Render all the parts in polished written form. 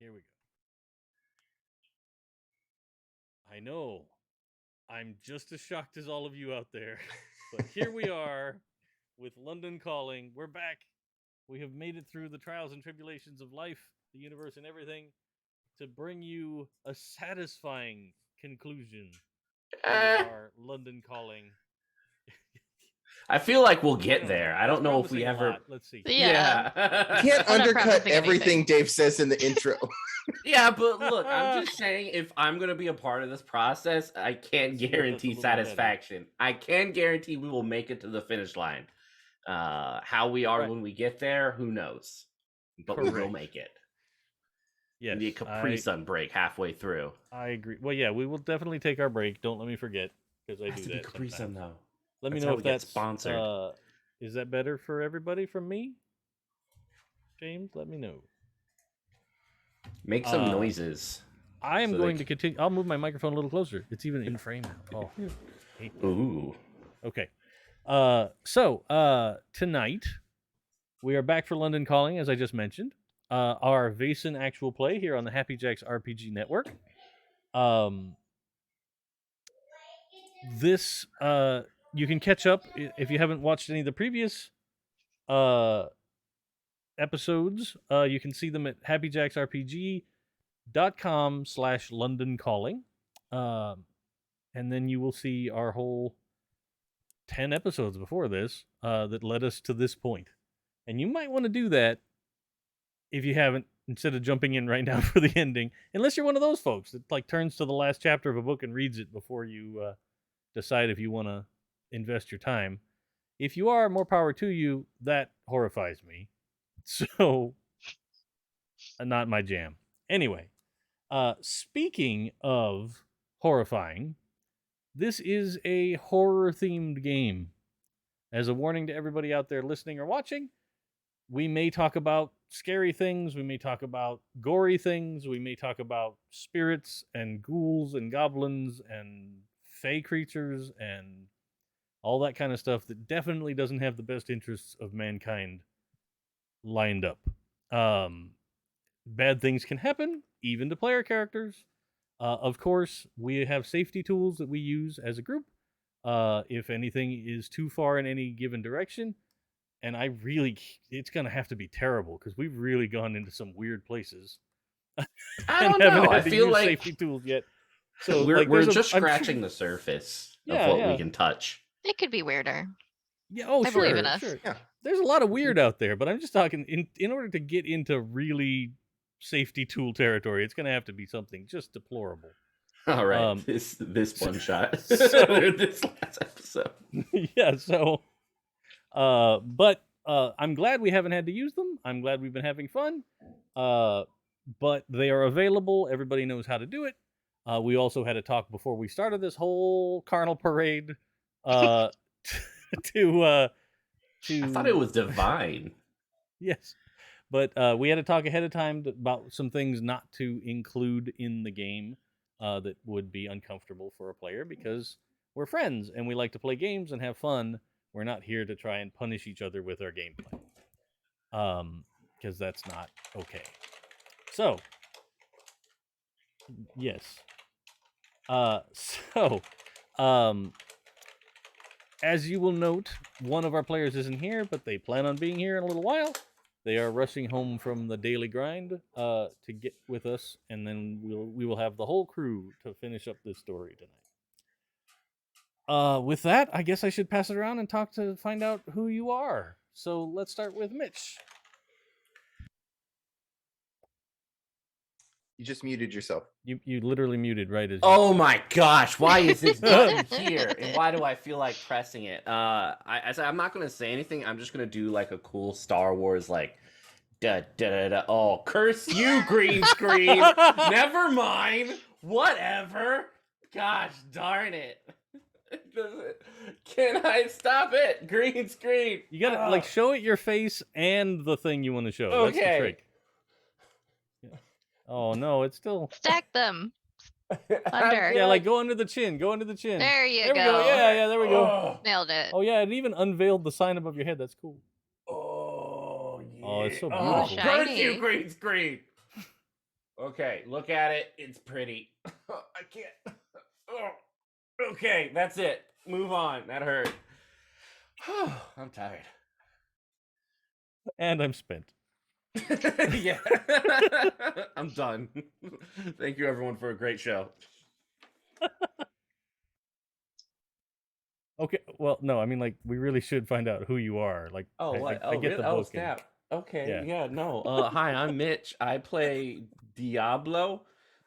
Here we go. I know. I'm just as shocked as all of you out there. But here we are with London Calling. We're back. We have made it through the trials and tribulations of life, the universe, and everything to bring you a satisfying conclusion to our London Calling. I feel like we'll get there. I don't know if we ever. Let's see. Yeah. You can't I'm not undercut promising everything anything. Dave says in the intro. Yeah, but look, I'm just saying, if I'm going to be a part of this process, I can't guarantee satisfaction. I can guarantee we will make it to the finish line. How we are when we get there, who knows? But we will make it. Yes, Maybe a Capri Sun break halfway through. I agree. Well, yeah, we will definitely take our break. Don't let me forget, because I do that. Capri Sun, though. Let me know if that's sponsored. Is that better for everybody from me? James, let me know. Make some noises. I am going to continue. I'll move my microphone a little closer. It's even in frame now. Oh. Ooh. Okay. So tonight we are back for London Calling, as I just mentioned. Our Vaesen actual play here on the happyjacksrpg network. This you can catch up if you haven't watched any of the previous episodes. You can see them at happyjacksrpg.com/London Calling. And then you will see our whole 10 episodes before this that led us to this point. And you might want to do that if you haven't, instead of jumping in right now for the ending, unless you're one of those folks that like turns to the last chapter of a book and reads it before you decide if you want to invest your time. If you are, more power to you. That horrifies me. So, not my jam. Anyway, speaking of horrifying, this is a horror-themed game. As a warning to everybody out there listening or watching, we may talk about scary things, we may talk about gory things, we may talk about spirits and ghouls and goblins and fey creatures and all that kind of stuff that definitely doesn't have the best interests of mankind lined up. Bad things can happen, even to player characters. Of course, we have safety tools that we use as a group. If anything is too far in any given direction, and it's going to have to be terrible because we've really gone into some weird places. I don't know. I feel like safety tools yet. So we're just scratching the surface of what we can touch. It could be weirder. Yeah, I believe in us. Sure. Yeah. There's a lot of weird out there, but I'm just talking in order to get into really safety tool territory, it's going to have to be something just deplorable. All right, this one shot. This last episode. Yeah, so but I'm glad we haven't had to use them. I'm glad we've been having fun. But they are available. Everybody knows how to do it. We also had a talk before we started this whole carnal parade to I thought it was divine. Yes. But we had a talk ahead of time about some things not to include in the game that would be uncomfortable for a player because we're friends and we like to play games and have fun. We're not here to try and punish each other with our gameplay. Because that's not okay. So, yes. As you will note, one of our players isn't here, but they plan on being here in a little while. They are rushing home from the daily grind to get with us, and then we will have the whole crew to finish up this story tonight. With that, I guess I should pass it around and find out who you are. So let's start with Mitch. You just muted yourself. You literally muted right as. Oh my gosh! Why is this button here? And why do I feel like pressing it? I'm not gonna say anything. I'm just gonna do like a cool Star Wars like, da da da da. Oh, curse you, green screen! Never mind. Whatever. Gosh darn it! Can I stop it? Green screen. You gotta show it your face and the thing you want to show. Okay. That's the trick. Oh no, it's still stack them under. Yeah, like go under the chin. Go under the chin. There we go. Yeah, there we go. Nailed it. Oh yeah, it even unveiled the sign above your head. That's cool. Oh yeah. Oh, it's so beautiful. Curse you, green screen. Okay, look at it. It's pretty. I can't. Oh. Okay, that's it. Move on. That hurt. I'm tired. And I'm spent. Yeah. I'm done. Thank you, everyone, for a great show. Okay, well, no, I mean, like, we really should find out who you are. Like, Oh, what? I Oh, get really? the Oh, booking. snap. Okay. Yeah. Yeah, no. Hi, I'm Mitch. I play Diablo.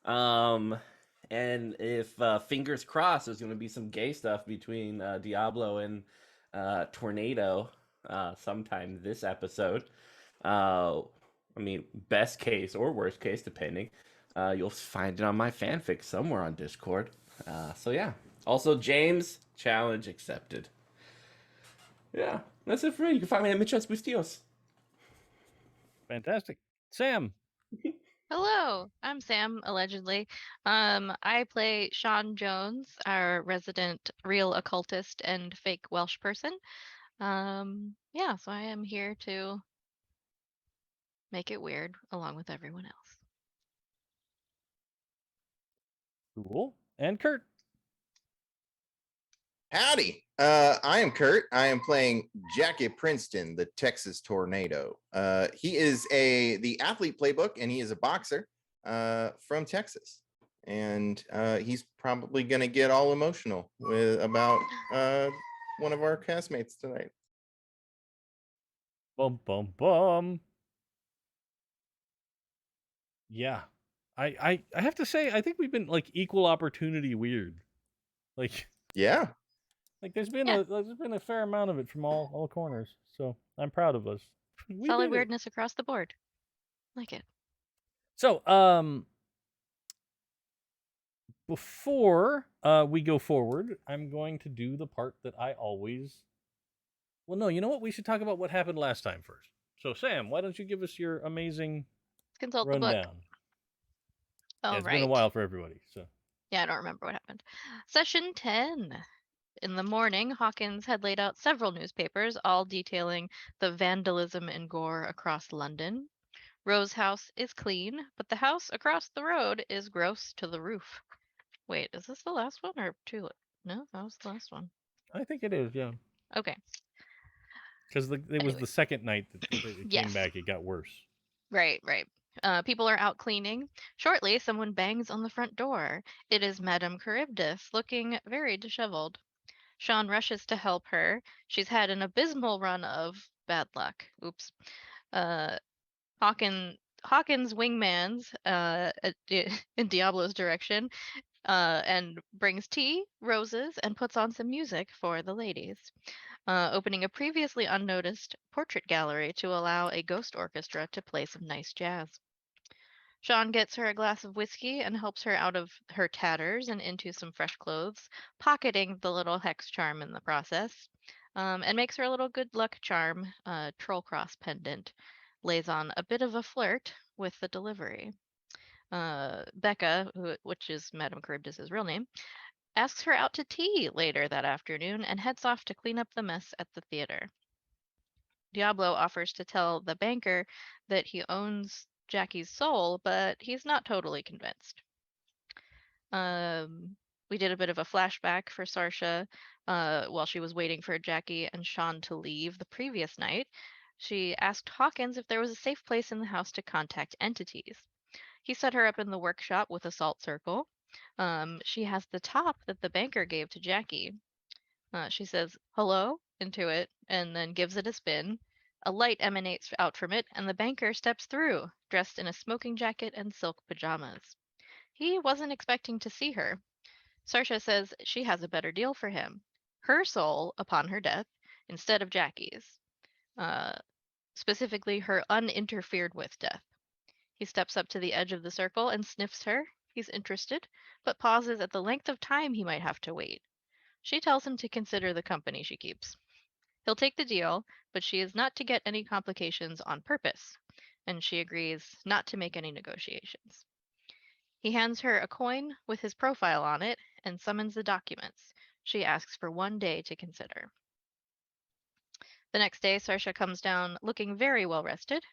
And if fingers crossed, there's going to be some gay stuff between Diablo and Tornado sometime this episode. I mean, best case or worst case, depending. You'll find it on my fanfic somewhere on Discord. So yeah. Also, James, challenge accepted. Yeah, that's it for me. You can find me at Mitch's Bustillos. Fantastic. Sam. Hello, I'm Sam, allegedly. I play Sean Jones, our resident real occultist and fake Welsh person. Yeah, so I am here to make it weird along with everyone else. Cool. And Kurt. Howdy. I am Kurt. I am playing Jackie Princeton, the Texas Tornado. He is the athlete playbook, and he is a boxer from Texas. And he's probably going to get all emotional about one of our castmates tonight. Bum, bum, bum. Yeah. I have to say, I think we've been, like, equal opportunity weird. Like, Yeah. there's been Yeah. there's been a fair amount of it from all corners. So I'm proud of us. We Solid did it. weirdness across the board. Like it. So, before we go forward, I'm going to do the part that I always. Well, no, you know what? We should talk about what happened last time first. So, Sam, why don't you give us your amazing Let's consult the book. rundown? All Yeah, it's right. been a while for everybody. So, Yeah, I don't remember what happened. Session 10. In the morning, Hawkins had laid out several newspapers, all detailing the vandalism and gore across London. Rose's house is clean, but the house across the road is gross to the roof. Wait, is this the last one or two? No, that was the last one. I think it is, yeah. Okay. Because it was Anyway. the second night that it Yes. came back, it got worse. Right. People are out cleaning. Shortly, someone bangs on the front door. It is Madame Charybdis, looking very disheveled. Sean rushes to help her. She's had an abysmal run of bad luck. Oops. Uh, Hawkins wingmans in Diablo's direction and brings tea, roses, and puts on some music for the ladies, opening a previously unnoticed portrait gallery to allow a ghost orchestra to play some nice jazz. Sean gets her a glass of whiskey and helps her out of her tatters and into some fresh clothes, pocketing the little hex charm in the process, and makes her a little good luck charm, troll cross pendant. Lays on a bit of a flirt with the delivery. Becca, which is Madame Charybdis' real name, asks her out to tea later that afternoon and heads off to clean up the mess at the theater. Diablo offers to tell the banker that he owns Jackie's soul, but he's not totally convinced. We did a bit of a flashback for Sarsha while she was waiting for Jackie and Sean to leave the previous night. She asked Hawkins if there was a safe place in the house to contact entities. He set her up in the workshop with a salt circle. She has the top that the banker gave to Jackie. She says hello into it and then gives it a spin. A light emanates out from it, and the banker steps through, dressed in a smoking jacket and silk pajamas. He wasn't expecting to see her. Sarsha says she has a better deal for him. Her soul upon her death instead of Jackie's. Specifically, her uninterfered with death. He steps up to the edge of the circle and sniffs her. He's interested, but pauses at the length of time he might have to wait. She tells him to consider the company she keeps. He'll take the deal, but she is not to get any complications on purpose, and she agrees not to make any negotiations. He hands her a coin with his profile on it and summons the documents. She asks for 1 day to consider. The next day, Sarsha comes down looking very well rested.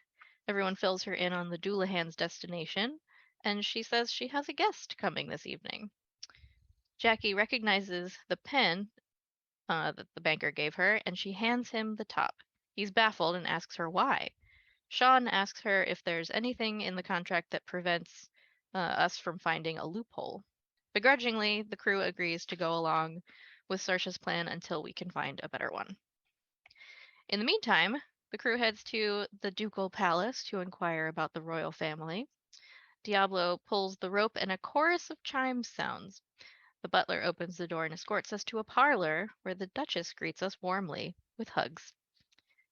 Everyone fills her in on the Doulahan's destination. and she says she has a guest coming this evening. Jackie recognizes the pen that the banker gave her, and she hands him the top. He's baffled and asks her why. Sean asks her if there's anything in the contract that prevents us from finding a loophole. Begrudgingly, the crew agrees to go along with Saoirse's plan until we can find a better one. In the meantime, the crew heads to the ducal palace to inquire about the royal family. Diablo pulls the rope and a chorus of chimes sounds. The butler opens the door and escorts us to a parlor where the Duchess greets us warmly with hugs.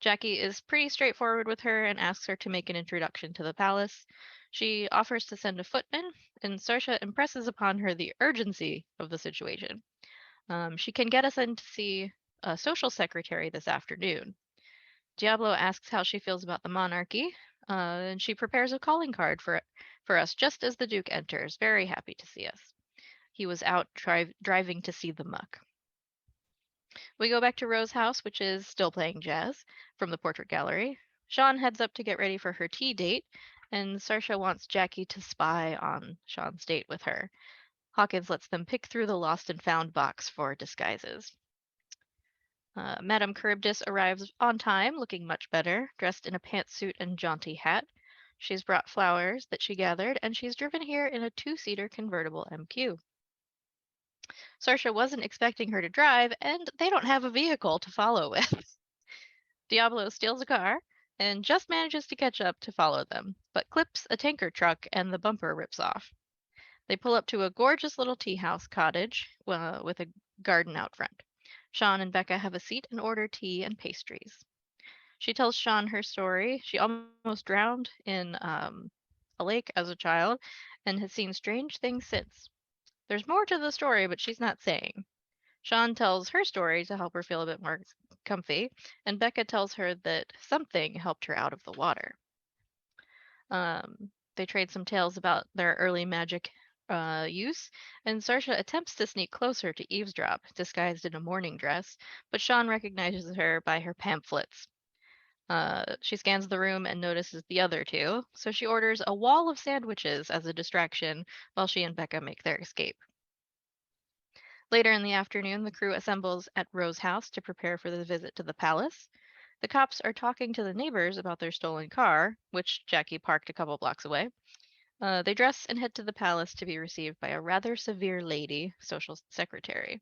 Jackie is pretty straightforward with her and asks her to make an introduction to the palace. She offers to send a footman, and Saoirse impresses upon her the urgency of the situation. She can get us in to see a social secretary this afternoon. Diablo asks how she feels about the monarchy, and she prepares a calling card for us just as the Duke enters, very happy to see us. He was out driving to see the muck. We go back to Rose's house, which is still playing jazz from the portrait gallery. Sean heads up to get ready for her tea date, and Saoirse wants Jackie to spy on Sean's date with her. Hawkins lets them pick through the lost and found box for disguises. Madame Charybdis arrives on time, looking much better, dressed in a pantsuit and jaunty hat. She's brought flowers that she gathered, and she's driven here in a two-seater convertible MQ. Saoirse wasn't expecting her to drive, and they don't have a vehicle to follow with. Diablo steals a car and just manages to catch up to follow them, but clips a tanker truck and the bumper rips off. They pull up to a gorgeous little tea house cottage with a garden out front. Sean and Becca have a seat and order tea and pastries. She tells Sean her story. She almost drowned in a lake as a child and has seen strange things since. There's more to the story, but she's not saying. Sean tells her story to help her feel a bit more comfy, and Becca tells her that something helped her out of the water. They trade some tales about their early magic use, and Saoirse attempts to sneak closer to eavesdrop, disguised in a morning dress, but Sean recognizes her by her pamphlets. She scans the room and notices the other two, so she orders a wall of sandwiches as a distraction while she and Becca make their escape. Later in the afternoon, the crew assembles at Rose's house to prepare for the visit to the palace. The cops are talking to the neighbors about their stolen car, which Jackie parked a couple blocks away. They dress and head to the palace to be received by a rather severe lady, social secretary.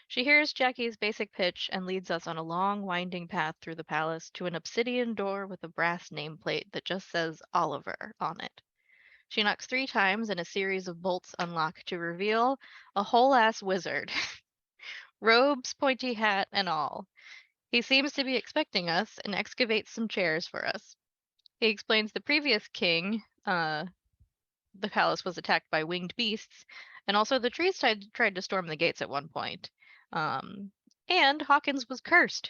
She hears Jackie's basic pitch and leads us on a long, winding path through the palace to an obsidian door with a brass nameplate that just says Oliver on it. She knocks 3 times and a series of bolts unlock to reveal a whole-ass wizard. Robes, pointy hat, and all. He seems to be expecting us and excavates some chairs for us. He explains the previous king, the palace was attacked by winged beasts, and also the trees tried to storm the gates at one point. And Hawkins was cursed.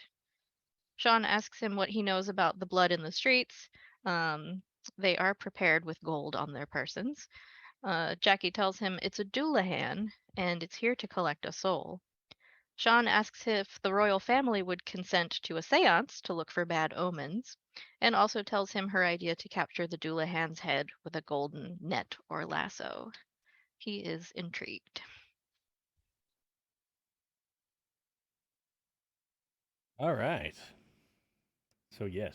Sean asks him what he knows about the blood in the streets. They are prepared with gold on their persons. Jackie tells him it's a Doulahan, and it's here to collect a soul. Sean asks if the royal family would consent to a seance to look for bad omens, and also tells him her idea to capture the Doulahan's head with a golden net or lasso. He is intrigued. All right. So yes,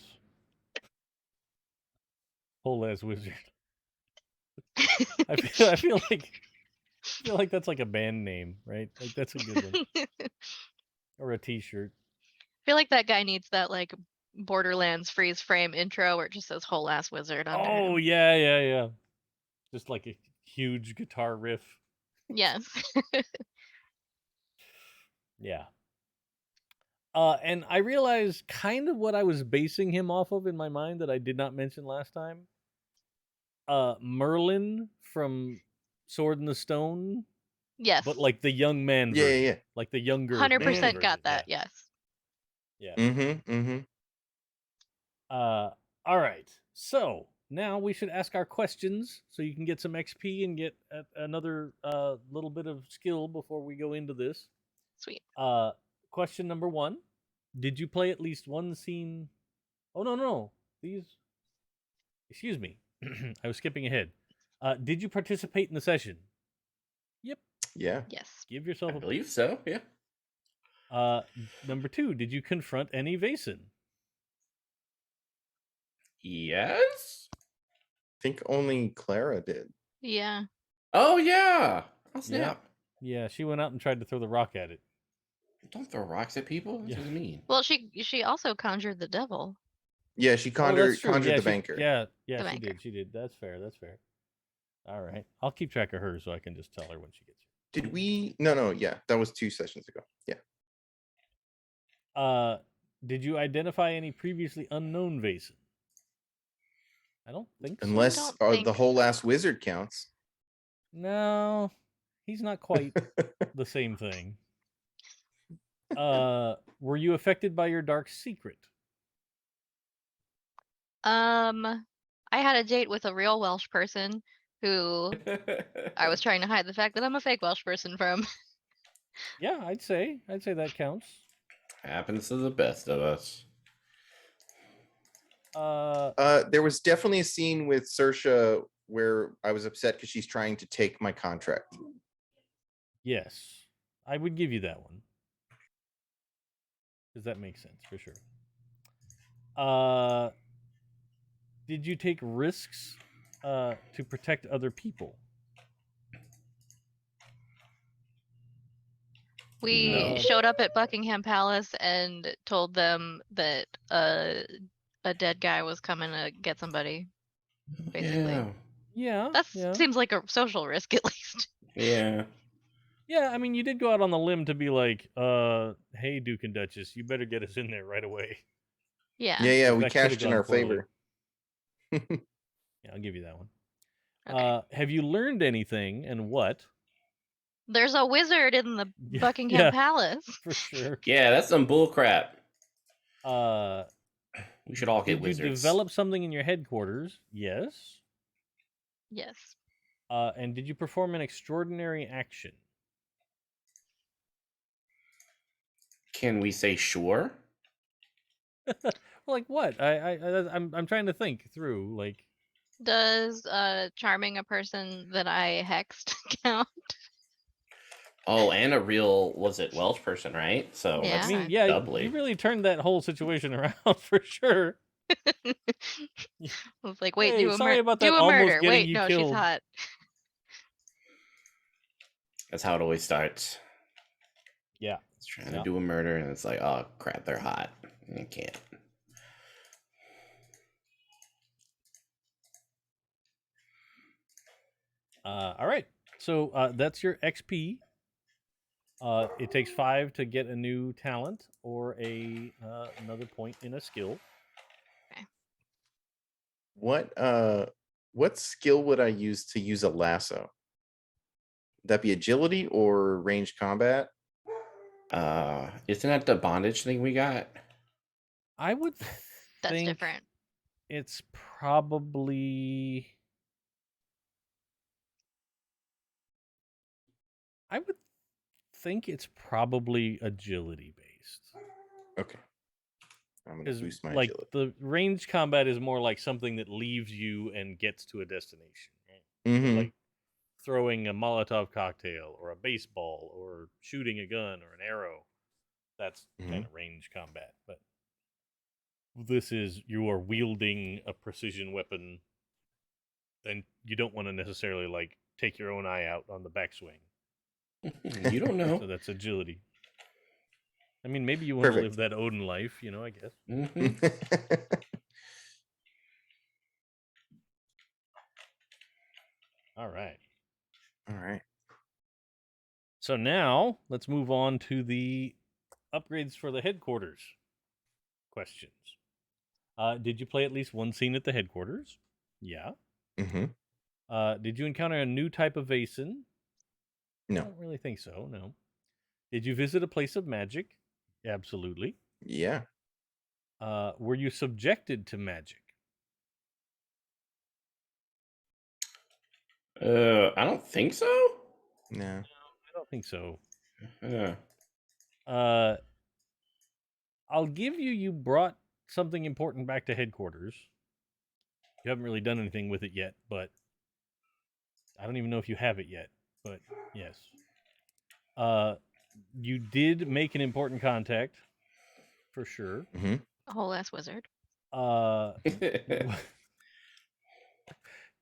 whole ass wizard. I feel like that's like a band name, right? Like that's a good one, or a T-shirt. I feel like that guy needs that like Borderlands freeze frame intro where it just says whole ass wizard under Oh him. yeah. Just like a huge guitar riff. Yes. Yeah. And I realized kind of what I was basing him off of in my mind that I did not mention last time. Merlin from Sword in the Stone, Yes. but like the young man Yeah, version, yeah. like the younger 100% man got version. that. Yes. Yeah. Mm-hmm. Mm-hmm. All right. So now we should ask our questions so you can get some XP and get another little bit of skill before we go into this. Sweet. Question number 1: did you play at least one scene? Oh no. These. Excuse me. I was skipping ahead. Did you participate in the session? Yep. Yeah. Yes. Give I yourself a believe so. Yeah. Number 2, did you confront any Vaesen? Yes. I think only Clara did. Yeah. Oh yeah. Oh snap. Yeah, she went out and tried to throw the rock at it. Don't throw rocks at people. That's Yeah. what I mean. Well, she also conjured the devil. Yeah, she Oh, conjured that's true. the she, banker. Yeah, The she banker. did. She did. That's fair. All right. I'll keep track of her so I can just tell her when she gets here. Did we? No. Yeah, that was 2 sessions ago. Yeah. Did you identify any previously unknown Vaesen? I don't think so. Unless don't the think whole so. last wizard counts. No, he's not quite the same thing. Were you affected by your dark secret? I had a date with a real Welsh person who I was trying to hide the fact that I'm a fake Welsh person from. Yeah, I'd say that counts. Happens to the best of us. There was definitely a scene with Saoirse where I was upset because she's trying to take my contract. Yes, I would give you that one. Because that makes sense for sure. Did you take risks to protect other people? We No. showed up at Buckingham Palace and told them that a dead guy was coming to get somebody. Basically. Yeah. That seems like a social risk at least. Yeah. Yeah, I mean, you did go out on the limb to be like, hey, Duke and Duchess, you better get us in there right away. Yeah. Yeah, Like, we that could've cashed in gone our poorly. favor. Yeah, I'll give you that one. Okay. Have you learned anything, and what? There's a wizard in the Yeah, Buckingham yeah. Palace. For sure. Yeah, that's some bull crap. We should all get Did you wizards. develop something in your headquarters? Yes. Yes. And did you perform an extraordinary action? Can we say sure? Like what? I'm trying to think through. Like, Does charming a person that I hexed count? Oh, and a real was it Welsh person, right? So Yeah. I that's mean, yeah, doubly. you really turned that whole situation around for sure. I was like, wait, Hey, do a sorry about that do a almost murder. getting Wait, you no, she's killed. hot. That's how it always starts. Yeah. It's trying to do a murder, and it's like, oh crap, they're hot. You can't. All right. So that's your XP. It takes 5 to get a new talent or another point in a skill. What skill would I use to use a lasso? Would that be agility or ranged combat? Isn't that the bondage thing we got? I would That's think different. it's probably. I would think it's probably agility based. Okay. I'm gonna boost my Like agility. the range combat is more like something that leaves you and gets to a destination, right? So Mhm. like throwing a Molotov cocktail or a baseball or shooting a gun or an arrow. That's kind of range combat. But this is you are wielding a precision weapon. Then you don't want to necessarily like take your own eye out on the backswing. You don't know. So that's agility. I mean, maybe you want to Perfect. live that Odin life, I guess. All right. All right. So now let's move on to the upgrades for the headquarters questions. Did you play at least one scene at the headquarters? Yeah. Did you encounter a new type of Vaesen? No. I don't really think so, no. Did you visit a place of magic? Absolutely. Yeah. Were you subjected to magic? I don't think so. No. I don't think so. Yeah. I'll give you brought something important back to headquarters. You haven't really done anything with it yet, but I don't even know if you have it yet, but yes. You did make an important contact, for sure. Mm-hmm. A whole ass wizard.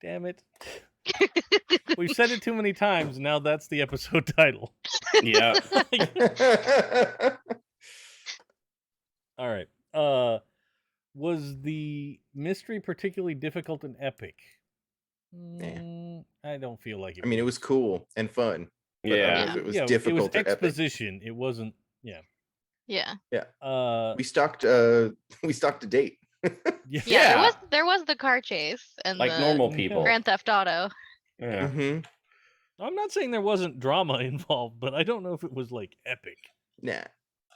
Damn it. We've said it too many times. Now that's the episode title. Yeah. All right. Was the mystery particularly difficult and epic? I don't feel like it. I mean, it was cool and fun. But I don't know Yeah. if it was Yeah, difficult it was or epic. exposition. It wasn't. Yeah. Yeah. We stalked a date. Yeah. There was the car chase and Like the normal Okay. people. Grand Theft Auto. Yeah. Mm-hmm. I'm not saying there wasn't drama involved, but I don't know if it was like epic. Nah.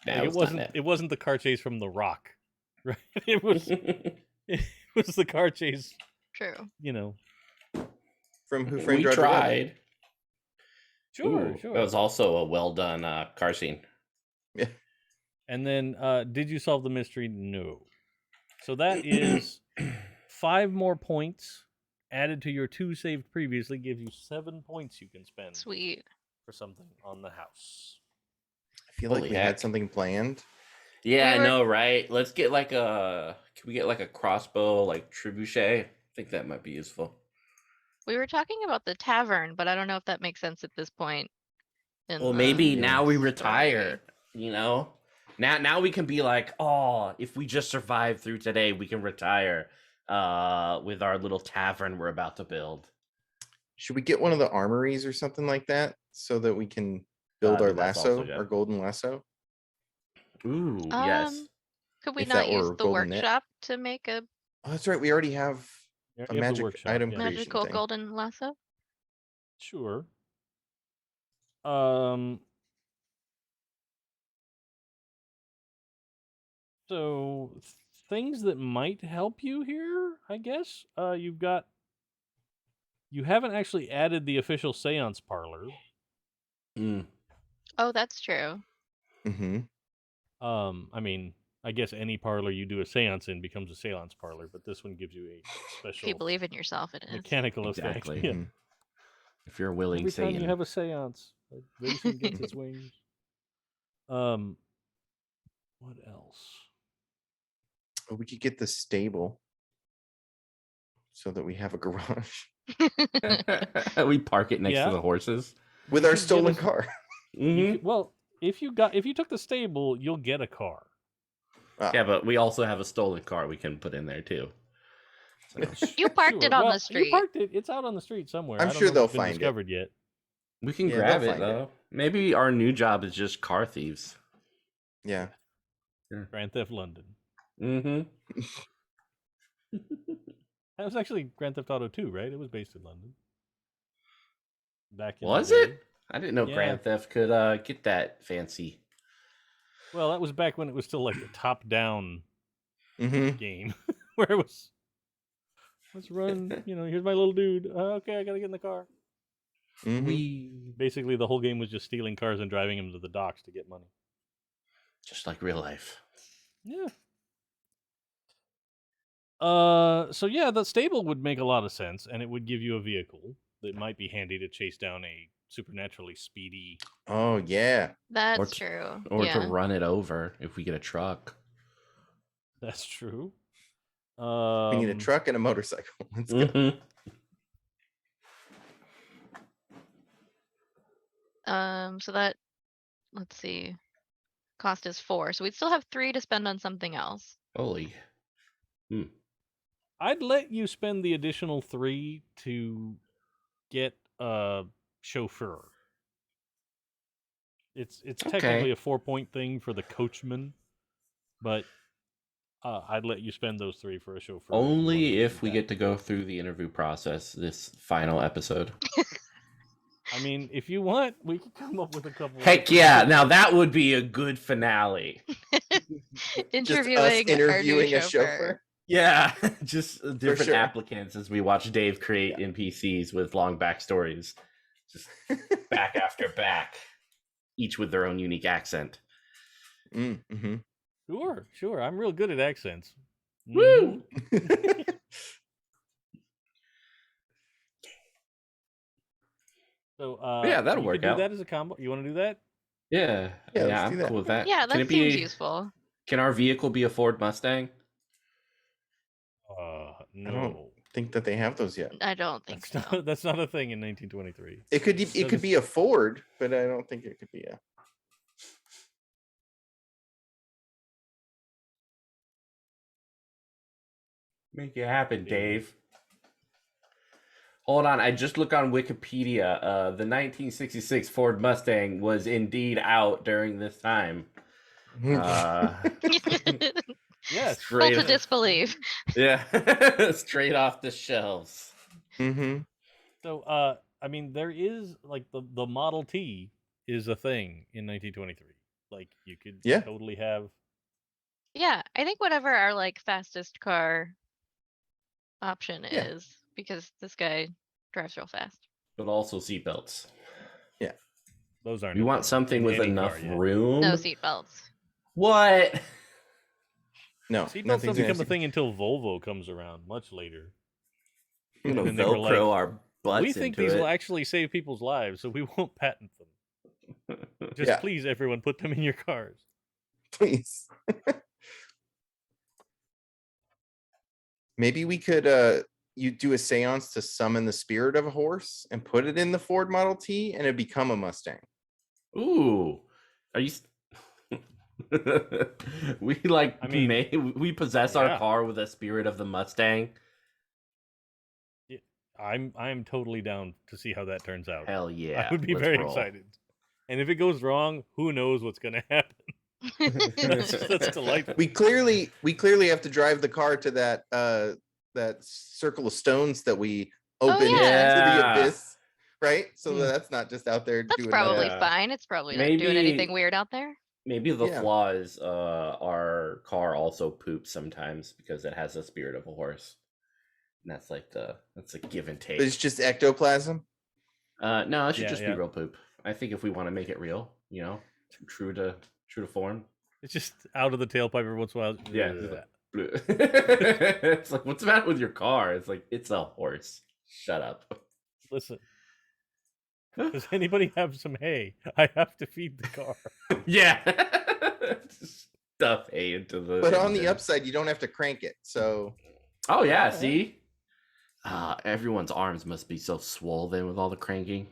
That Like, was it wasn't. not It wasn't the car chase from The Rock, right? It was. it. It was the car chase. True. You know. From Who Framed We Roger Rabbit. tried. Sure. Ooh, Sure. That was also a well done car scene. And then, did you solve the mystery? No. So that is 5 more points added to your 2 saved previously. Gives you 7 points you can spend Sweet. for something on the house. I feel like Holy we heck. had something planned. Yeah, We I were- know, right? Let's get like a. Can we get like a crossbow, like trebuchet? I think that might be useful. We were talking about the tavern, but I don't know if that makes sense at this point. Well, maybe now we Yes. retire. You know, now we can be like, oh, if we just survive through today, we can retire. With our little tavern we're about to build. Should we get one of the armories or something like that so that we can build our That's also lasso, good. our golden lasso? Ooh, yes. Could we If that not use were the golden net. workshop to make a Oh, that's right. We already have You a have the magic workshop, item yeah. creation magical thing. golden lasso? Sure. So things that might help you here, I guess. You haven't actually added the official seance parlor. Mm. Oh, that's true. Mm-hmm. I mean, I guess any parlor you do a seance in becomes a seance parlor, but this one gives you a If special you believe in yourself, it is. mechanical Exactly. effect. Yeah. Mhm. If you're willing, Every time you Satan. have a seance, Vaesen gets its wings. What else? Oh, we could get the stable so that we have a garage We park it next Yeah. to the horses. with You our could get stolen us- car. Mhm. Well, if you took the stable, you'll get a car. Ah, Yeah, but we also have a stolen car we can put in there too. So, You parked it on Well, the street. You parked it. It's out on the street somewhere. I'm I don't sure know if they'll it's been find it. discovered yet. we can Yeah, grab they'll it find it. though. Maybe our new job is just car thieves. yeah. Grand Theft London. Mm-hmm. That was actually Grand Theft Auto 2, right? It was based in London. Back in the Was day. it? I didn't know Yeah. Grand Theft could get that fancy. Well, that was back when it was still like a top-down Mm-hmm. game, where it was, let's run. Here's my little dude. Okay, I gotta get in the car. Mm-hmm. We Basically, the whole game was just stealing cars and driving them to the docks to get money. just like real life. Yeah. So yeah, the stable would make a lot of sense, and it would give you a vehicle that might be handy to chase down a supernaturally speedy. Oh yeah. That's to- true. Or yeah. to run it over if we get a truck. That's true. We need a truck and a motorcycle. Let's go. Mhm. So that, let's see, cost is 4. So we'd still have 3 to spend on something else. Holy. I'd let you spend the additional 3 to get a chauffeur. It's technically a 4-point thing for the coachman, but I'd let you spend those 3 for a chauffeur. you wanted Only to if do we that. get to go through the interview process this final episode. I mean, if you want, we could come up with a couple. Heck yeah! Now that would be a good finale. Interviewing, us our new interviewing a chauffeur. chauffeur. Yeah, just different sure. applicants as we watch Dave create NPCs with long backstories, just back after back, each with their own unique accent. Mm-hmm. Sure. I'm real good at accents. Woo! So Yeah, that'll you work could do out. that as a combo. You want to do that? Yeah, Yeah, let's I'm do that. cool with that. Yeah, Can that it seems be? useful. Can our vehicle be a Ford Mustang? I don't No. think that they have those yet. I don't think That's so. not, that's not a thing in 1923. It could That is- be a Ford, but I don't think it could be a. Make it happen, Dave. Hold on, I just looked on Wikipedia. The 1966 Ford Mustang was indeed out during this time. Yes. Full Straight to up- disbelieve. Yeah, straight off the shelves. Mm-hmm. So I mean, there is like the Model T is a thing in 1923. Like you could Yeah. totally have. Yeah, I think whatever our like fastest car option Yeah. is, because this guy drives real fast. But also seatbelts. Those aren't. You a want thing something in with any enough car yet. room? No seatbelts. What? No, Seatbelts nothing's don't become a gonna- thing until Volvo comes around much later. I'm gonna And they were Velcro like, our butts we think into these it. will actually save people's lives, so we won't patent them. Just Yeah. please, everyone, put them in your cars. Please. Maybe we could you do a seance to summon the spirit of a horse and put it in the Ford Model T and it become a Mustang. Ooh, are you? We like. I mean, we possess our yeah. car with the spirit of the Mustang. I'm totally down to see how that turns out. Hell yeah! I would be let's very roll. excited. And if it goes wrong, who knows what's going to happen? That's delightful. We clearly have to drive the car to that circle of stones that we Oh, opened yeah. to the Yeah. abyss, right? So Hmm. that's not just out there That's doing probably Yeah. fine. It's probably not doing Maybe- anything weird out there. Maybe the Yeah. flaw is our car also poops sometimes because it has the spirit of a horse. And that's a give and take. But it's just ectoplasm. No, it should Yeah, just yeah. be real poop. I think if we want to make it real, true to form. It's just out of the tailpipe every once in a while. Yeah. Ugh. It's like, what's the matter with your car? It's like, it's a horse. Shut up. Listen, does anybody have some hay? I have to feed the car. Yeah. Just stuff hay into the. But on the engine. upside, you don't have to crank it. So Oh yeah, Yeah. see? Everyone's arms must be so swollen with all the cranking.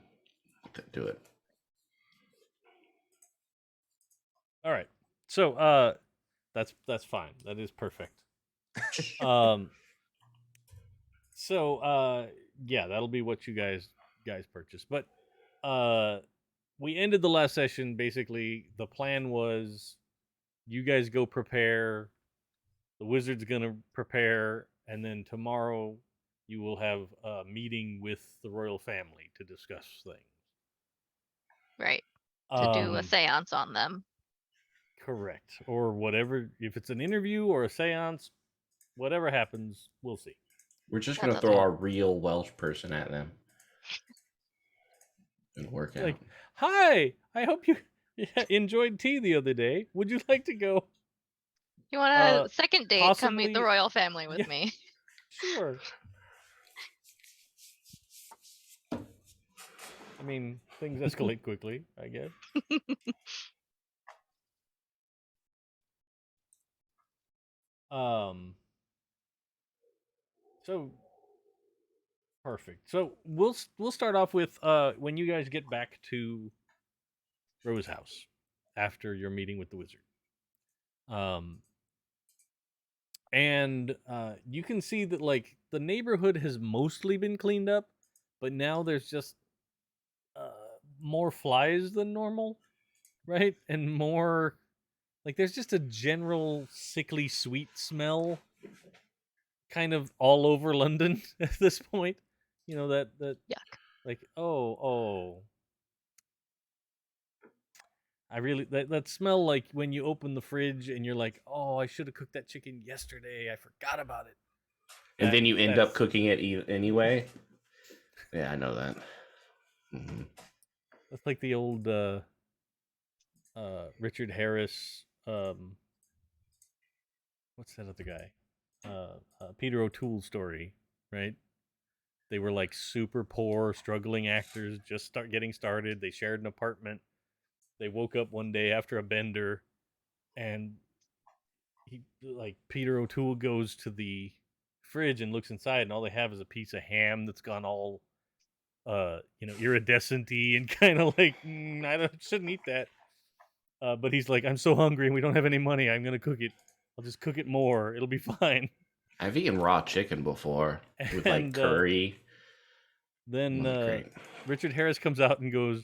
Couldn't do it. All right. So that's fine. That is perfect. So yeah, that'll be what you guys purchase. But we ended the last session basically. The plan was you guys go prepare, the wizard's gonna prepare, and then tomorrow you will have a meeting with the royal family to discuss things. Right. To do a Um, seance on them. Correct. Or whatever. If it's an interview or a seance, whatever happens, we'll see. We're just That's gonna throw okay. our real Welsh person at them. It'll work out. Like, hi, I hope you enjoyed tea the other day. Would you like to go? You want a second date? Come meet the possibly- royal family with yeah. me. Sure. I mean, things escalate quickly, I guess. So perfect. So we'll start off with when you guys get back to Rose House after your meeting with the wizard. And you can see that like the neighborhood has mostly been cleaned up, but now there's just more flies than normal, right? And more like there's just a general sickly sweet smell kind of all over London at this point. You know that Yuck. like oh I really that smell like when you open the fridge and you're like, oh, I should have cooked that chicken yesterday. I forgot about it. And then you end up that's- cooking it anyway. Yeah, I know that. Mm-hmm. That's like the old Richard Harris. What's that other guy? Peter O'Toole story, right? They were like super poor, struggling actors, just getting started. They shared an apartment. They woke up one day after a bender, and Peter O'Toole goes to the fridge and looks inside, and all they have is a piece of ham that's gone all iridescent-y and kind of like shouldn't eat that. But he's like, I'm so hungry and we don't have any money. I'm gonna cook it. I'll just cook it more. It'll be fine. I've eaten raw chicken before with like And, curry. Then Great. Richard Harris comes out and goes,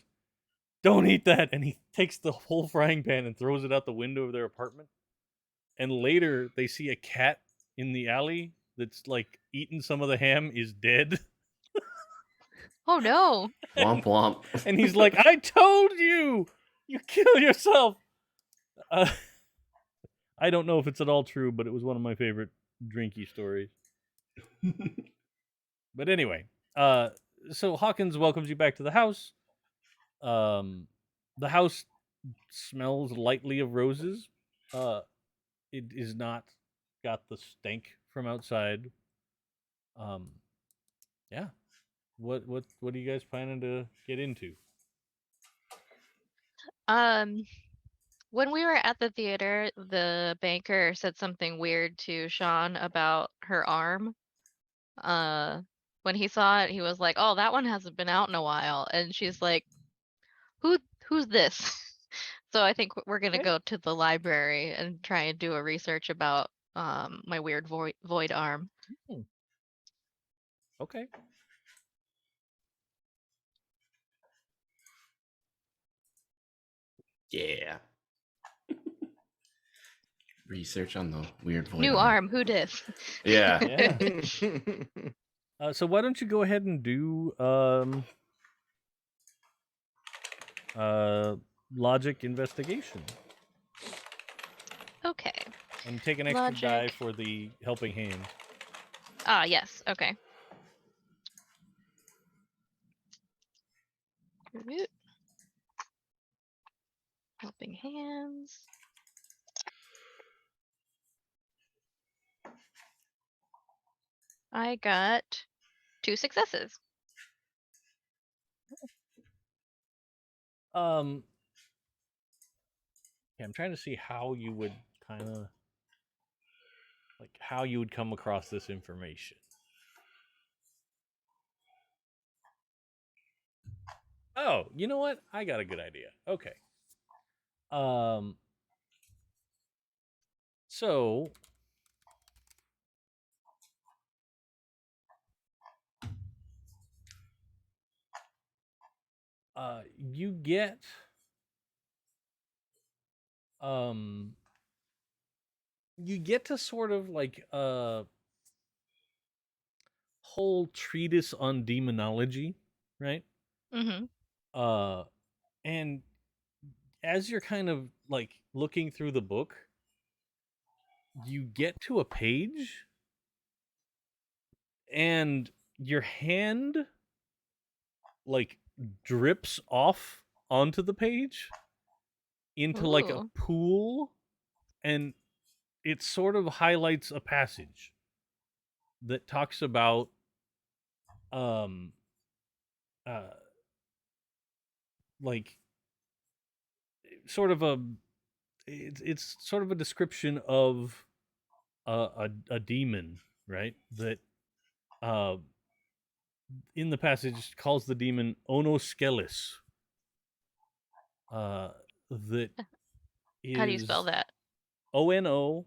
"Don't eat that!" And he takes the whole frying pan and throws it out the window of their apartment. And later, they see a cat in the alley that's like eating some of the ham, is dead. Oh no. Womp womp. And he's like, "I told you, you kill yourself." I don't know if it's at all true, but it was one of my favorite drinky stories. But anyway, so Hawkins welcomes you back to the house. The house smells lightly of roses. It is not got the stank from outside. Yeah. What are you guys planning to get into? When we were at the theater, the banker said something weird to Sean about her arm. When he saw it, he was like, "Oh, that one hasn't been out in a while." And she's like, "Who's this?" So I think we're gonna go to the library and try and do a research about my weird void arm. Okay. Yeah. Research on the weird void New arm, who dis? Yeah. Yeah. So why don't you go ahead and do logic investigation Okay. and take an extra Logic. die for the helping hand. Ah, yes. Okay. Root. Helping hands. I got 2 successes. Yeah, I'm trying to see how you would kind of how you would come across this information. Oh, you know what? I got a good idea. Okay. So you get to sort of like a whole treatise on demonology, right? Mm-hmm. And as you're kind of like looking through the book, you get to a page and your hand like drips off onto the page into like a Ooh. pool, and it sort of highlights a passage that talks about like sort of it's sort of a description of a demon, right? That in the passage calls the demon Onoskelis. That is How do you spell that? Onoskelis.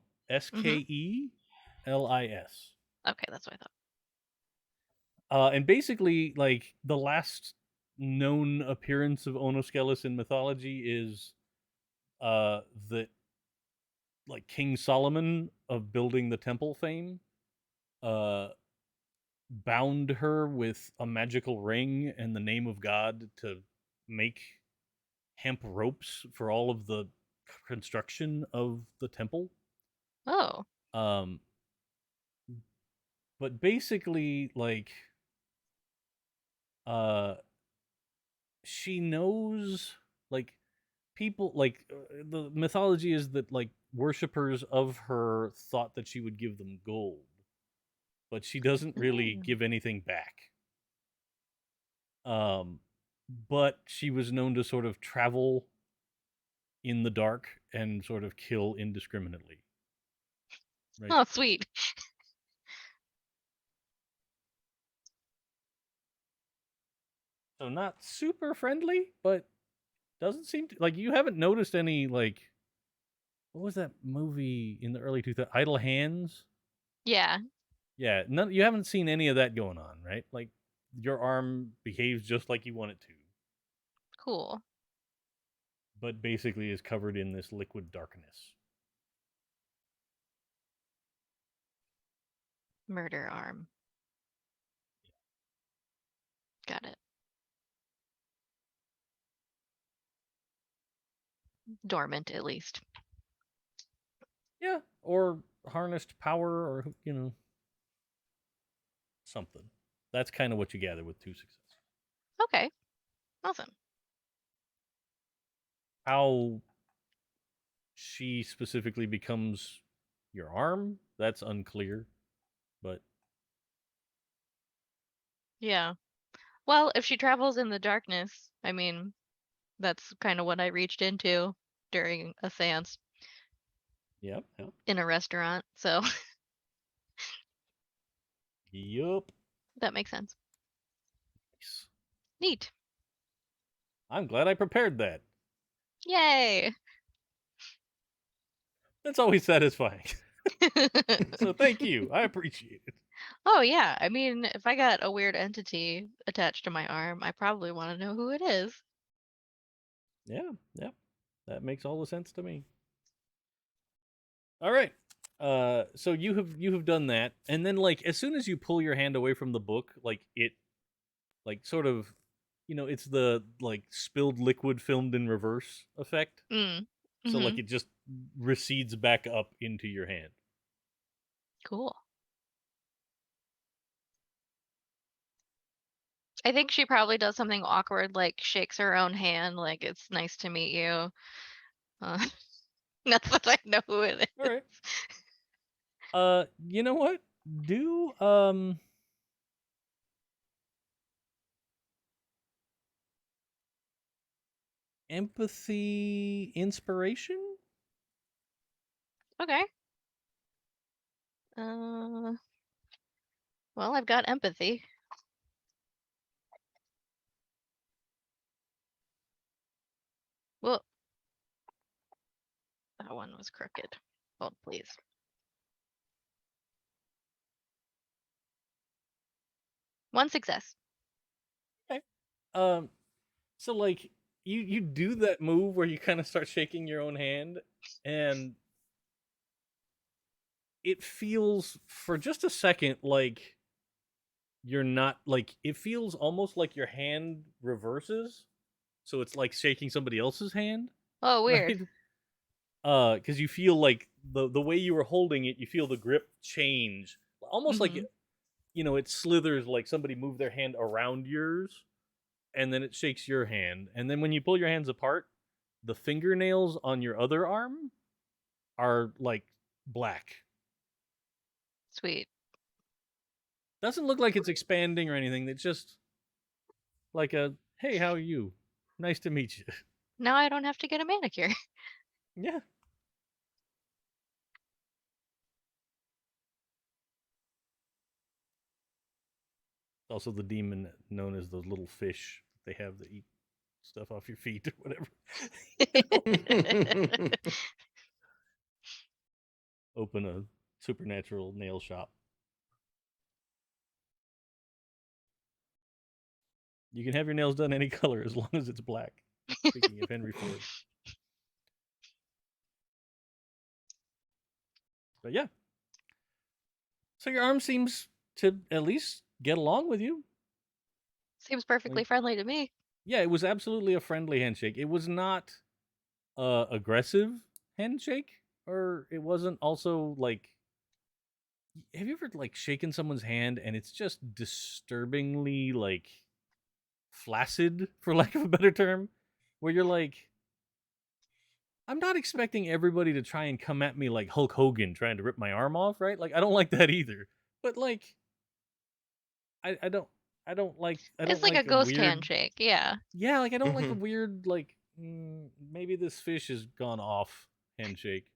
Okay, that's what I thought. And basically, like the last known appearance of Onoskelis in mythology is that like King Solomon of building the temple fame bound her with a magical ring and the name of God to make hemp ropes for all of the construction of the temple. Oh. But basically, like she knows, like, people, like, the mythology is that, like, worshippers of her thought that she would give them gold, but she doesn't really Mm. give anything back. But she was known to sort of travel in the dark and sort of kill indiscriminately. Right. Oh, sweet. So not super friendly, but doesn't seem to, like, you haven't noticed any, like, what was that movie in the early 2000s? Idle Hands? Yeah. Yeah, none, you haven't seen any of that going on, right? Like, your arm behaves just like you want it to, Cool. but basically is covered in this liquid darkness. Murder arm. Got it. Dormant, at least. Yeah, or harnessed power, or, something. That's kind of what you gather with 2 successes. Okay. Awesome. How she specifically becomes your arm, that's unclear, but Yeah. Well, if she travels in the darkness, I mean, that's kind of what I reached into during a seance yep. in a restaurant. So Yup. that makes sense. Nice. Neat. I'm glad I prepared that. Yay. That's always satisfying. So thank you. I appreciate it. Oh, yeah. I mean, if I got a weird entity attached to my arm, I probably want to know who it is. Yeah. That makes all the sense to me. All right. So you have done that, and then, like, as soon as you pull your hand away from the book, like, it, like, sort of, it's the, like, spilled liquid filmed in reverse effect. Mm. So, like, Mm-hmm. it just recedes back up into your hand. Cool. I think she probably does something awkward, like shakes her own hand, like it's nice to meet you. That's what I know who it is. All right. You know what? Do empathy inspiration? Okay. Well, I've got empathy. Well, that one was crooked. Hold, please. One success. Okay. So, like, you do that move where you kind of start shaking your own hand, and it feels for just a second like you're not, like, it feels almost like your hand reverses, so it's like shaking somebody else's hand, Oh, weird. right? Because you feel like the way you were holding it, you feel the grip change, almost like Mhm. it slithers, like somebody moved their hand around yours, and then it shakes your hand, and then when you pull your hands apart, the fingernails on your other arm are, like, black. Sweet. Doesn't look like it's expanding or anything. It's just like a, hey, how are you? Nice to meet you. Now I don't have to get a manicure. Yeah. Also the demon known as those little fish they have that eat stuff off your feet or whatever. Open a supernatural nail shop. You can have your nails done any color as long as it's black. Speaking of Henry Ford. But yeah. So your arm seems to at least get along with you. Seems perfectly Like, friendly to me. yeah, it was absolutely a friendly handshake. It was not aggressive handshake, or it wasn't also like, have you ever, like, shaken someone's hand and it's just disturbingly, like, flaccid, for lack of a better term, where you're like, I'm not expecting everybody to try and come at me like Hulk Hogan trying to rip my arm off, right? Like, I don't like that either. But, like, I don't I don't like It's like a ghost weird handshake. Yeah. Yeah, like I don't like a Mhm. weird maybe this fish has gone off handshake.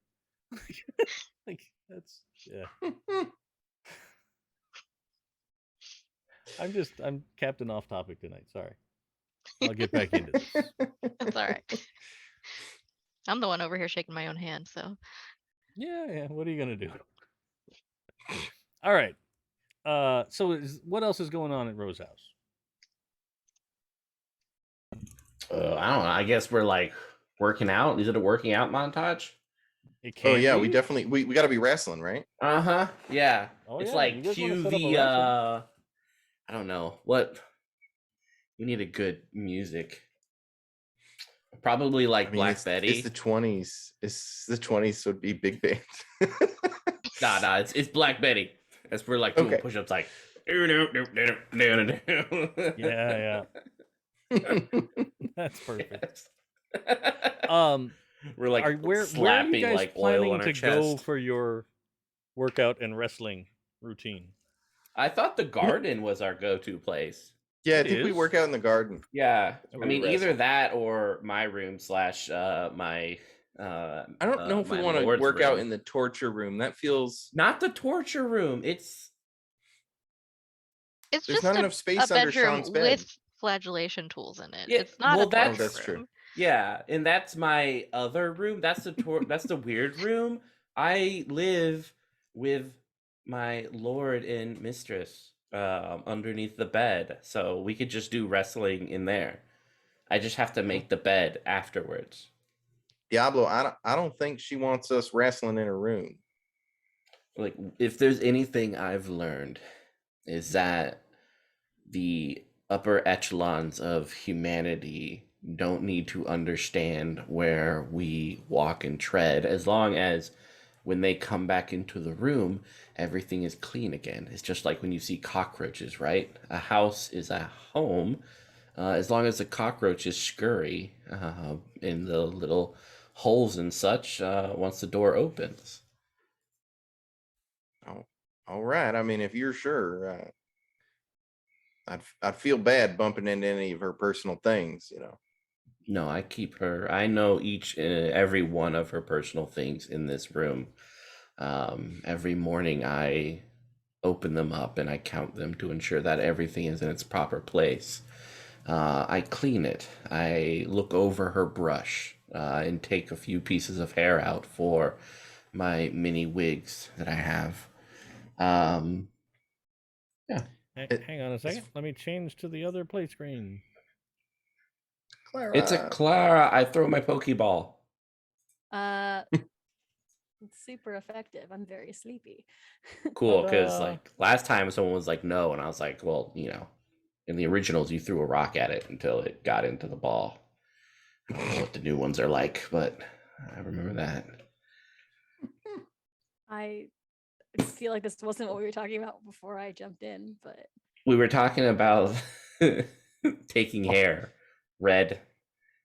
Like that's yeah. I'm Captain Off Topic tonight. Sorry. I'll get back into this. That's all right. I'm the one over here shaking my own hand, so. Yeah. What are you gonna do? All right. So what else is going on at Rose House? I don't know. I guess we're like working out. Is it a working out montage? It Oh can yeah, be. we definitely we got to be wrestling, right? Uh-huh. Yeah. Oh, It's yeah, like you guys wanna cue set up a the wrestling? I don't know. What we need a good music. Probably like I mean, Black it's Betty. the 20s. It's the 20s, so it'd be big band. Nah, it's Black Betty. As we're like doing Okay. push-ups like Yeah. That's perfect. Yes. Um We're like where are you slapping guys like oil planning on our to go chest. for your workout and wrestling routine? I thought the garden was our go-to place. Yeah, I It think we is. work out in the garden. Yeah, where I we mean either wrestle. that or my room slash my I don't know if we my want to lord's work out room. in the torture room. That feels Not the torture room. It's It's there's just not enough a space under bedroom Sean's bed. with flagellation tools in it. Yeah, It's not well, a torture Oh, that's true. room. yeah, and that's my other room. That's that's the weird room. I live with my lord and mistress underneath the bed, so we could just do wrestling in there. I just have to make the bed afterwards. Diablo, I don't think she wants us wrestling in her room. Like, if there's anything I've learned, is that the upper echelons of humanity don't need to understand where we walk and tread, as long as when they come back into the room, everything is clean again. It's just like when you see cockroaches, right? A house is a home, as long as the cockroaches scurry in the little holes and such once the door opens. Oh, all right. I mean, if you're sure, I'd feel bad bumping into any of her personal things, you know. No, I keep her. I know each and every one of her personal things in this room. Every morning I open them up and I count them to ensure that everything is in its proper place. I clean it. I look over her brush and take a few pieces of hair out for my mini wigs that I have. Yeah. Hang on a second. Let me change to the other play screen. Clara. It's a Clara. I throw my Pokeball. It's super effective. I'm very sleepy. Cool, because Ta-da. like last time someone was like no, and I was like, well, you know, in the originals you threw a rock at it until it got into the ball. I don't know what the new ones are like, but I remember that. I feel like this wasn't what we were talking about before I jumped in, but We were talking about taking hair, red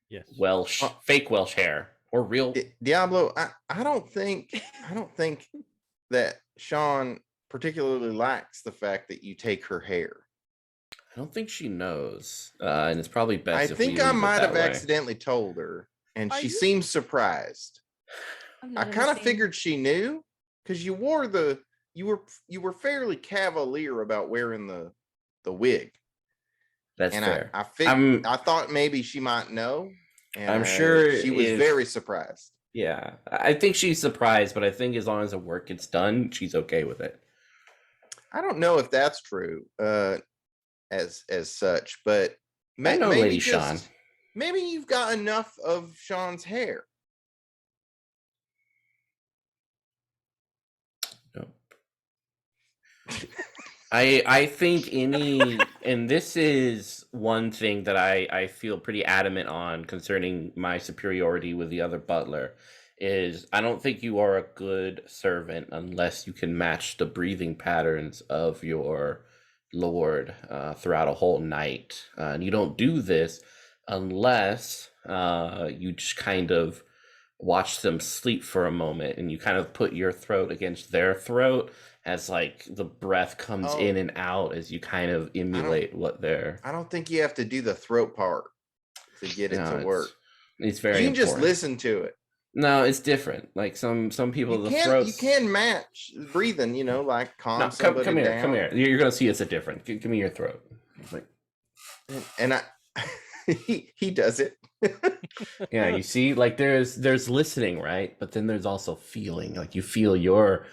Yes. Welsh, fake Welsh hair, or real. Diablo, I don't think that Sean particularly likes the fact that you take her hair. I don't think she knows, and it's probably I best. If we think I leave it might that have way. accidentally told her, and Are she you- seemed surprised. I'm I not in the kind of same- figured she knew because you wore you were fairly cavalier about wearing the wig. That's And fair. I thought maybe she might know. And I'm sure she was if- very surprised. Yeah, I think she's surprised, but I think as long as the work gets done, she's okay with it. I don't know if that's true as such, but I know maybe Lady Sean. maybe you've got enough of Sean's hair. I think and this is one thing that I feel pretty adamant on concerning my superiority with the other butler, is I don't think you are a good servant unless you can match the breathing patterns of your lord throughout a whole night. And you don't do this unless you just kind of watch them sleep for a moment and you kind of put your throat against their throat as like the breath comes Oh. in and out as you kind of emulate what they're. I don't think you have to do the throat part to get it No, to work. It's very You can just important. listen to it. No, it's different. Like some people, You the can throats. you can match breathing, like calm No, somebody come here, down. come here. You're gonna see it's a different. Give me your throat. Like, And I he does it. yeah, you see, like there's listening, right? But then there's also feeling. Like you feel your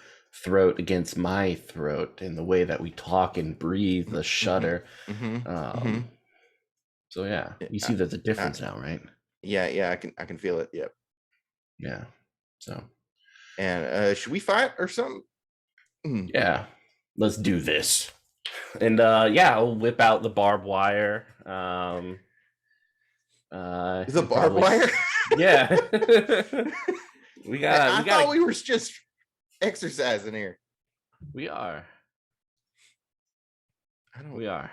throat against my throat and the way that we talk and breathe, the shudder. So yeah, you see there's a difference now, right? Yeah, I can feel it. Yep. Yeah. So. And should we fight or something? Yeah, let's do this. And yeah, I'll whip out the barbed wire. The barbed wire? Yeah. I thought we were just exercising here. We are. We are.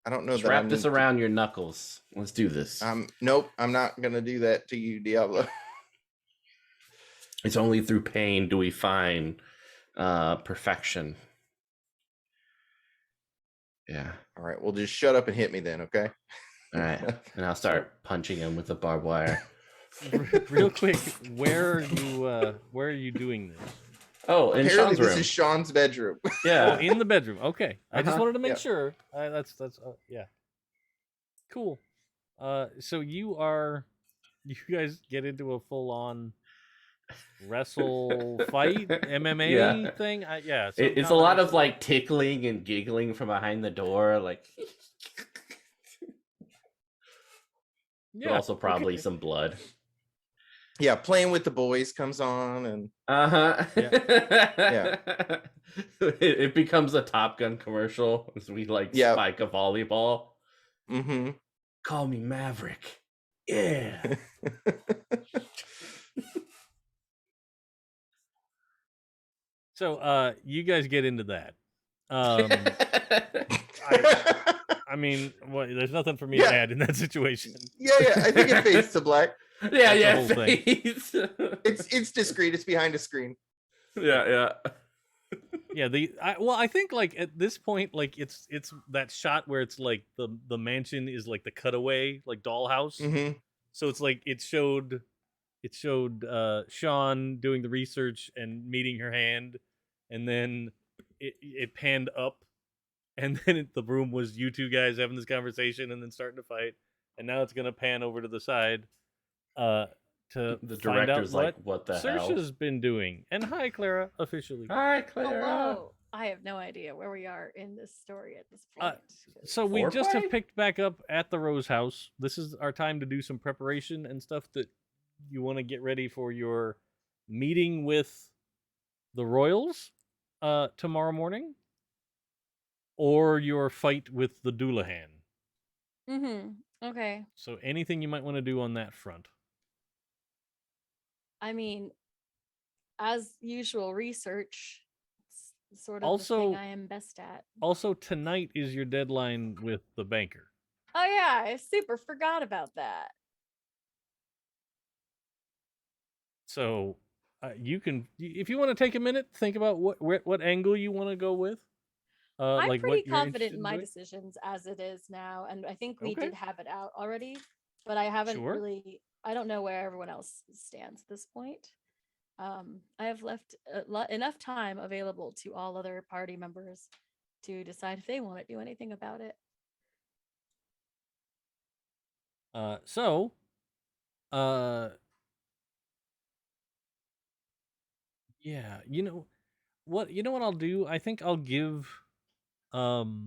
I don't know. Just that wrap this around your knuckles. Let's do this. Nope, I'm not gonna do that to you, Diablo. It's only through pain do we find perfection. Yeah. All right, well, just shut up and hit me then, okay? All right, and I'll start punching him with the barbed wire. Real quick, where are you doing this? Oh, in Apparently Sean's this room. is Sean's bedroom. Yeah. Oh, in the bedroom. Okay, I just wanted to make Yeah. sure. That's yeah. Cool. So you guys get into a full on wrestle fight MMA thing. Yeah. It's a lot of like tickling and giggling from behind the door, like. Yeah. But also probably some blood. Yeah, Playing with the Boys comes on, and Yeah. It becomes a Top Gun commercial as we spike a volleyball. Mm-hmm. Call me Maverick. Yeah. So you guys get into that. I mean, there's nothing for me to add in that situation. Yeah, I think it fades to black. Yeah, whole thing. It's discreet. It's behind a screen. Yeah. Yeah, I think like at this point, like it's that shot where it's like the mansion is like the cutaway, like dollhouse. Mm-hmm. So it's like it showed Sean doing the research and meeting her hand, and then it panned up, and then the room was you two guys having this conversation and then starting to fight, and now it's gonna pan over to the side, to The find out director's like, what the hell? Saoirse's been doing. And hi, Clara, officially. Hi, Clara. Hello. I have no idea where we are in this story at this point. So we just have Foreplay? picked back up at the Rose House. This is our time to do some preparation and stuff that you want to get ready for your meeting with the Royals tomorrow morning, or your fight with the Doulahan. Okay. So anything you might want to do on that front. I mean, as usual, research. It's sort of Also- the thing I am best at. Also, tonight is your deadline with the banker. Oh yeah, I super forgot about that. So you can, if you want to take a minute, think about what angle you want to go with. I'm like pretty what you're confident interested in my doing. decisions as it is now, and I think we Okay. did have it out already, but I haven't Sure. really. I don't know where everyone else stands at this point. I have left enough time available to all other party members to decide if they want to do anything about it. Yeah, you know what I'll do? I think I'll give I'll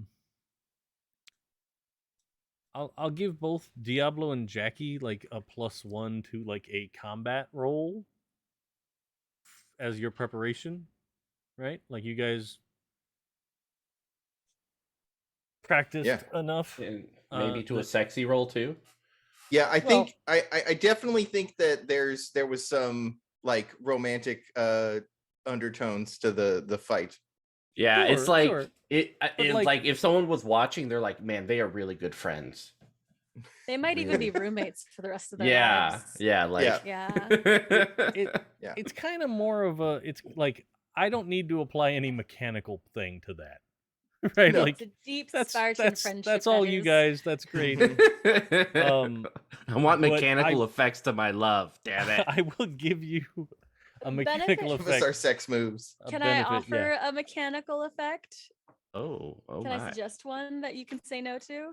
give both Diablo and Jackie like a +1 to like a combat roll as your preparation, right? Like you guys practiced enough. And maybe to a that- sexy roll too. Yeah, I think I definitely think that there was some like romantic undertones to the fight. Yeah, it's like Sure. it. But, Like if someone was watching, they're like, man, they are really good friends. They might even be roommates for the rest of their Yeah, lives. yeah, like Yeah. It's kind of more of a, it's like I don't need to apply any mechanical thing to that. Right? No. Like It's a deep that's Spartan friendship. that's all that you is. guys. That's great. I want but mechanical effects to my love. Damn it. I will give you a Benefit- mechanical Give us our effect. sex moves. A Can benefit, I offer a mechanical effect? Oh Can my. I suggest one that you can say no to?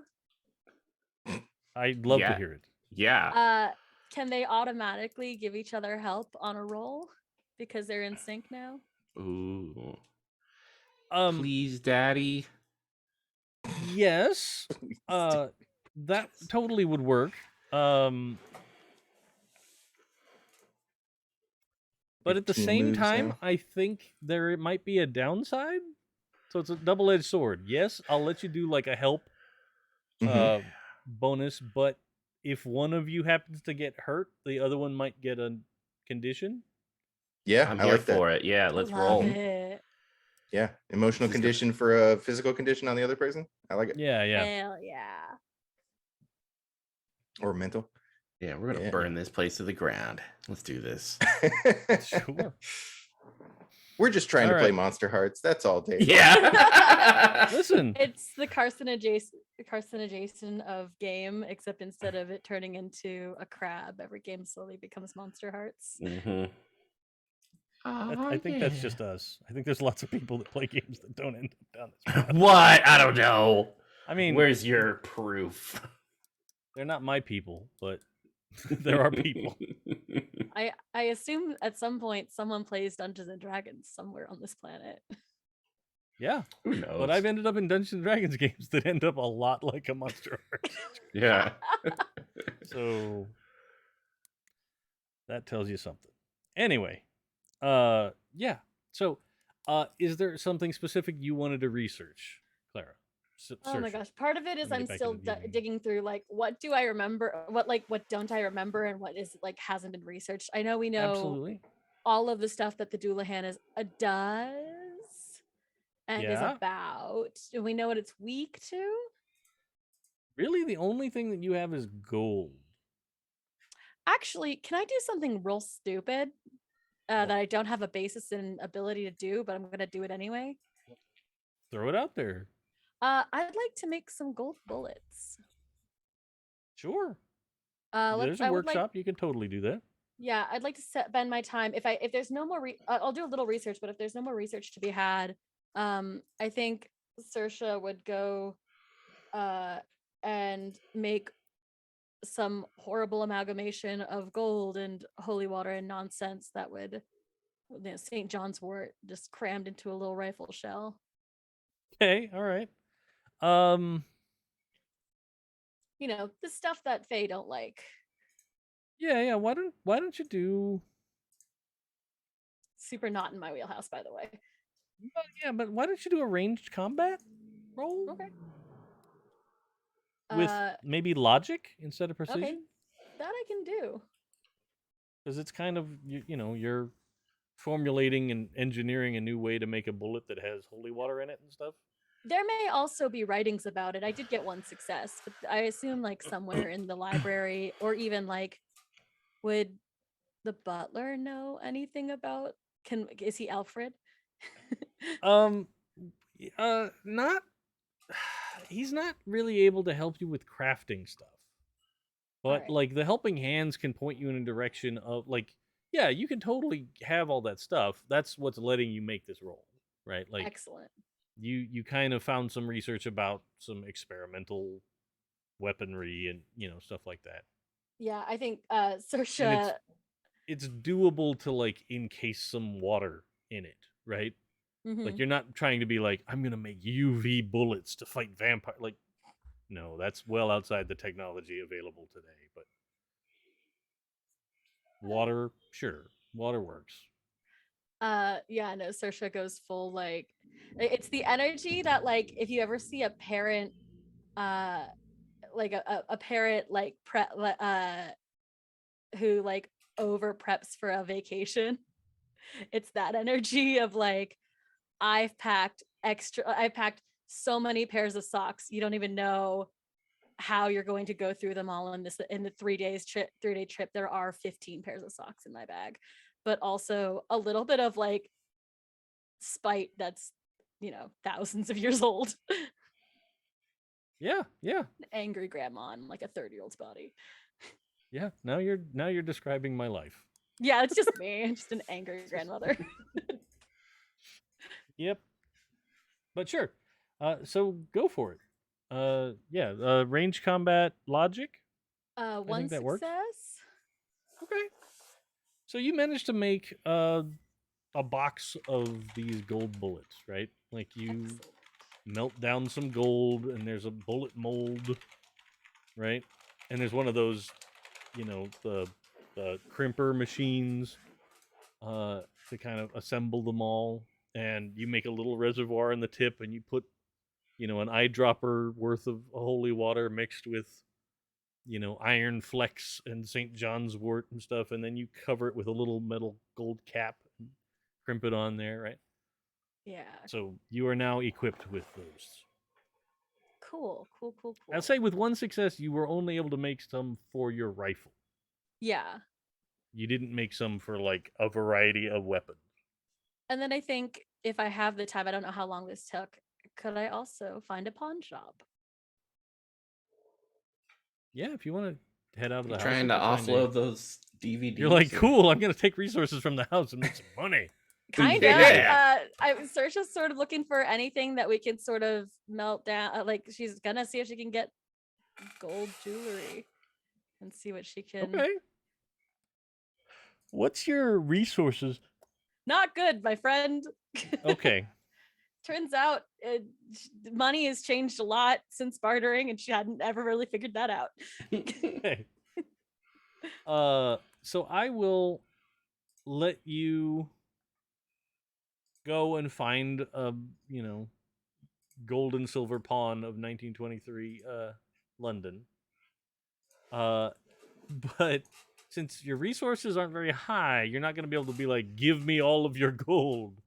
I'd love to Yeah. hear it. Yeah. Can they automatically give each other help on a roll because they're in sync now? Ooh. Please, Please, daddy. yes. That totally would work. But at the 15 same moves time, now. I think there might be a downside. So it's a double-edged sword. Yes, I'll let you do like a help Mhm. bonus, but if one of you happens to get hurt, the other one might get a condition. Yeah, I'm I here like that. for it. Yeah, let's Love roll. it. Yeah, emotional This is condition for a physical condition on the other person. I like it. Yeah, yeah. Hell yeah. Or mental. Yeah, we're gonna Yeah. burn this place to the ground. Let's do this. Sure. We're just trying All to play right. Monster Hearts. That's all, Dave. Yeah. Listen, It's the carcinogation of game, except instead of it turning into a crab, every game slowly becomes Monster Hearts. Mm-hmm. I think that's just us. I think there's lots of people that play games that don't end up down this path. What? I don't know. I mean, Where's your proof? they're not my people, but there are people. I assume at some point someone plays Dungeons and Dragons somewhere on this planet. Yeah, Who knows? but I've ended up in Dungeons and Dragons games that end up a lot like a Monster Heart. Yeah. So that tells you something. Anyway, yeah. So, is there something specific you wanted to research, Clara? Oh my Saoirse? gosh, part of it is Let me I'm get back still into DMing. digging through like what do I remember, what don't I remember, and what is like hasn't been researched. I know we know Absolutely. all of the stuff that the Doulahan is does and is Yeah. about. Do we know what it's weak to? Really, the only thing that you have is gold. Actually, can I do something real stupid that I don't have a basis in ability to do, but I'm gonna do it anyway? Throw it out there. I'd like to make some gold bullets. Sure. Let's. There's a I would like. workshop. You can totally do that. Yeah, I'd like to spend my time. If there's no more, I'll do a little research. But if there's no more research to be had, I think Saoirse would go, and make some horrible amalgamation of gold and holy water and nonsense that would, St. John's wort just crammed into a little rifle shell. Okay. All right. The stuff that Fae don't like. Yeah. Why don't you do? Super not in my wheelhouse, by the way. Well, yeah, but why don't you do a ranged combat roll? Okay. With maybe logic instead of precision, Okay, that I can do. because it's kind of you're formulating and engineering a new way to make a bullet that has holy water in it and stuff. There may also be writings about it. I did get one success, but I assume like somewhere in the library, or even like, would the butler know anything about? Is he Alfred? Not. He's not really able to help you with crafting stuff, but Alright. like the helping hands can point you in a direction of like, yeah, you can totally have all that stuff. That's what's letting you make this roll, right? Like, Excellent. you kind of found some research about some experimental weaponry and stuff like that. Yeah, I think And Saoirse. it's doable to like encase some water in it, right? Mhm. Like you're not trying to be like, I'm gonna make UV bullets to fight vampire. Like, no, that's well outside the technology available today. But water, sure, water works. Yeah, no, Saoirse goes full like, it's the energy that like if you ever see a parent, like a parent like who like over preps for a vacation. It's that energy of like, I've packed so many pairs of socks. You don't even know how you're going to go through them all in the 3 day trip. There are 15 pairs of socks in my bag, but also a little bit of like spite that's, thousands of years old. Yeah. An angry grandma in like a 30-year-old's body. Yeah. Now you're describing my life. Yeah, it's just me. I'm just an angry grandmother. Yep. But sure. So go for it. Yeah. Range combat logic. One that works. success. Okay. So you managed to make a box of these gold bullets, right? Like you Excellent. melt down some gold, and there's a bullet mold, right? And there's one of those, the crimper machines to kind of assemble them all. And you make a little reservoir in the tip, and you put, an eyedropper worth of holy water mixed with, iron flecks and St. John's wort and stuff, and then you cover it with a little metal gold cap and crimp it on there, right? Yeah. So you are now equipped with those. Cool. I'll say with one success, you were only able to make some for your rifle. Yeah. You didn't make some for like a variety of weapons. And then I think if I have the time, I don't know how long this took, could I also find a pawn shop? Yeah, if you want to head out of the You're house, trying you to can find offload those DVDs. You're like, or- cool. I'm gonna take resources from the house and make some money. Kind of. Yeah. Saoirse's sort of looking for anything that we can sort of melt down. Like she's gonna see if she can get gold jewelry and see what she can. Okay. What's your resources? Not good, my friend. Okay. Turns out money has changed a lot since bartering, and she hadn't ever really figured that out. Okay. So I will let you go and find a, gold and silver pawn of 1923 London. But since your resources aren't very high, you're not going to be able to be like, give me all of your gold.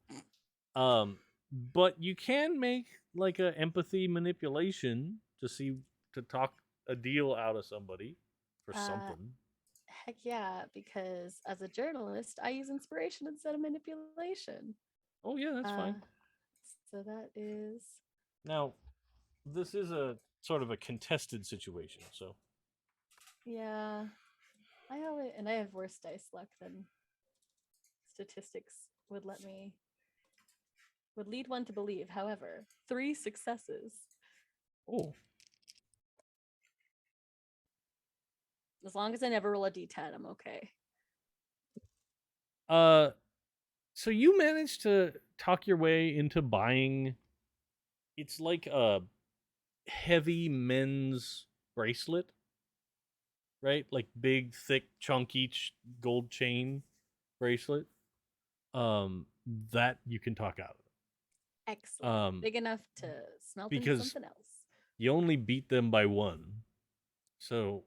But you can make like a empathy manipulation to talk a deal out of somebody for something. Heck yeah, because as a journalist, I use inspiration instead of manipulation. Oh yeah, that's fine. So that is Now, this is a sort of a contested situation, so yeah. I have worse dice luck than statistics would lead one to believe. However, 3 successes. oh, As long as I never roll a d10, I'm okay. so you managed to talk your way into buying. It's like a heavy men's bracelet, right? Like big, thick, chunky gold chain bracelet. That you can talk out of. Excellent. Big enough to smelt into because something else. You only beat them by 1, so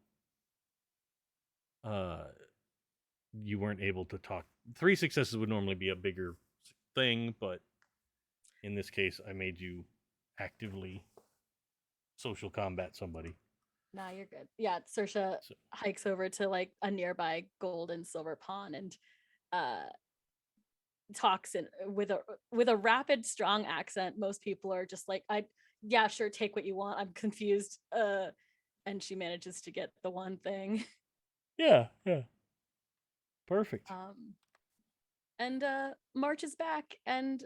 you weren't able to talk. 3 successes would normally be a bigger thing, but in this case, I made you actively social combat somebody. Nah, you're good. Yeah, Saoirse hikes over to like a nearby gold and silver pawn and talks with a rapid, strong accent. Most people are just like, yeah, sure, take what you want. I'm confused. And she manages to get the one thing. Yeah. Perfect. And marches back and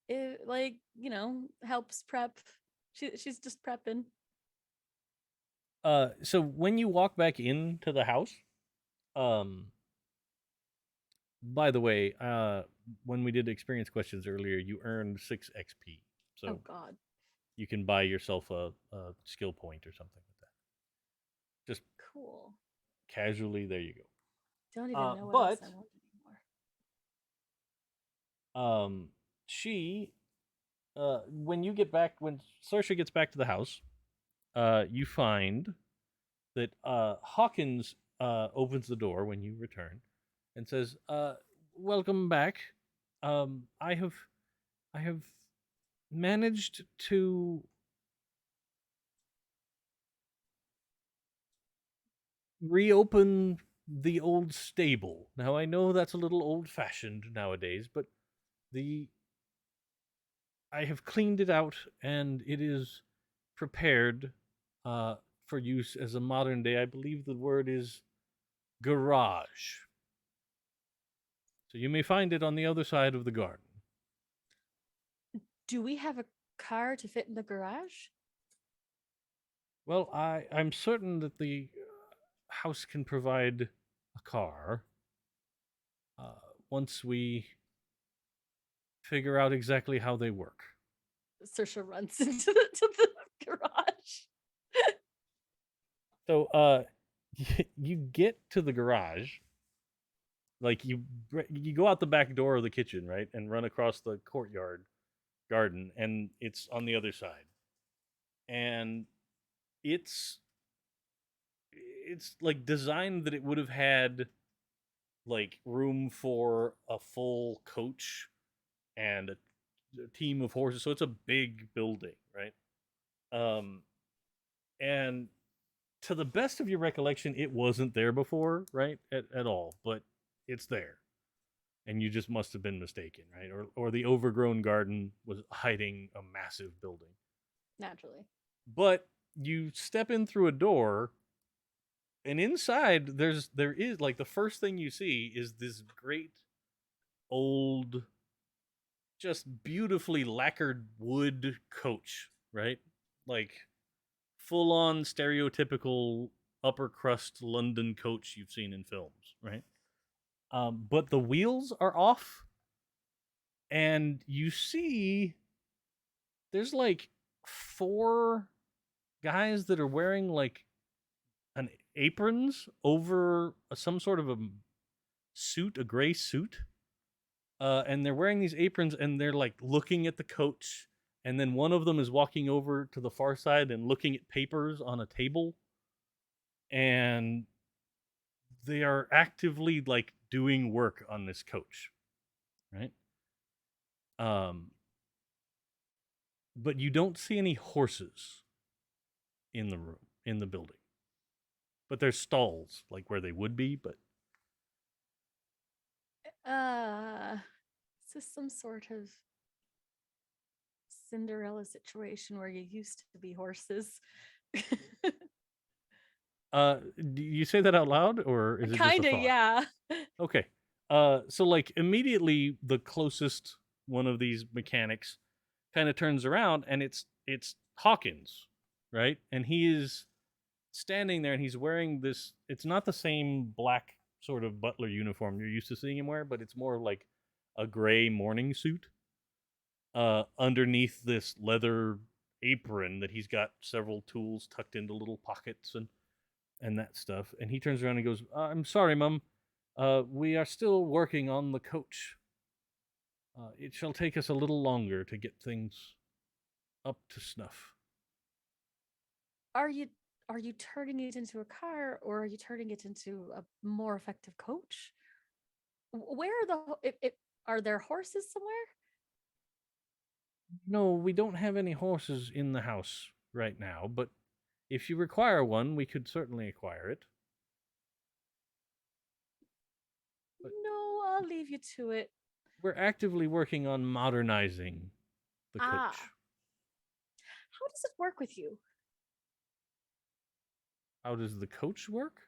it, helps prep. She's just prepping. So when you walk back into the house, by the way, when we did experience questions earlier, you earned 6 XP. So oh God. You can buy yourself a skill point or something like that. Just cool. Casually, there you go. Don't even know what else I want anymore. She, when Saoirse gets back to the house, you find that Hawkins opens the door when you return and says, "Welcome back. I have managed to reopen the old stable. Now I know that's a little old-fashioned nowadays, but the I have cleaned it out, and it is prepared for use as a modern day. I believe the word is garage. So you may find it on the other side of the garden. Do we have a car to fit in the garage? Well, I'm certain that the house can provide a car once we figure out exactly how they work. Saoirse runs into the garage. So, you get to the garage, like you go out the back door of the kitchen, right, and run across the courtyard garden, and it's on the other side, and it's it's like designed that it would have had like room for a full coach and a team of horses. So it's a big building, right? And to the best of your recollection, it wasn't there before, right? At all, but it's there. And you just must have been mistaken, right? Or the overgrown garden was hiding a massive building. Naturally. But you step in through a door, and inside there is like the first thing you see is this great old, just beautifully lacquered wood coach, right? Like full on stereotypical upper crust London coach you've seen in films, right? But the wheels are off, and you see there's like four guys that are wearing like an aprons over some sort of a suit, a gray suit. And they're wearing these aprons, and they're like looking at the coach, and then one of them is walking over to the far side and looking at papers on a table, and they are actively like doing work on this coach, right? Um, but you don't see any horses in the room, in the building. But there's stalls like where they would be, but Is this some sort of Cinderella situation where you used to be horses? do you say that out loud, or is it just a Kinda, thought? yeah. Okay. So like immediately the closest one of these mechanics kind of turns around, and it's Hawkins, right? And he is standing there, and he's wearing this, it's not the same black sort of butler uniform you're used to seeing him wear, but it's more like a gray morning suit underneath this leather apron that he's got several tools tucked into little pockets and that stuff. And he turns around and goes, I'm sorry, Mum. We are still working on the coach. It shall take us a little longer to get things up to snuff. Are you turning it into a car, or are you turning it into a more effective coach? Where are are there horses somewhere? No, we don't have any horses in the house right now, but if you require one, we could certainly acquire it. But No, I'll leave you to it. we're actively working on modernizing the coach. How does it work with you? How does the coach work?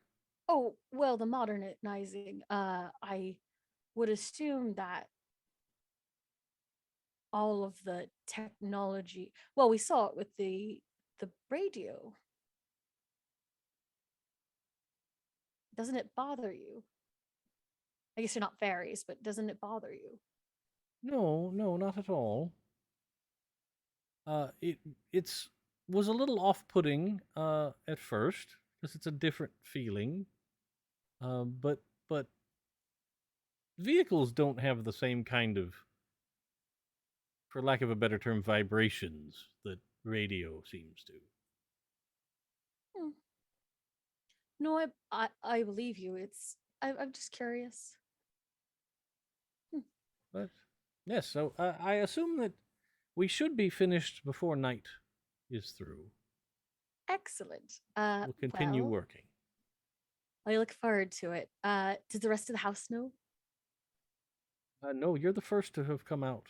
Oh, well, the modernizing. I would assume that all of the technology. Well, we saw it with the radio. Doesn't it bother you? I guess you're not fairies, but doesn't it bother you? No, not at all. It's was a little off-putting at first because it's a different feeling. But vehicles don't have the same kind of, for lack of a better term, vibrations that radio seems to. Hmm. No, I believe you. I'm just curious. But yes, so I assume that we should be finished before night is through. Excellent. We'll continue Well, working. I look forward to it. Does the rest of the house know? No, you're the first to have come out.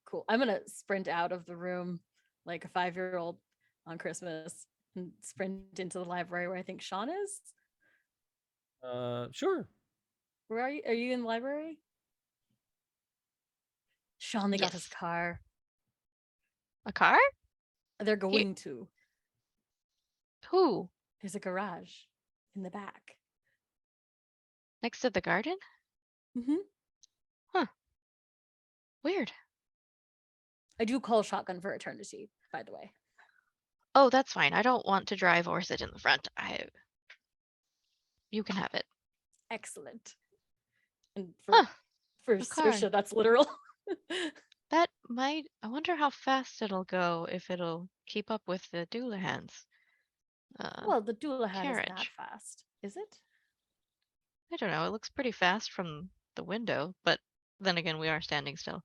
Cool. I'm gonna sprint out of the room like a 5-year-old on Christmas and sprint into the library where I think Sean is. Sure. Where are you? Are you in the library? Sean, they got his Yes. car. A car? They're going to. Who? There's a garage in the back. Next to the garden? Mm-hmm. Huh. Weird. I do call shotgun for eternity, by the way. Oh, that's fine. I don't want to drive or sit in the front. You can have it. Excellent. And Huh. for a car. Saoirse, that's literal. That might. I wonder how fast it'll go if it'll keep up with the Doolahans. Well, the Doulahan is not Carriage. fast, is it? I don't know. It looks pretty fast from the window, but then again, we are standing still.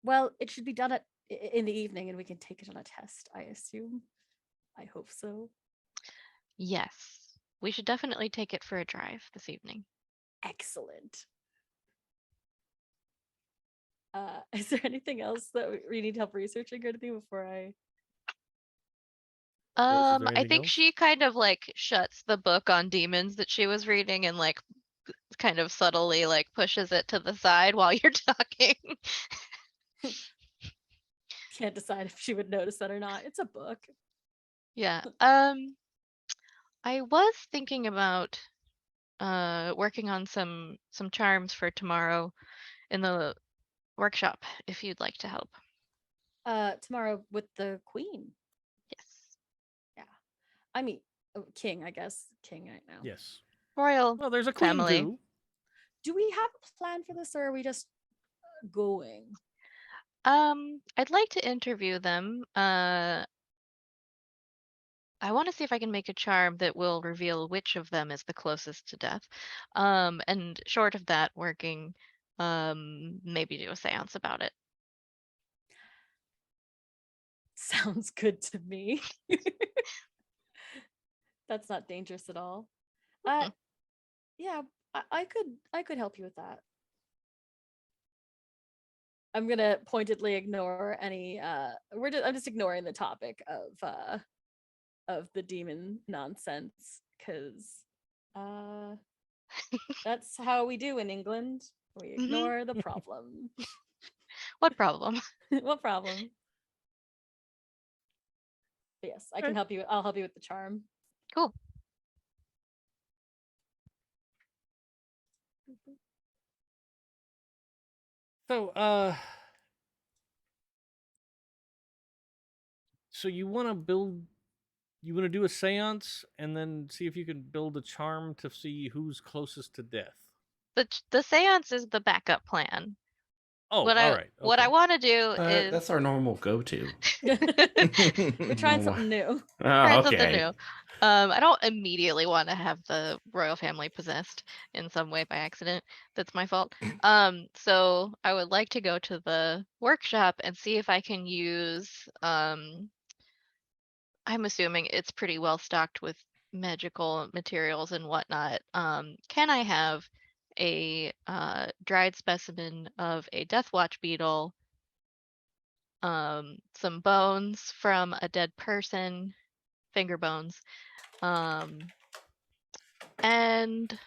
Well, it should be done in the evening, and we can take it on a test, I assume. I hope so. Yes. We should definitely take it for a drive this evening. Excellent. Is there anything else that we need help researching or anything before I? Yes, is there I anything think else? she kind of like shuts the book on demons that she was reading and like kind of subtly like pushes it to the side while you're talking. Can't decide if she would notice that or not. It's a book. Yeah. I was thinking about working on some charms for tomorrow in the workshop if you'd like to help. Tomorrow with the queen. Yes. I mean, king, I guess. King right now. Yes. Royal Well, there's a queen family. too. Do we have a plan for this, or are we just going? I'd like to interview them. I want to see if I can make a charm that will reveal which of them is the closest to death. And short of that, working, maybe do a seance about it. Sounds good to me. That's not dangerous at all. Yeah, I could help you with that. I'm gonna pointedly ignore any I'm just ignoring the topic of the demon nonsense because that's how we do in England. We ignore the problem. What problem? What problem? But yes, I can help you. I'll help you with the charm. Cool. So, so you want to do a seance and then see if you can build a charm to see who's closest to death. The seance is the backup plan. Oh, What all I right. what I okay. want to do is That's our normal go-to. We're trying Oh, something new. try Oh, something okay. new. I don't immediately want to have the royal family possessed in some way by accident. That's my fault. So I would like to go to the workshop and see if I can use I'm assuming it's pretty well stocked with magical materials and whatnot. Can I have a dried specimen of a Deathwatch beetle, some bones from a dead person, finger bones, and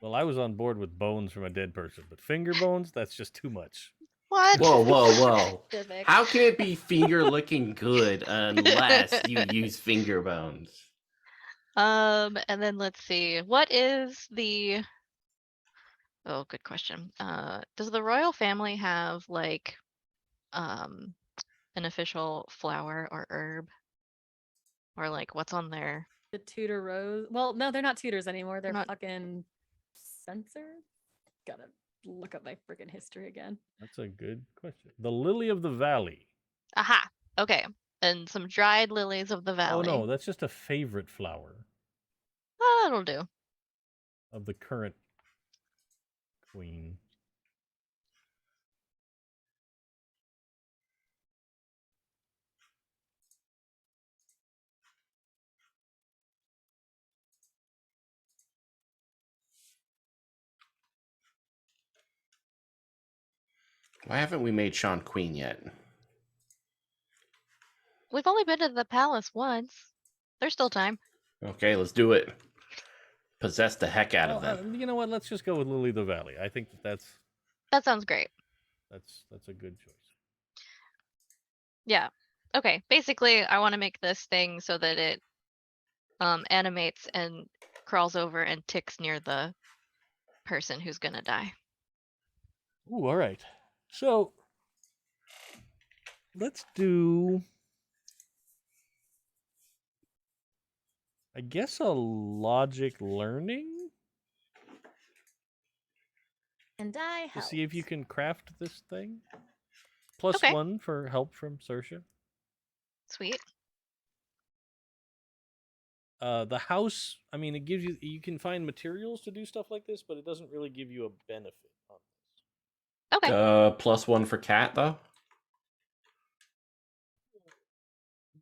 Well, I was on board with bones from a dead person, but finger bones, that's just too much. what? Whoa, whoa, whoa. Specific. How can it be finger looking good unless you use finger bones? And then let's see. What is the Oh, good question. Does the royal family have like um an official flower or herb? Or like what's on there? The Tudor Rose. Well, no, they're not Tudors anymore. They're Not fucking censored. Gotta look up my freaking history again. That's a good question. The lily of the valley. Aha. Okay. And some dried lilies of the Oh valley. no, that's just a favorite flower Oh, that'll do. of the current queen. Why haven't we made Sean queen yet? We've only been to the palace once. There's still time. Okay, let's do it. Possess the heck out of Well, them. you know what? Let's just go with Lily the Valley. I think That sounds great. that's a good choice. Yeah. Okay. Basically, I want to make this thing so that it animates and crawls over and ticks near the person who's gonna die. Ooh, all right. So let's do, I guess, a logic learning And I to helped. see if you can craft this thing. Plus Okay. 1 for help from Saoirse. Sweet. The house, I mean, it gives you can find materials to do stuff like this, but it doesn't really give you a benefit on this. Okay. +1 for cat though.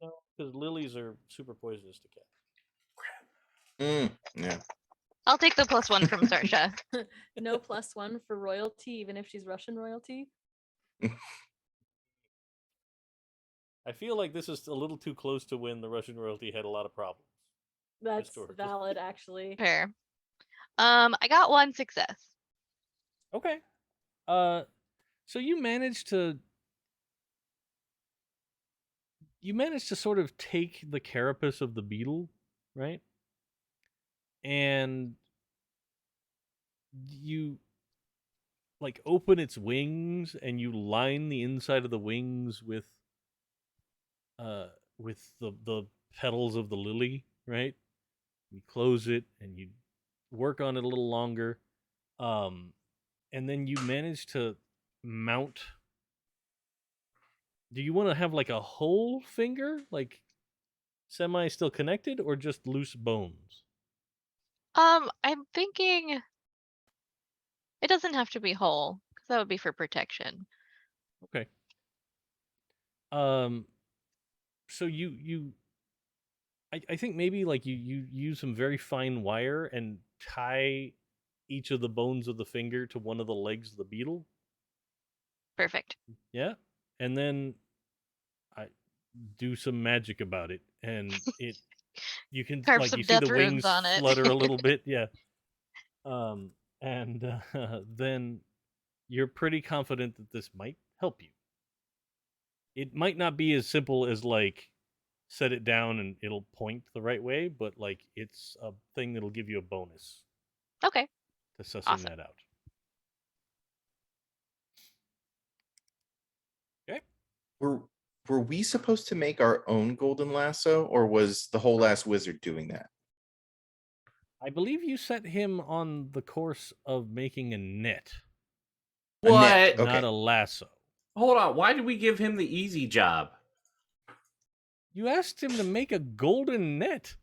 No, because lilies are super poisonous to cats. Yeah. I'll take the +1 from Saoirse. No +1 for royalty, even if she's Russian royalty. I feel like this is a little too close to when the Russian royalty had a lot of problems. That's Historically. valid, actually. Fair. I got 1 success. Okay. So you managed to sort of take the carapace of the beetle, right? And you like open its wings and you line the inside of the wings with the petals of the lily, right? You close it and you work on it a little longer. And then you manage to mount. Do you want to have like a whole finger, like semi still connected, or just loose bones? I'm thinking it doesn't have to be whole, because that would be for protection. Okay. So I think maybe like you use some very fine wire and tie each of the bones of the finger to one of the legs of the beetle. Perfect. Yeah. And then I do some magic about it, and you can Carve like some you see death the runes wings on it. flutter a little bit, yeah. And then you're pretty confident that this might help you. It might not be as simple as like set it down and it'll point the right way, but like it's a thing that'll give you a bonus Okay. to sussing Awesome. that out. Okay. Were we supposed to make our own golden lasso, or was the whole ass wizard doing that? I believe you set him on the course of making a net, A net, What? not okay. a lasso. Hold on. Why did we give him the easy job? You asked him to make a golden net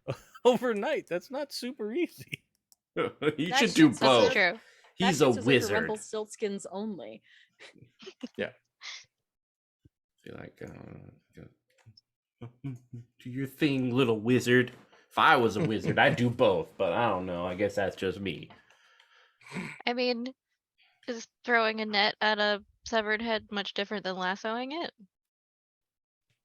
overnight. That's not super easy. He That should do shit's That's both. true. He's That a shit's just like for wizard. Rumpelstiltskins only. Feel like do your thing, little wizard. If I was a wizard, I'd do both, but I don't know. I guess that's just me. I mean, is throwing a net at a severed head much different than lassoing it?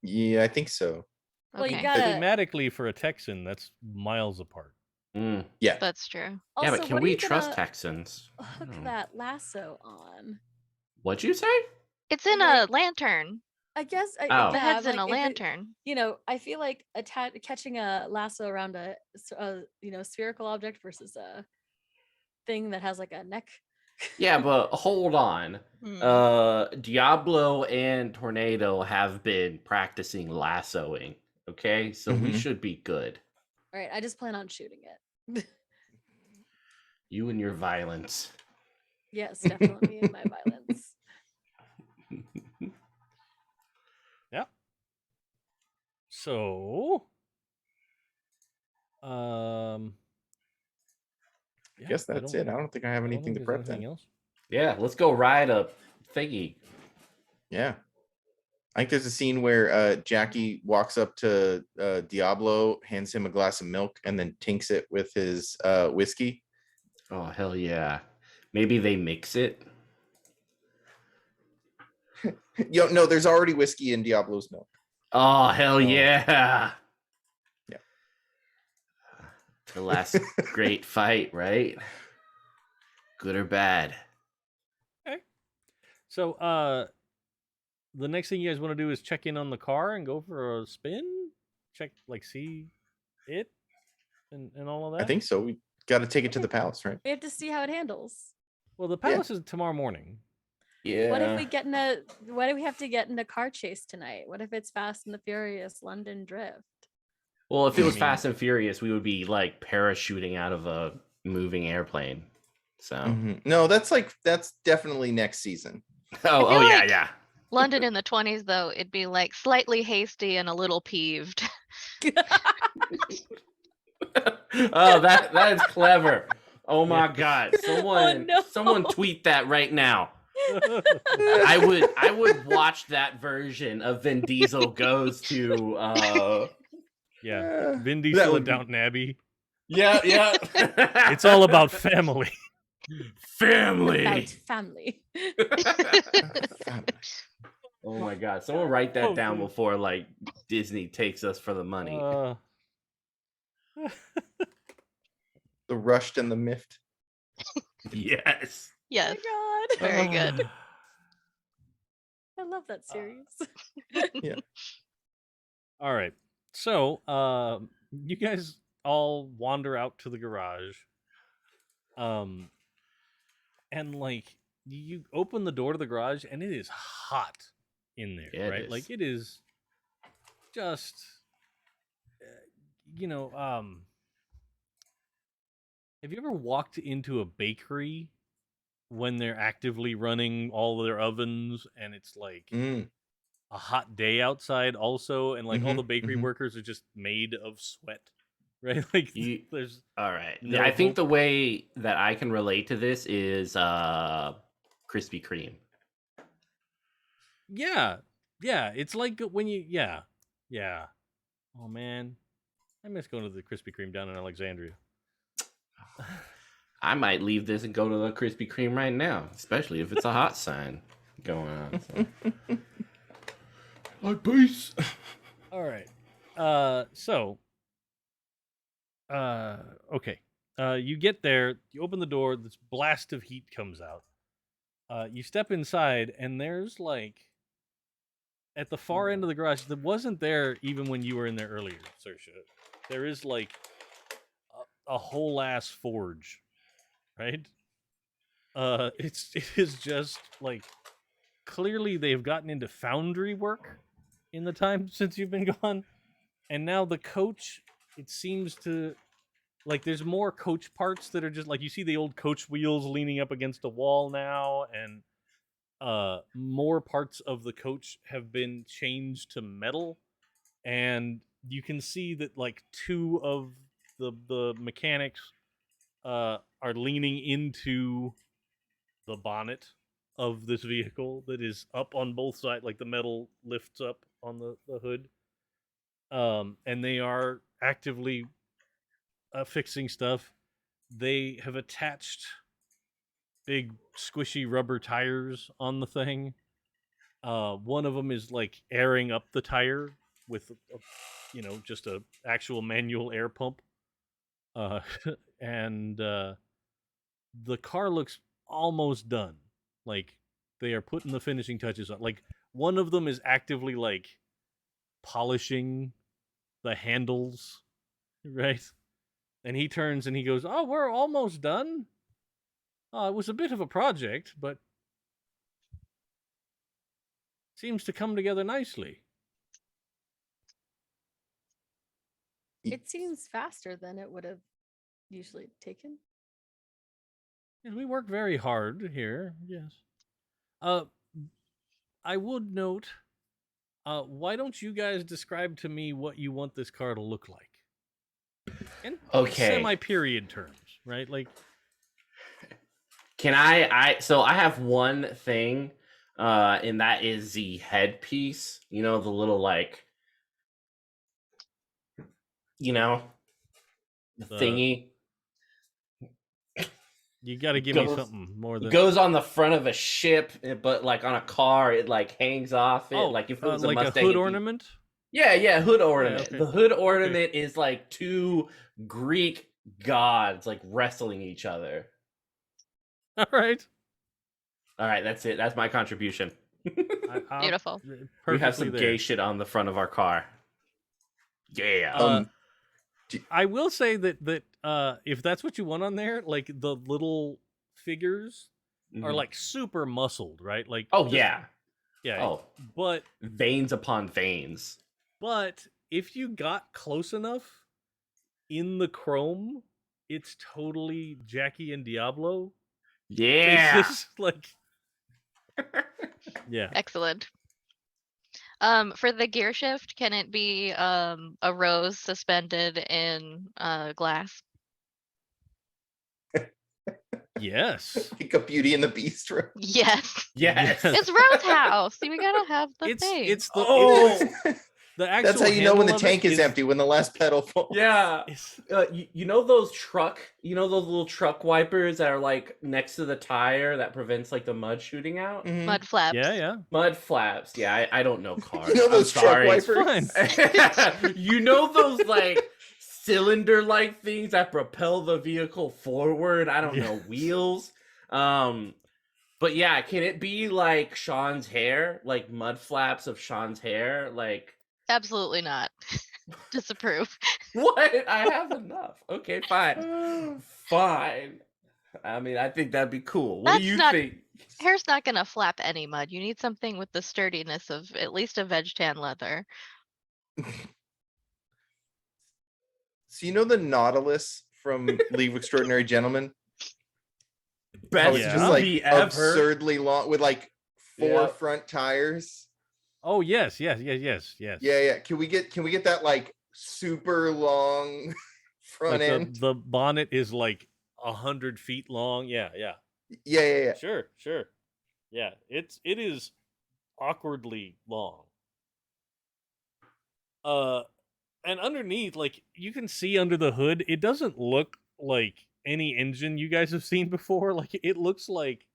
Yeah, I think so. Well, you Okay. gotta. Thematically, for a Texan, that's miles apart. Mm. Yeah. That's true. Yeah, Also, but can what are we you trust gonna Texans? I hook don't know. that lasso on? What'd you say? It's in Like- a lantern. I guess. Oh. The Yeah, head's in like, a if it- lantern. I feel like catching a lasso around a spherical object versus a thing that has like a neck. Yeah, but hold on. Hmm. Diablo and Tornado have been practicing lassoing. Okay, so we Mhm. should be good. All right, I just plan on shooting it. You and your violence. Yes, definitely in my violence. Yeah. So, yeah, I guess that's it. I don't think I have I don't anything think to there's prep anything then. else. Yeah, let's go ride a thingy. Yeah. I think there's a scene where Jackie walks up to Diablo, hands him a glass of milk, and then tinks it with his whiskey. Oh hell yeah! Maybe they mix it. No, there's already whiskey in Diablo's milk. Oh, hell yeah. Yeah. The last great fight, right? Good or bad? So, the next thing you guys want to do is check in on the car and go for a spin? Check, like, see it and all of that? I think so. We got to take it to the palace, right? We have to see how it handles. Well, the palace is tomorrow morning. Yeah. What if we get in a? What if we have to get in a car chase tonight? What if it's Fast and the Furious London Drift? Well, if it was I mean- Fast and Furious, we would be like parachuting out of a moving airplane. So, Mhm. No, that's definitely next season. oh, feel yeah, like- yeah. London in the 20s, though, it'd be like slightly hasty and a little peeved. Oh, that is clever. Oh my god. no. Someone tweet that right now. I would watch that version of Vin Diesel goes to Yeah. Vin That Diesel would and be- Downton Abbey. yeah. It's all about family. family. About family. Oh my god. Someone write that down Hopefully. before like Disney takes us for the money. The Rushed and the Miffed. Yes. Yes, Oh my god. very good. I love that series. All right. So, you guys all wander out to the garage. And like you open the door to the garage and it is hot in there, Yeah, it right? is. Like it is just have you ever walked into a bakery when they're actively running all their ovens and it's like Mm. a hot day outside also and like all the Mhm, bakery mhm. workers are just made of sweat, right? Like You- there's All right. No I think hope. the way that I can relate to this is Krispy Kreme. yeah, it's like when you yeah. Oh man, I miss going to the Krispy Kreme down in Alexandria. I might leave this and go to the Krispy Kreme right now, especially if it's a hot sign going on. So. Like peace. All right. Okay. You get there, you open the door, this blast of heat comes out. You step inside, and there's like at the far end of the garage that wasn't there even when you were in there earlier, Saoirse. There is like a whole ass forge, right? It is just like clearly they've gotten into foundry work in the time since you've been gone, and now the coach, it seems to like there's more coach parts that are just like you see the old coach wheels leaning up against a wall now, and more parts of the coach have been changed to metal, and you can see that like two of the mechanics are leaning into the bonnet of this vehicle that is up on both sides, like the metal lifts up on the hood, and they are actively fixing stuff. They have attached big squishy rubber tires on the thing. One of them is like airing up the tire with just a actual manual air pump. And the car looks almost done. Like they are putting the finishing touches on. Like one of them is actively like polishing the handles, right? And he turns and he goes, "Oh, we're almost done. It was a bit of a project, but seems to come together nicely." It seems faster than it would have usually taken. Yes, we work very hard here. Yes. I would note. Why don't you guys describe to me what you want this car to look like? In Okay. semi-period terms, right? Like, Can so I have one thing, and that is the headpiece. You know, the little like, the The- thingy. You got to give me Goes- something more It than goes on the front of a ship, but like on a car, it like hangs off it. oh, Like if it was a like Mustang, a hood it'd be- ornament. Yeah, hood ornament. okay. The hood ornament is like two Greek gods like wrestling each other. All right. All right, that's it. That's my contribution. Beautiful. We have some Perfectly gay there. shit on the front of our car. Yeah. I will say that if that's what you want on there, like the little figures are Mhm. like super muscled, right? Like Oh just- yeah. yeah. Oh, But veins upon veins. if you got close enough in the chrome, it's totally Jackie and Diablo. Yeah. It's just like yeah. Excellent. For the gear shift, can it be a rose suspended in glass? Yes. Pick up Beauty and the Beast. Rose. Yes. Yes. It's Rose House. We gotta have the It's thing. it's the Oh. the actual That's how you know when the handle of it tank is empty, when the last pedal falls. Yeah. is- You know those those little truck wipers that are like next to the tire that prevents like the mud shooting out? Mhm. Mud flaps. yeah. Mud flaps. Yeah, I don't know cars. You know I'm those truck sorry. It's wipers? fine. You know those like cylinder-like things that propel the vehicle forward? I don't know, Yes. wheels. But yeah, can it be like Sean's hair, like mud flaps of Sean's hair? Like Absolutely not. Disapprove. what? I have enough. Okay, fine. Fine. I mean, I think that'd be cool. What do That's you not- think? Hair's not gonna flap any mud. You need something with the sturdiness of at least a veg tan leather. So you know the Nautilus from League of Extraordinary Gentlemen? How Best it's Yeah. just like movie ever. absurdly long with like four Yeah. front tires. Oh yes. Yeah. Can we get that like super long front Like end? the bonnet is like 100 feet long. Yeah. Yeah. Sure. Yeah, it is awkwardly long. And underneath, like you can see under the hood, it doesn't look like any engine you guys have seen before. Like it looks like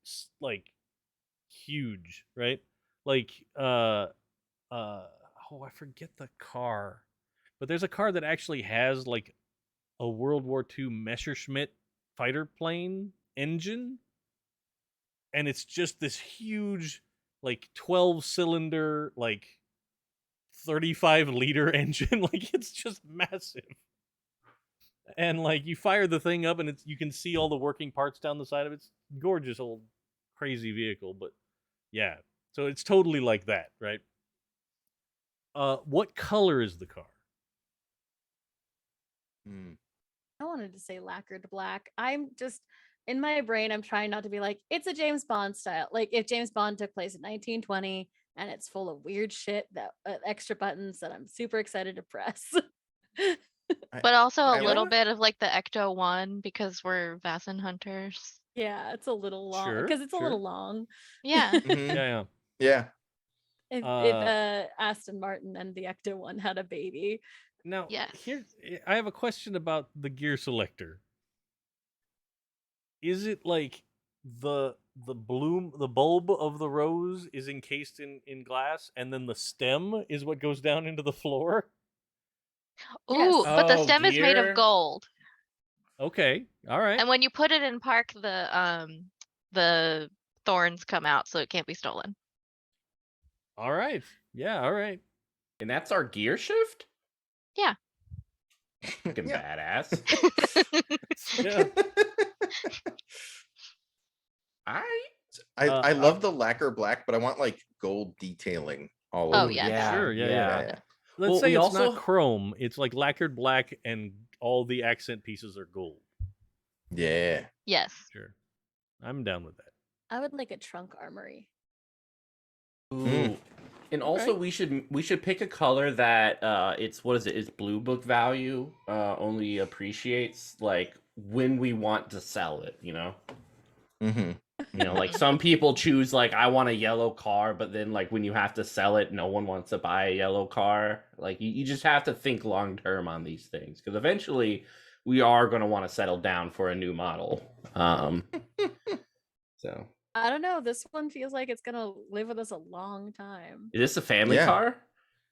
huge, right? Like oh, I forget the car, but there's a car that actually has like a World War II Messerschmitt fighter plane engine, and it's just this huge like 12-cylinder like 35-liter engine. Like it's just massive, and like you fire the thing up and it's you can see all the working parts down the side of it. It's gorgeous old crazy vehicle. But yeah, so it's totally like that, right? What color is the car? Hmm. I wanted to say lacquered black. I'm just in my brain, I'm trying not to be like, it's a James Bond style. Like if James Bond took place in 1920 and it's full of weird shit that extra buttons that I'm super excited to press. But also I a little like- bit of like the Ecto 1 because we're Vaesen hunters. Yeah, it's a little long Sure, because it's a sure. little long. Yeah. Mhm. Yeah. Yeah. If Aston Martin and the Ecto 1 had a baby. Now, Yes. here I have a question about the gear selector. Is it like the bulb of the rose is encased in glass, and then the stem is what goes down into the floor? Ooh, Yes. but the Oh, stem is made gear? of gold. Okay, all right. And when you put it in park, the thorns come out, so it can't be stolen. All right. Yeah, all right. And that's our gear shift? Yeah. Fucking Yeah. badass. Yeah. I love the lacquer black, but I want like gold detailing all Oh, over. yeah. yeah. Sure, yeah. Yeah. Let's Well, say we it's also- not chrome, it's like lacquered black and all the accent pieces are gold. Yeah. Yes. Sure. I'm down with that. I would like a trunk armory. Ooh. And also we should pick a color that it's what is it? It's blue book value only appreciates like when we want to sell it, you know? Mm-hmm. You know, like some people choose like I want a yellow car, but then like when you have to sell it, no one wants to buy a yellow car. Like you just have to think long term on these things because eventually we are going to want to settle down for a new model. So I don't know. This one feels like it's gonna live with us a long time. is this a family Yeah. car?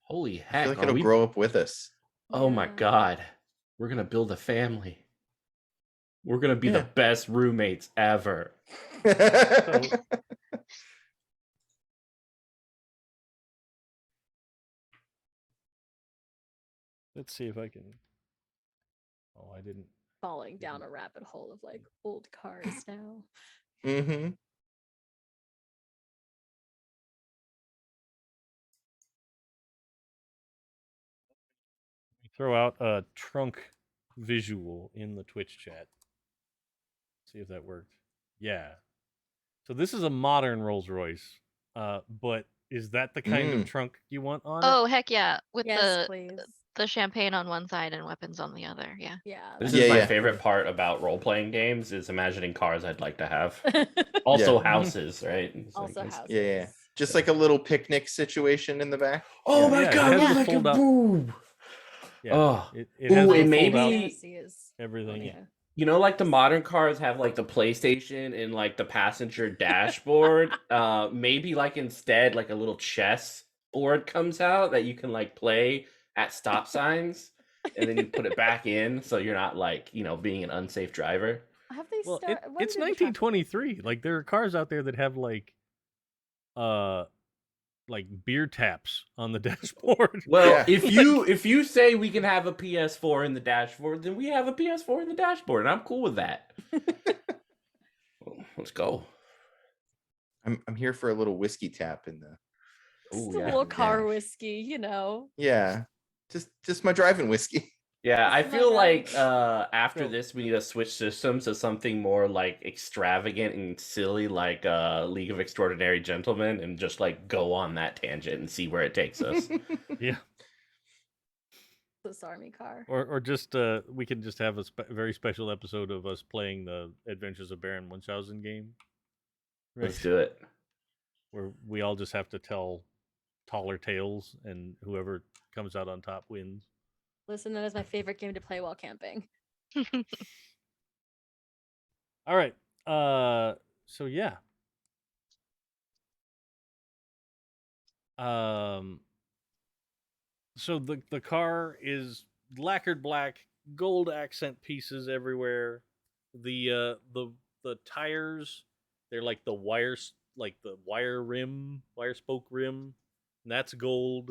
Holy I heck! feel like are it'll we- grow up with us. Oh my Yeah. god, we're gonna build a family. We're gonna be the Yeah. best roommates ever. Let's see if I can. Oh, I didn't. Falling down a rabbit hole of like old cars now. Mm-hmm. Throw out a trunk visual in the Twitch chat. See if that worked. Yeah. So this is a modern Rolls Royce, but is that the kind of trunk you want on Oh, heck yeah. With Yes, please. the champagne on one side and weapons on the other. Yeah. Yeah. This Yeah, is my yeah. favorite part about role playing games is imagining cars I'd like to have. Also Yeah. houses, right? It's like Also this- houses. Yeah. Just like a little picnic situation in the back. Oh Yeah, my yeah, it god, has look the like a fold-out- boob. Yeah. Oh, It has Ooh, the and maybe- fold-out Fantasy is everything. Yeah. you know, like the modern cars have like the PlayStation and like the passenger dashboard. Maybe like instead like a little chess board comes out that you can like play at stop signs, and then you put it back in so you're not like, you know, being an unsafe driver. have they Well, started? it's 1923. Like there are cars out there that have like beer taps on the dashboard. Well, Yeah. if you say we can have a PS4 in the dashboard, then we have a PS4 in the dashboard, and I'm cool with that. Well, let's go. I'm here for a little whiskey tap in the. Just Ooh, a yeah, little car yeah. whiskey, you know. Yeah. Just my driving whiskey. Yeah, I That's feel not like bad. after So- this we need to switch systems to something more like extravagant and silly, like League of Extraordinary Gentlemen, and just like go on that tangent and see where it takes us. Yeah. This army car. Or just we can just have a very special episode of us playing the Adventures of Baron Munchausen game. Let's do it. Where we all just have to tell taller tales, and whoever comes out on top wins. Listen, that is my favorite game to play while camping. All right. So yeah. So the car is lacquered black, gold accent pieces everywhere. The tires, they're like the wire spoke rim, and that's gold.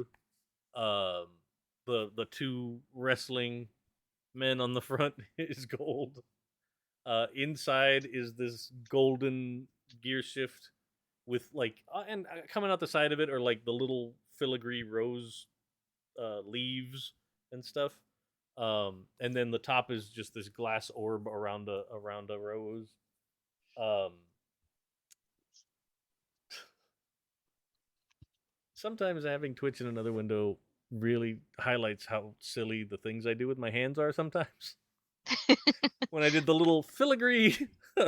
The two wrestling men on the front is gold. Inside is this golden gear shift with and coming out the side of it are like the little filigree rose leaves and stuff. And then the top is just this glass orb around a rose. Sometimes having Twitch in another window really highlights how silly the things I do with my hands are sometimes. When I did the little filigree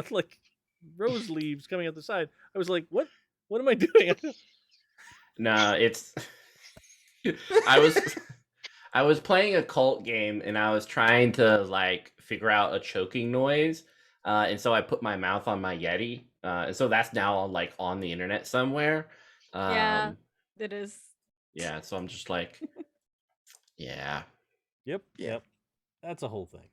like rose leaves coming out the side, I was like, what am I doing? Nah, it's I was playing a cult game and I was trying to like figure out a choking noise. And so I put my mouth on my Yeti. And so that's now like on the internet somewhere. Yeah. It is. Yeah, so I'm just like, yeah. Yep. Yeah. Yep. That's a whole thing.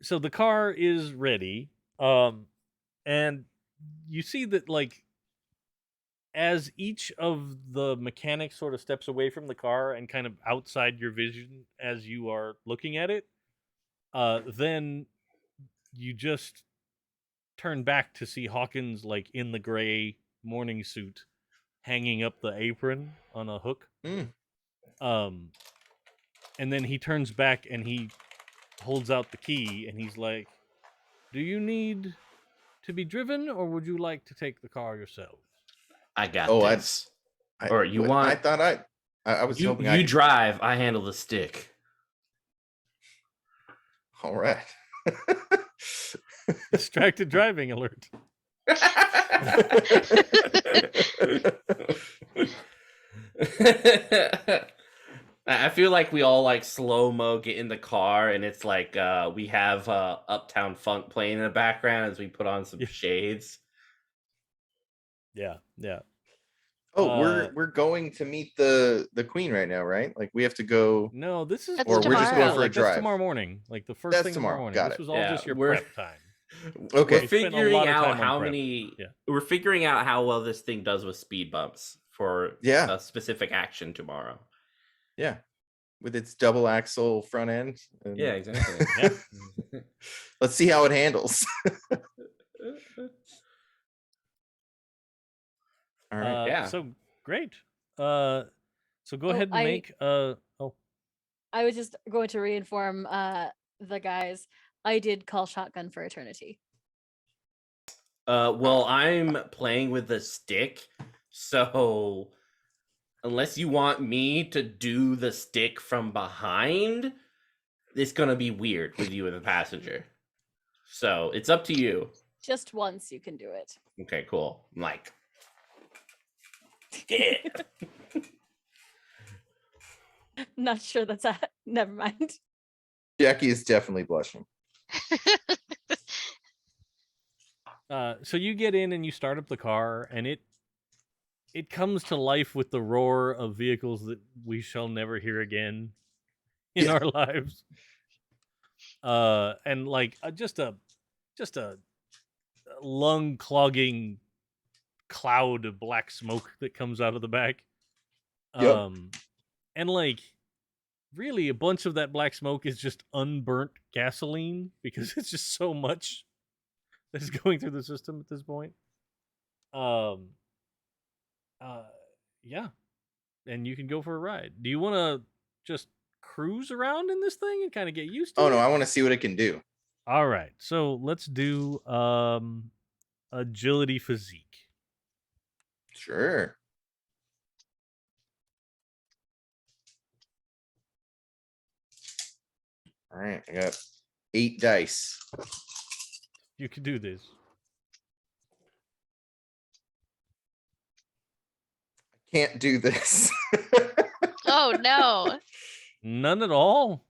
So the car is ready. And you see that like as each of the mechanics sort of steps away from the car and kind of outside your vision as you are looking at it, then you just turn back to see Hawkins like in the gray morning suit hanging up the apron on a hook. Mm. And then he turns back and he holds out the key and he's like, "Do you need to be driven or would you like to take the car yourself?" I got Oh, this. Or you want- I thought I was You hoping I could- drive, I handle the stick. All right. Distracted driving alert. I feel like we all like slow mo get in the car, and it's like we have Uptown Funk playing in the background as we put on some Yeah. shades. Yeah. Oh, Uh, we're going to meet the queen right now, right? Like we have to go. No, this is That's Or we're just going tomorrow. for a like that's drive. tomorrow morning, like the first That's thing tomorrow. morning. Got This it. was all Yeah, just your we're- prep time. Okay. We're You spent a figuring lot of out time on how prep. many. Yeah. We're figuring out how well this thing does with speed bumps for Yeah. a specific action tomorrow. Yeah, with its double axle front end. and- Yeah, exactly. Yeah. Let's see how it handles. All right. Yeah. So great. So go Oh, ahead and make I was just going to reinform the guys. I did call shotgun for eternity. Well, I'm playing with the stick, so unless you want me to do the stick from behind, it's gonna be weird with you in the passenger. So it's up to you. Just once you can do it. Okay, cool. I'm like, yeah. Not sure that's a never mind. Jackie is definitely blushing. so you get in and you start up the car and it comes to life with the roar of vehicles that we shall never hear again in Yeah. our lives. And like just a lung clogging cloud of black smoke that comes out of the back. Yep. And like really a bunch of that black smoke is just unburnt gasoline because it's just so much that's going through the system at this point. Yeah. And you can go for a ride. Do you want to just cruise around in this thing and kind of get used to Oh it? no, I want to see what it can do. All right. So let's do agility physique. Sure. All right, I got 8 dice. You can do this. Can't do this. Oh no. None at all.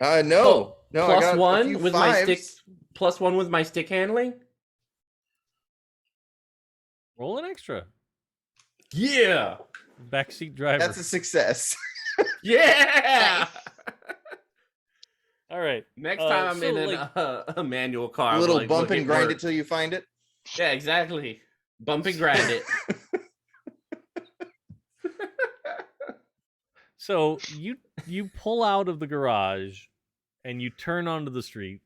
No. Oh, No, I plus got a one few with my stick. fives. Plus one with my stick handling. Roll an extra. Yeah. Backseat driver. That's a success. Yeah. All right. Next time I'm so, in like- a manual car, A I'm little like, bump look, and grind it worked. till you find it. Yeah, exactly. Bump and grind it. So you pull out of the garage and you turn onto the street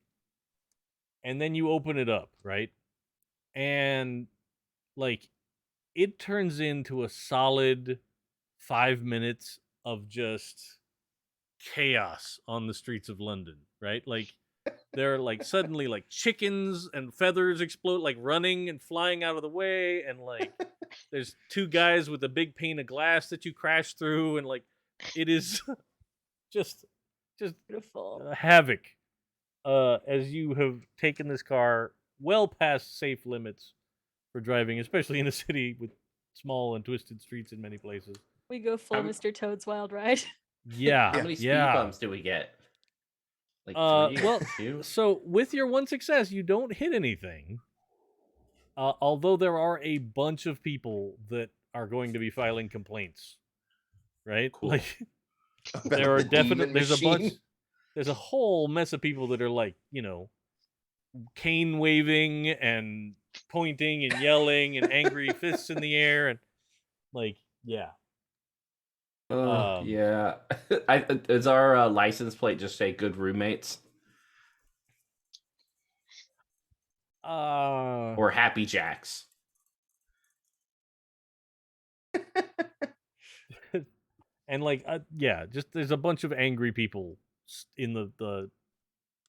and then you open it up, right? And like it turns into a solid 5 minutes of just chaos on the streets of London, right? Like there are like suddenly like chickens and feathers explode, like running and flying out of the way, and like there's 2 guys with a big pane of glass that you crash through, and like it is just Beautiful. havoc as you have taken this car well past safe limits for driving, especially in a city with small and twisted streets in many places. We go full I'm- Mr. Toad's Wild Ride. Yeah. How many speed yeah. bumps do we get? Like three, well, 2? So with your 1 success, you don't hit anything. Although there are a bunch of people that are going to be filing complaints, right? Cool. Like About there are the definitely demon there's a bunch. machine. There's a whole mess of people that are like, cane waving and pointing and yelling and angry fists in the air and like, yeah. Yeah. Does our license plate just say "good roommates" or "happy jacks"? And like, yeah, just there's a bunch of angry people in the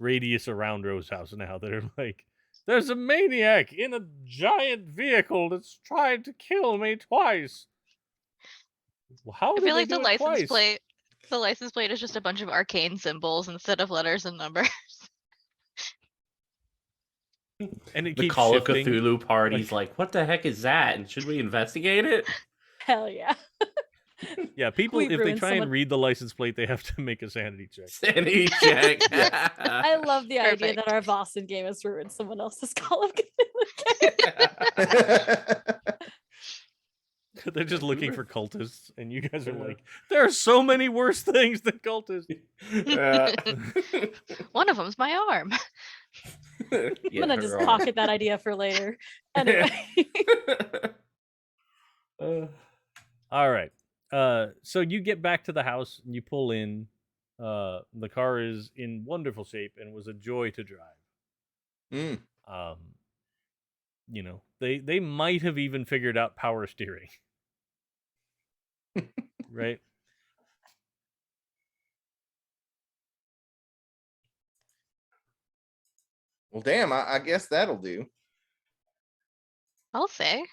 radius around Rose House now that are like, there's a maniac in a giant vehicle that's tried to kill me twice. Well, how I did feel they like the do it license twice? plate. The license plate is just a bunch of arcane symbols instead of letters and numbers. And it The keeps Call shifting. of Cthulhu party's like, what the heck is that? And should we investigate it? Hell yeah. Yeah, people, We if they ruined try someone- and read the license plate, they have to make a sanity check. Sanity check. I love the idea that Perfect. our Vaesen game has ruined someone else's Call of Cthulhu game. They're just We looking were- for cultists, and you guys are Yeah. like, there are so many worse things than cultists. One of them's my arm. I'm gonna just pocket that idea for later. Anyway. All right. So you get back to the house and you pull in. The car is in wonderful shape and was a joy to drive. Mm. You know, they might have even figured out power steering. Right? Well, damn, I guess that'll do. I'll say.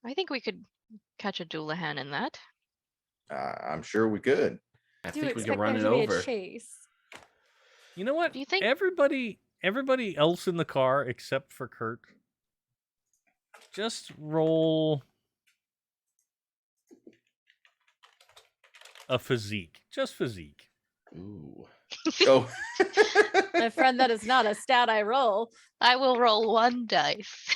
I think we could catch a Doulahan in that. I'm sure we could. I Do think we expect can run there it to be over. a chase. You know what? Do you think- everybody else in the car except for Kurt, just roll a physique. Just physique. Ooh. Oh. My friend, that is not a stat I roll. I will roll 1 dice.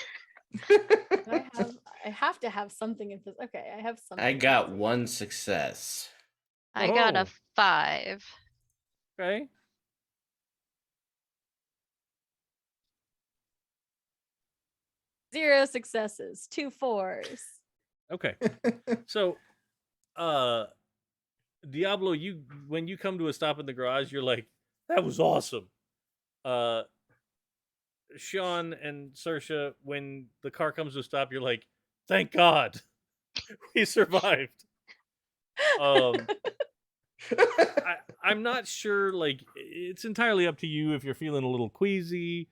I have to have something in this. Okay, I have something. I got 1 success. I got Oh. a 5. Okay. Zero successes, 2 4s. Okay. So, Diablo, when you come to a stop in the garage, you're like, that was awesome. Sean and Saoirse, when the car comes to a stop, you're like, thank God, we survived. I'm not sure. Like, it's entirely up to you if you're feeling a little queasy.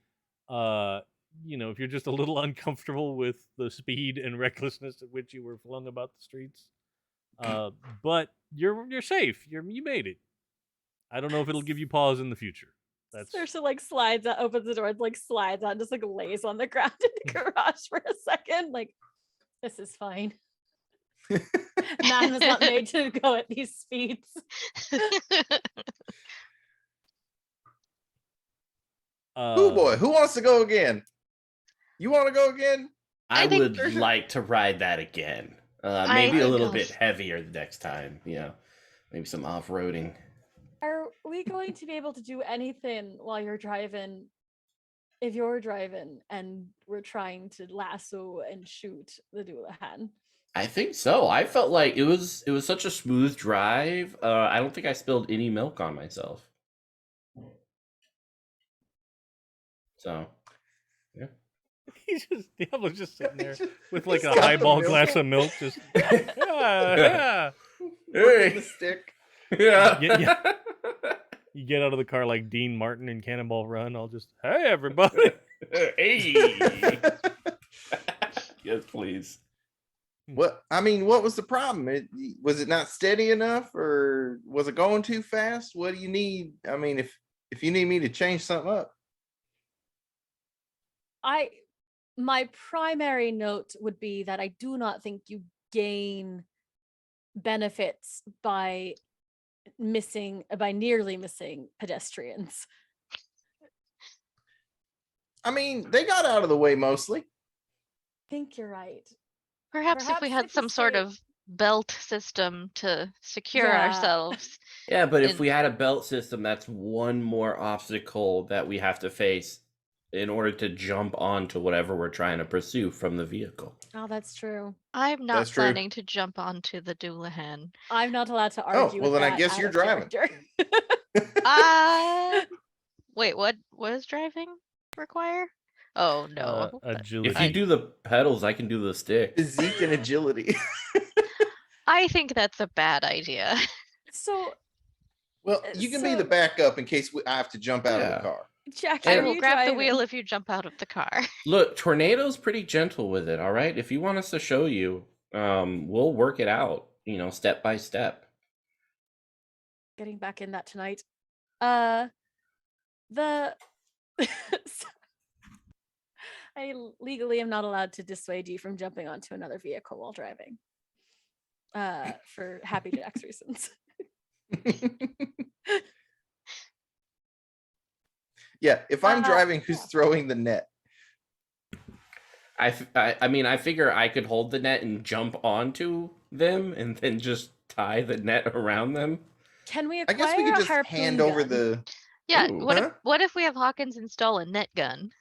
You know, if you're just a little uncomfortable with the speed and recklessness at which you were flung about the streets. But you're safe. You made it. I don't know if it'll give you pause in the future. That's Saoirse like slides out, opens the door, and like slides out, and just like lays on the ground in the garage for a second. Like, this is fine. Man was not made to go at these speeds. Oh boy, who wants to go again? You want to go again? I think- would like to ride that again. I Maybe a think little I'll- bit heavier the next time. You know, maybe some off-roading. Are we going to be able to do anything while you're driving? If you're driving and we're trying to lasso and shoot the Doulahan. I think so. I felt like it was such a smooth drive. I don't think I spilled any milk on myself. So, Diablo's just sitting there Just- with like he's a got the highball milk. glass of milk. Just yeah. Working the stick. yeah. Yeah. You get out of the car like Dean Martin in Cannonball Run. I'll just, hey everybody. Hey. Yes, please. What what was the problem? Was it not steady enough, or was it going too fast? What do you need? I mean, if you need me to change something up. My primary note would be that I do not think you gain benefits by nearly missing pedestrians. I mean, they got out of the way mostly. I think you're right. Perhaps if we had if some sort say- of belt system to secure Yeah. ourselves. Yeah, but if And- we had a belt system, that's one more obstacle that we have to face in order to jump onto whatever we're trying to pursue from the vehicle. Oh, that's true. I'm not That's true. planning to jump onto the Doulahan. I'm not allowed to argue. well, with then I that guess out you're of driving. character. Wait, what does driving require? Oh no. Agility. If you do the pedals, I can do the stick. Physique and agility. I think that's a bad idea. So, Well, you can be the So- backup in case I have to jump out of Yeah. the car. Jackie, And- I are will you grab the driving? wheel if you jump out of the car. Look, Tornado's pretty gentle with it, all right? If you want us to show you, we'll work it out, step by step. Getting back in that tonight. The I legally am not allowed to dissuade you from jumping onto another vehicle while driving. for Happy Jacks reasons. Yeah, if I'm driving, who's yeah. throwing the net? I mean, I figure I could hold the net and jump onto them and then just tie the net around them. Can we I acquire guess we could a just harpoon hand over gun? the. Yeah, Ooh. what Huh? if we have Hawkins install a net gun?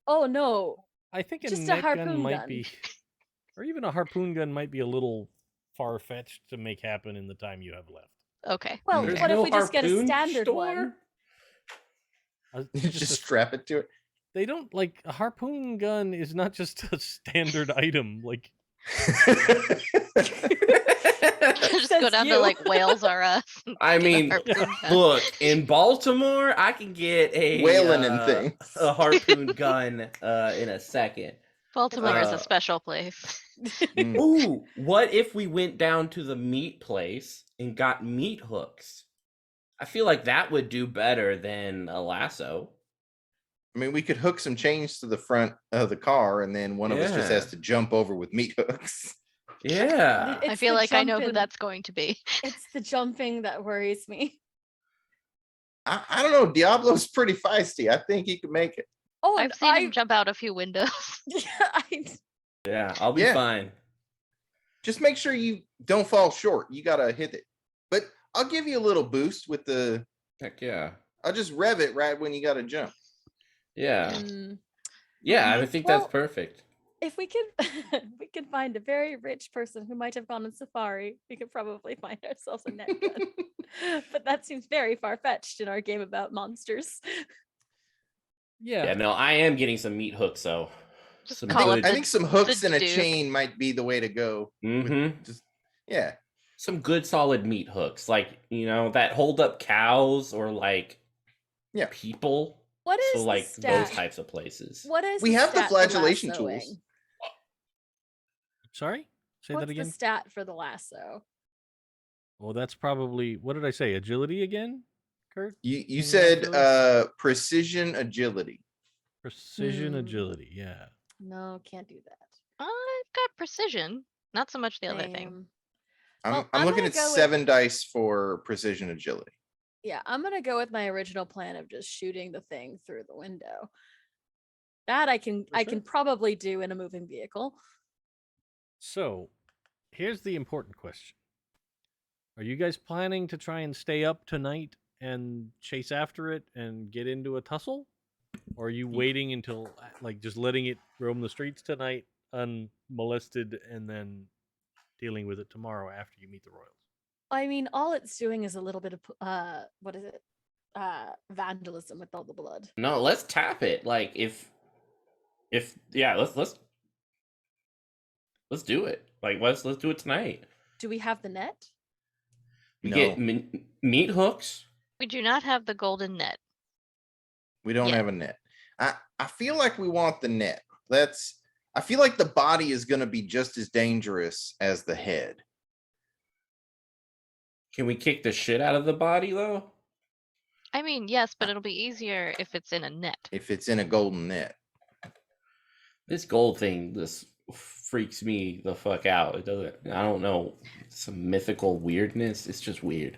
Oh no, I think a just a net gun harpoon might gun. be, or even a harpoon gun might be a little far fetched to make happen in the time you have left. Okay. Well, There's what if no we just get a harpoon standard store? one? You just strap it to it. They don't like a harpoon gun is not just a standard item. Like Just go Says down to you. like Whales R Us. and I get a mean, harpoon gun. look, in Baltimore, I can get a Whaling and things. a harpoon gun in a second. Baltimore is a uh, special place. Mm. Ooh, what if we went down to the meat place and got meat hooks? I feel like that would do better than a lasso. I mean, we could hook some chains to the front of the car, and then one of us just Yeah. has to jump over with meat hooks. Yeah. I It's feel the like I know who jumping- that's going to be. It's the jumping that worries me. I don't know. Diablo's pretty feisty. I think he could make it. Oh, I've and seen him jump out a few windows. Yeah, I'll be Yeah. fine. Just make sure you don't fall short. You gotta hit it. But I'll give you a little boost with the. Heck yeah. I'll just rev it right when you gotta jump. Yeah. Mm, Yeah, I think that's Well- perfect. if we could, we could find a very rich person who might have gone on safari, we could probably find ourselves a net gun. But that seems very far fetched in our game about monsters. Yeah, no, I am getting some meat hooks though. Just Some call up good, I think some hooks the and a Duke. chain might be the way to go. Mhm. Just yeah. Some good solid meat hooks, like that hold up cows or like Yeah. people. What is So the like stat? those types of places. What is We have the stat for flagellation lassoing? tools. sorry, say What's that again. the stat for the lasso? Well, that's probably what did I say? Agility again, Kurt? You Can you said actually- precision agility. Precision Hmm. agility. Yeah. No, can't do that. I've got precision. Not so much the other thing. Same. I'm Well, I'm I'm looking gonna at go with- 7 dice for precision agility. Yeah, I'm gonna go with my original plan of just shooting the thing through the window. That I can For can sure. probably do in a moving vehicle. So, here's the important question: are you guys planning to try and stay up tonight and chase after it and get into a tussle, or are you waiting until like just letting it roam the streets tonight unmolested and then dealing with it tomorrow after you meet the royals? I mean, all it's doing is a little bit of what is it? Vandalism with all the blood. No, let's tap it. Like if yeah, let's do it. Like let's do it tonight. Do we have the net? We No. get meat hooks. We do not have the golden net. We don't Yeah. have a net. I feel like we want the net. I feel like the body is going to be just as dangerous as the head. Can we kick the shit out of the body though? I mean, yes, but it'll be easier if it's in a net. If it's in a golden net. This gold thing, this freaks me the fuck out. It doesn't. I don't know. Some mythical weirdness. It's just weird.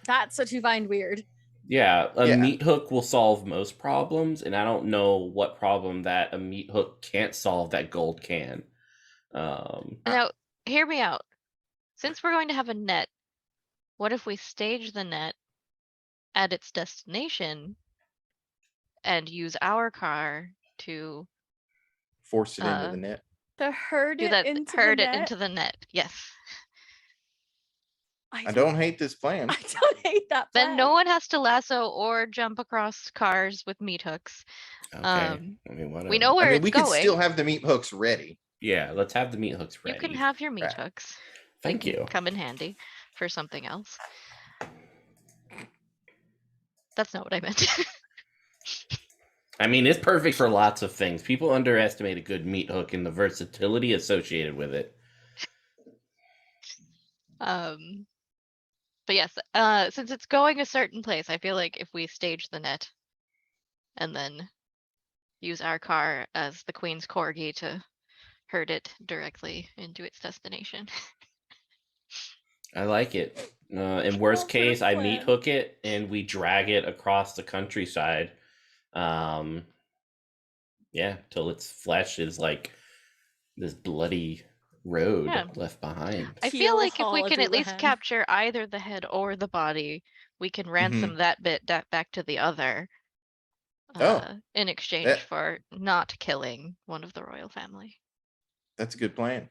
That's what you find weird. Yeah, a Yeah. meat hook will solve most problems, and I don't know what problem that a meat hook can't solve that gold can. Now, hear me out. Since we're going to have a net, what if we stage the net at its destination and use our car to Force it into the net. To herd do it that? into Herd the it net. into the net. Yes. I don't hate this plan. I don't hate that. Then no plan. one has to lasso or jump across cars with meat hooks. Okay, I mean, whatever. We know where I mean, it's we going. could still have the meat hooks ready. Yeah, let's have the meat hooks You ready. can have your meat Right. hooks. They Thank can you. Come in handy for something else. That's not what I meant. I mean, it's perfect for lots of things. People underestimate a good meat hook and the versatility associated with it. But yes, since it's going a certain place, I feel like if we stage the net and then use our car as the queen's corgi to herd it directly into its destination. I like it. In worst Well, case, I plan. meat hook it and we drag it across the countryside. Yeah, till its flesh is like this bloody road Yeah. left behind. I feel Keel like if we haul can at least Doulahan. capture either the head or the body, we can ransom that bit back to the other in exchange that- for not killing one of the royal family. That's a good plan.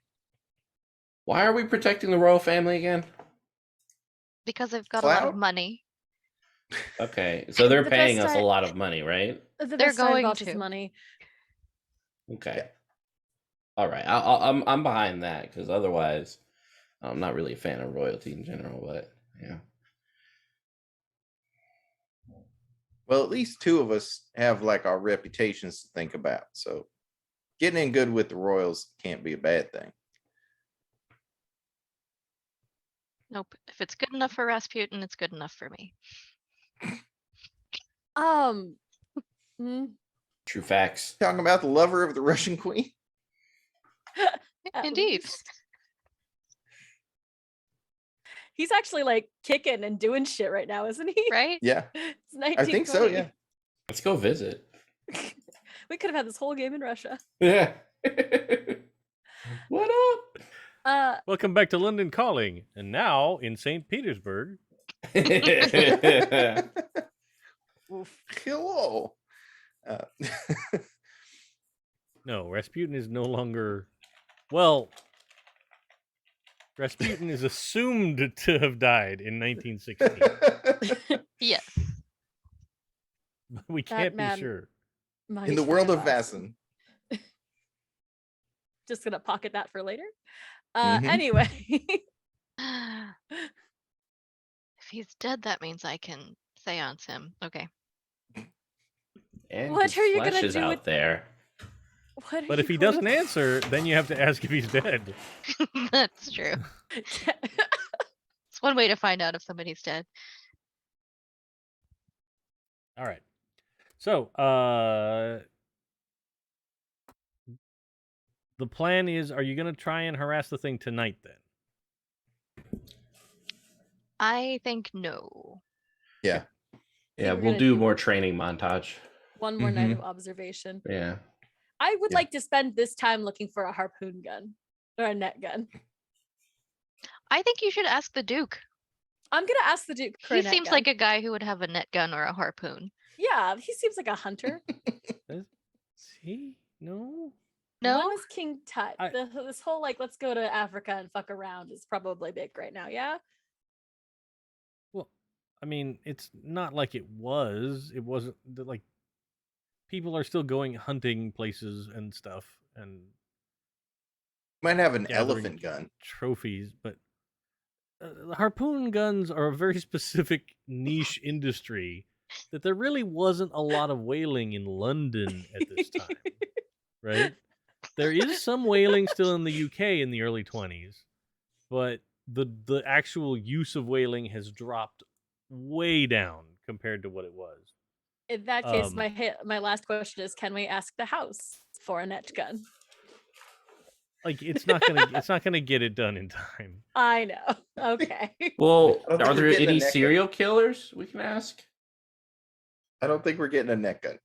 Why are we protecting the royal family again? Because they've got a lot of Clout? money. Okay, so they're The paying best us a I- lot of money, right? The They're best time going boss is to. money. Okay. Yeah. All right. I'm behind that because otherwise, I'm not really a fan of royalty in general. But yeah. Well, at least two of us have like our reputations to think about. So getting in good with the Royals can't be a bad thing. Nope. If it's good enough for Rasputin, it's good enough for me. mm, True facts. Talking about the lover of the Russian queen. at Indeed. least. He's actually like kicking and doing shit right now, isn't he? Right? Yeah, It's I think so. 1920. Yeah. Let's go visit. We could have had this whole game in Russia. Yeah. What up? Welcome back to London Calling, and now in St. Petersburg. Oof. Hello. No, Rasputin is no longer. Well, Rasputin is assumed to have died in 1916. Yes. But we That can't be man sure. In the world of Vaesen. Vaesen. Just gonna pocket that for later. Mhm. Anyway. If he's dead, that means I can seance him. Okay. And What his are you flesh gonna is do out with- there. What are But if you he gonna- doesn't answer, then you have to ask if he's dead. That's true. It's one way to find out if somebody's dead. All right. So, the plan is, are you going to try and harass the thing tonight then? I think no. Yeah. Yeah, we're we'll gonna do do- more training montage. One more night of Mhm. observation. Yeah. I would Yeah. like to spend this time looking for a harpoon gun or a net gun. I think you should ask the Duke. I'm gonna ask the Duke. For He a net seems gun. like a guy who would have a net gun or a harpoon. Yeah, he seems like a hunter. Is he? No? No? When was King Tut? I- This whole like let's go to Africa and fuck around is probably big right now. Yeah. Well, I mean, it's not like it was. It wasn't like people are still going hunting places and stuff and Might have an Gathering. elephant gun. trophies, but harpoon guns are a very specific niche industry that there really wasn't a lot of whaling in London at this time, right? There is some whaling still in the UK in the early 20s, but the actual use of whaling has dropped way down compared to what it was. In that case, Um, my last question is: can we ask the house for a net gun? Like it's not gonna get it done in time. I know. Okay. Well, I don't think are we're there getting a any neck serial killers we can ask? I don't think we're getting a net gun.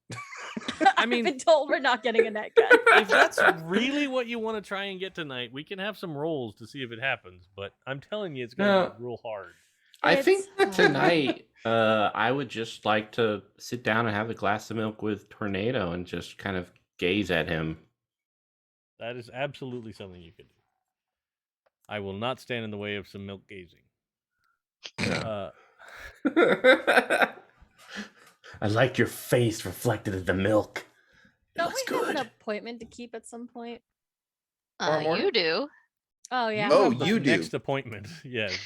I've mean- been told we're not getting a net gun. If that's really what you want to try and get tonight, we can have some rolls to see if it happens. But I'm telling you, it's gonna be real hard. I think It's- tonight, I would just like to sit down and have a glass of milk with Tornado and just kind of gaze at him. That is absolutely something you could do. I will not stand in the way of some milk gazing. I like your face reflected in the milk. It Don't looks we have good. an appointment to keep at some point? Tomorrow morning? You do. Oh yeah. Oh, have the you do. next appointment. Yes.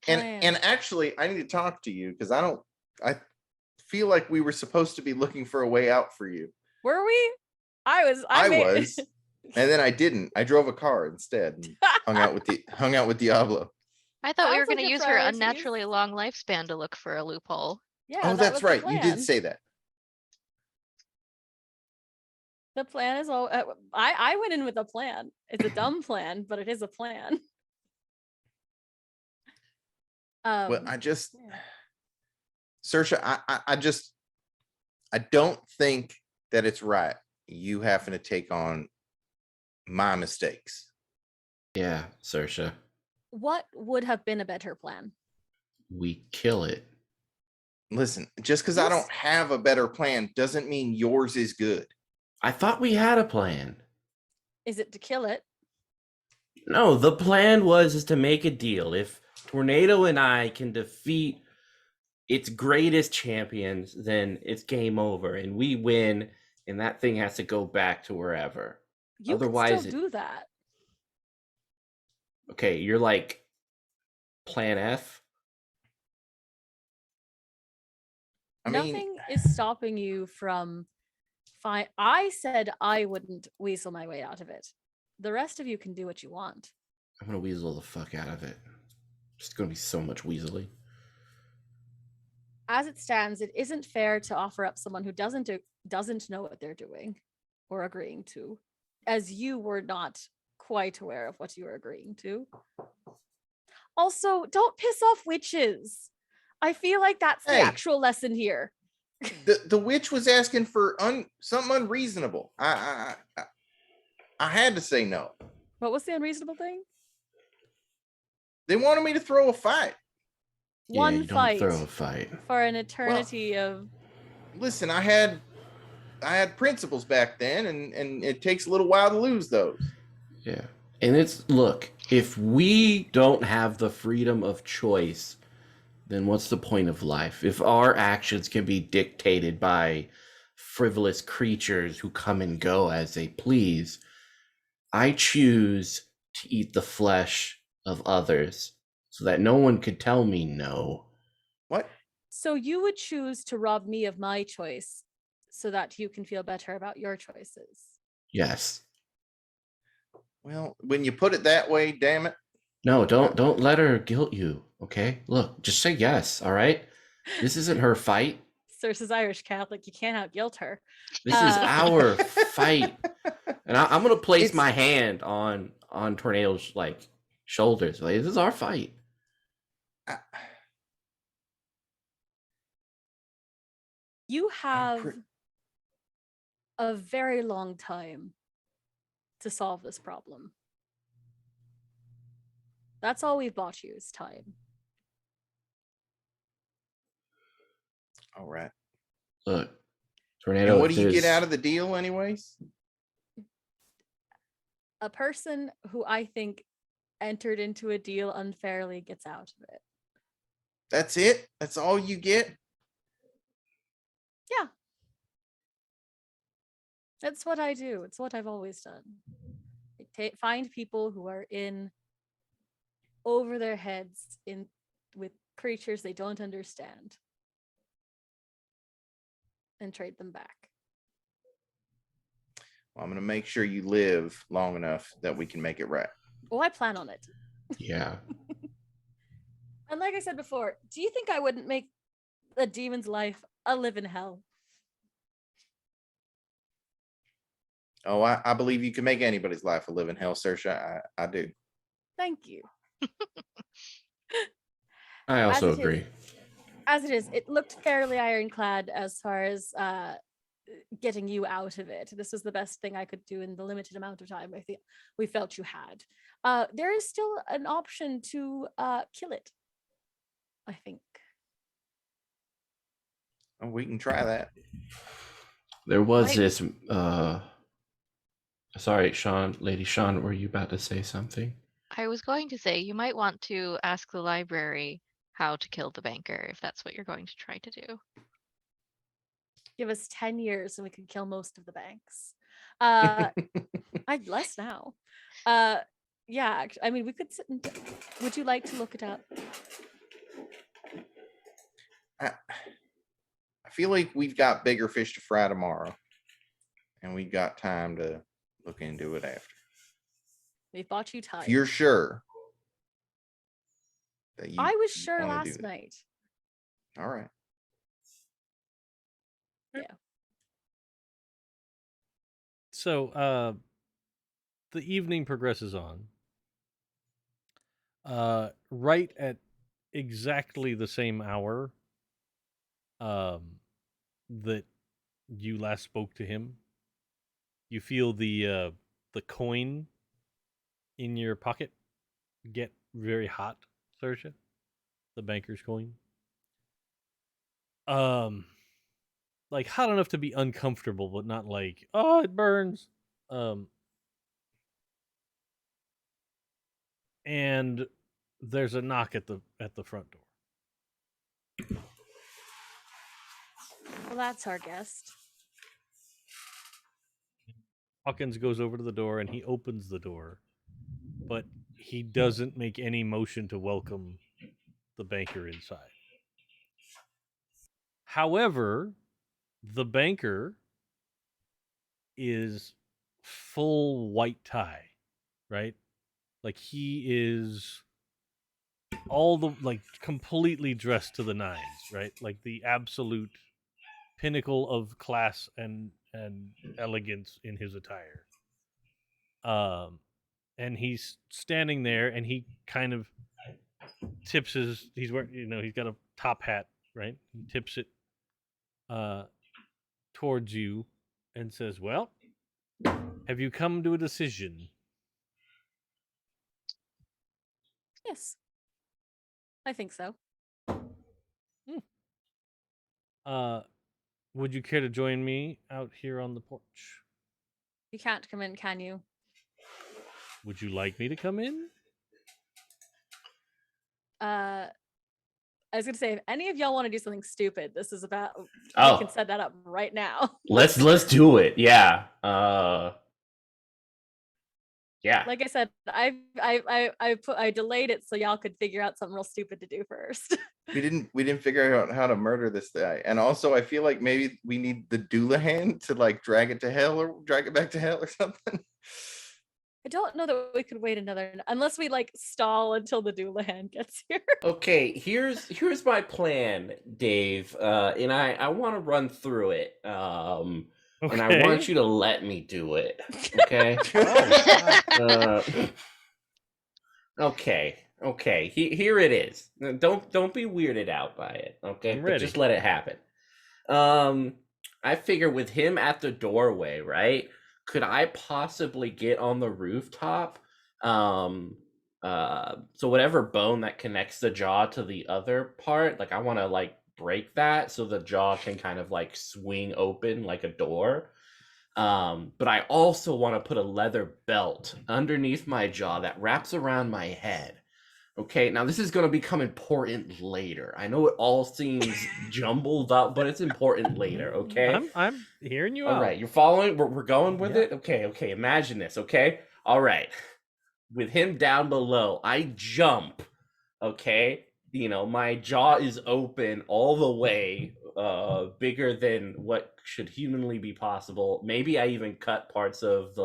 And yeah. and actually, I need to talk to you because I feel like we were supposed to be looking for a way out for you. Were we? I was. I made- was, and then I didn't. I drove a car instead and hung out with Diablo. I thought we were Sounds like going to your use her priorities. unnaturally long lifespan to look for a loophole. Yeah. Oh, that that's was the right. You did plan. say that. The plan is all. I went in with a plan. It's a dumb plan, but it is a plan. Well, I just, yeah. Saoirse, I don't think that it's right. You having to take on my mistakes. Yeah, Saoirse. What would have been a better plan? We kill it. Listen, just because I Yes. don't have a better plan doesn't mean yours is good. I thought we had a plan. Is it to kill it? No, the plan is to make a deal. If Tornado and I can defeat its greatest champions, then it's game over, and we win, and that thing has to go back to wherever. You Otherwise, can still do that. Okay, you're like Plan F. I mean, Nothing is stopping you from I said I wouldn't weasel my way out of it. The rest of you can do what you want. I'm gonna weasel the fuck out of it. It's gonna be so much weaselly. As it stands, it isn't fair to offer up someone who doesn't know what they're doing or agreeing to, as you were not quite aware of what you were agreeing to. Also, don't piss off witches. I feel like that's the Hey. actual lesson here. the witch was asking for something unreasonable. I had to say no. What was the unreasonable thing? They wanted me to throw a fight. One yeah, you fight don't throw a fight. for an eternity of. Listen, I had principles back then, and it takes a little while to lose those. Yeah. And look, if we don't have the freedom of choice, then what's the point of life? If our actions can be dictated by frivolous creatures who come and go as they please, I choose to eat the flesh of others so that no one could tell me no. What? So you would choose to rob me of my choice so that you can feel better about your choices. Yes. Well, when you put it that way, damn it. No, don't let her guilt you, okay? Look, just say yes, all right? This isn't her fight. Cersei's Irish Catholic. You can't out guilt her. This is our fight. And I'm gonna place It's- my hand on Tornado's like shoulders. Like, this is our fight. You have a very long time to solve this problem. That's all we've bought you is time. All right. Look, Tornado. And what do you get out of the deal, anyways? A person who I think entered into a deal unfairly gets out of it. That's it? That's all you get? Yeah. That's what I do. It's what I've always done. I find people who are in over their heads with creatures they don't understand and trade them back. Well, I'm going to make sure you live long enough that we can make it right. Oh, I plan on it. Yeah. And like I said before, do you think I wouldn't make a demon's life a living hell? Oh, I believe you can make anybody's life a living hell, Saoirse. I do. Thank you. I also As it is- agree. As it is, it looked fairly ironclad as far as getting you out of it. This was the best thing I could do in the limited amount of time I think we felt you had. There is still an option to kill it, I think. Oh, we can try that. There was Right. this sorry, Sean, Lady Sean, were you about to say something? I was going to say you might want to ask the library how to kill the banker if that's what you're going to try to do. Give us 10 years and we could kill most of the banks. I'd less now. Yeah, I mean, we could sit and would you like to look it up? I feel like we've got bigger fish to fry tomorrow. And we've got time to look into it after. We've bought you time. If you're sure that you I was you sure wanna do last that. night. All right. So the evening progresses on. Right at exactly the same hour that you last spoke to him, you feel the coin in your pocket get very hot, Saoirse. The banker's coin. Like hot enough to be uncomfortable, but not like, oh, it burns. And there's a knock at the front door. Well, that's our guest. Hawkins goes over to the door and he opens the door, but he doesn't make any motion to welcome the banker inside. However, the banker is full white tie, right? Like he is all the like completely dressed to the nines, right? Like the absolute pinnacle of class and elegance in his attire. And he's standing there and he kind of tips he's wearing, he's got a top hat, right? He tips it towards you and says, "Well, have you come to a decision?" Yes. I think so. Would you care to join me out here on the porch? You can't come in, can you? Would you like me to come in? I was gonna say, if any of y'all want to do something stupid, this is about. Oh. We can set that up right now. Let's do it. Yeah. Yeah. Like I said, I delayed it so y'all could figure out something real stupid to do first. We didn't figure out how to murder this guy. And also I feel like maybe we need the Doulahan to like drag it to hell or drag it back to hell or something. I don't know that we could wait unless we like stall until the Doulahan gets here. Okay, here's my plan, Dave. And I want to run through it. And I want you to let me do it. Okay. Okay. Here it is. Don't be weirded out by it. Okay, I'm but ready. just let it happen. I figure with him at the doorway, right? Could I possibly get on the rooftop? So whatever bone that connects the jaw to the other part, like I want to like break that so the jaw can kind of like swing open like a door. But I also want to put a leather belt underneath my jaw that wraps around my head. Okay, now this is going to become important later. I know it all seems jumbled up, but it's important later, okay? I'm hearing you out. All right, you're following? We're going with Yeah. it? Okay, imagine this, okay? All right. With him down below, I jump, okay? My jaw is open all the way, bigger than what should humanly be possible. Maybe I even cut parts of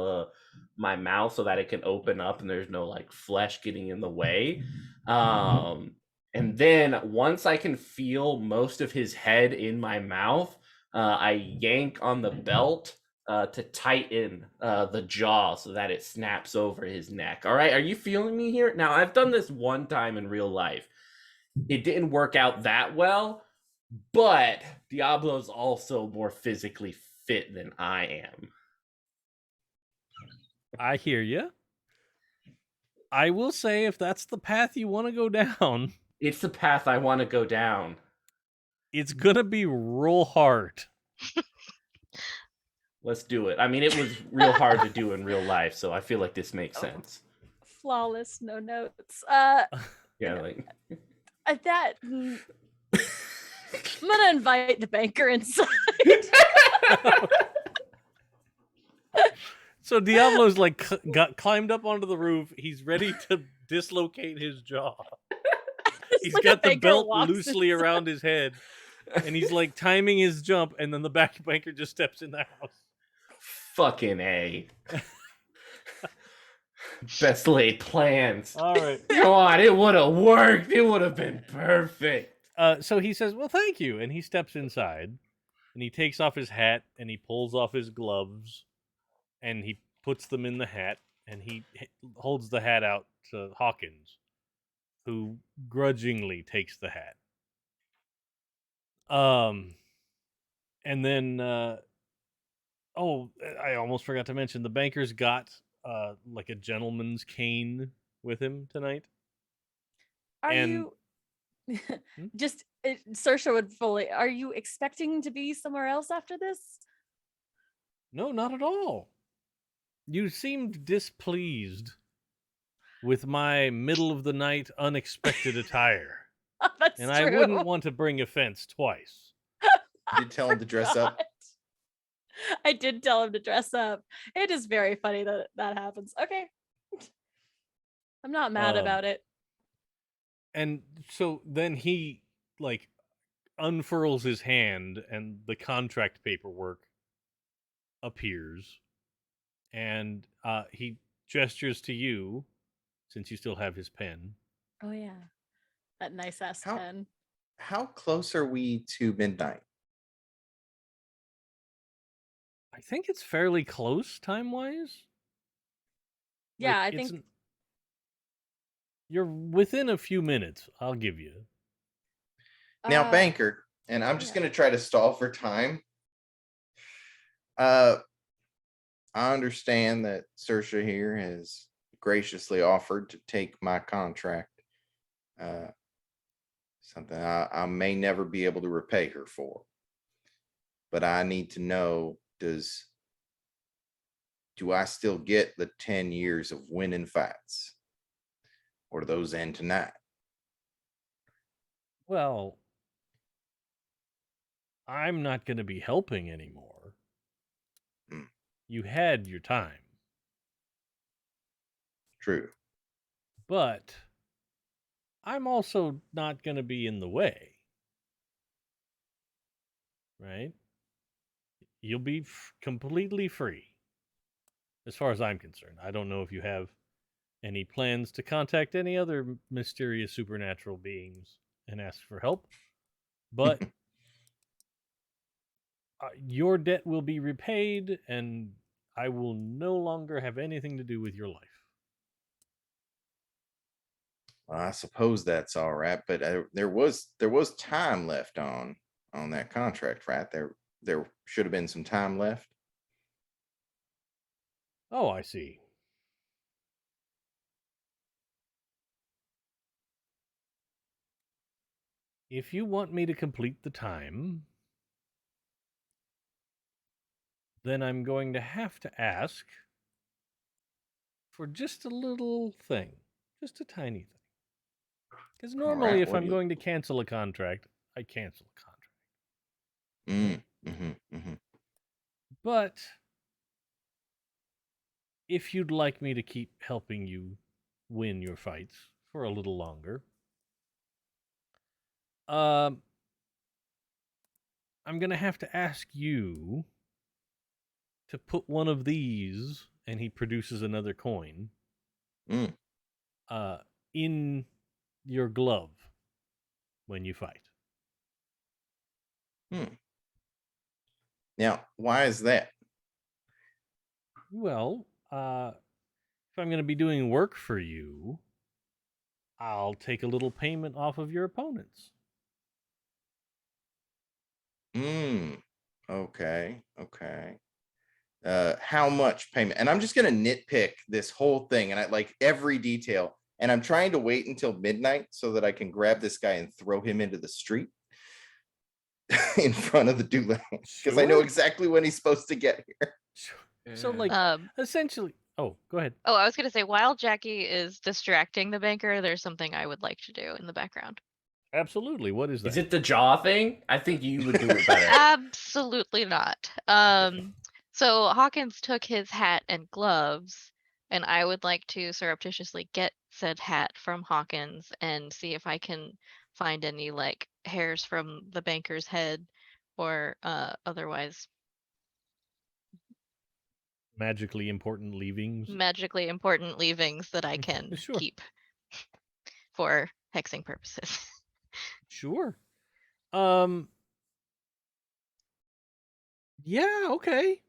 my mouth so that it can open up and there's no like flesh getting in the way. And then once I can feel most of his head in my mouth, I yank on the belt to tighten the jaw so that it snaps over his neck. All right, are you feeling me here? Now, I've done this one time in real life. It didn't work out that well, but Diablo's also more physically fit than I am. I hear you. I will say, if that's the path you want to go down, It's the path I want to go down. it's gonna be real hard. Let's do it. I mean, it was real hard to do in real life, so I feel like this makes sense. Flawless, no notes. Yeah, like That. I'm gonna invite the banker inside. So Diablo's like climbed up onto the roof. He's ready to dislocate his jaw. He's Like a got the banker belt walks loosely inside. around his head, and he's like timing his jump, and then the banker just steps in the house. fucking A. Best laid plans. All right. Come on, it would have worked. It would have been perfect. So he says, "Well, thank you," and he steps inside, and he takes off his hat, and he pulls off his gloves, and he puts them in the hat, and he holds the hat out to Hawkins, who grudgingly takes the hat. And then I almost forgot to mention the banker's got like a gentleman's cane with him tonight. Are And- you Hmm? just Saoirse would fully? Are you expecting to be somewhere else after this? No, not at all. You seemed displeased with my middle of the night unexpected attire. That's And true. I wouldn't want to bring offense twice. You did tell him to dress up. God. I did tell him to dress up. It is very funny that that happens. Okay. I'm not mad about it. And so then he like unfurls his hand and the contract paperwork appears. And he gestures to you, since you still have his pen. Oh yeah. That nice ass How- pen. How close are we to midnight? I think it's fairly close time-wise. Yeah, Like, I think you're within a few minutes, I'll give you. Now, uh, banker, and I'm just yeah. going to try to stall for time. I understand that Saoirse here has graciously offered to take my contract. Something I may never be able to repay her for. But I need to know, do I still get the 10 years of winning fights? Or do those end tonight? Well, I'm not going to be helping anymore. Hmm. You had your time. True. But I'm also not going to be in the way. Right? You'll be completely free. As far as I'm concerned. I don't know if you have any plans to contact any other mysterious supernatural beings and ask for help. But your debt will be repaid, and I will no longer have anything to do with your life. Well, I suppose that's all right, but there was time left on that contract, right? There should have been some time left. Oh, I see. If you want me to complete the time, then I'm going to have to ask for just a little thing. Just a tiny thing. Because normally, right, if what I'm do you- going to cancel a contract, I cancel a contract. But if you'd like me to keep helping you win your fights for a little longer, I'm going to have to ask you to put one of these, and he produces another coin, Mm. in your glove when you fight. Now, why is that? Well, if I'm going to be doing work for you, I'll take a little payment off of your opponents. Okay. How much payment? And I'm just gonna nitpick this whole thing, and I like every detail. And I'm trying to wait until midnight so that I can grab this guy and throw him into the street in front of the duel, because I know Sure. exactly when he's supposed to get here. So, like, essentially... Oh, go ahead. Oh, I was going to say, while Jackie is distracting the banker, there's something I would like to do in the background. Absolutely. What is that? Is it the jaw thing? I think you would do it better. Absolutely not. So Hawkins took his hat and gloves, and I would like to surreptitiously get said hat from Hawkins and see if I can find any like hairs from the banker's head or otherwise Magically important leavings? magically important leavings that I can Sure. keep for hexing purposes. Sure. Yeah, okay.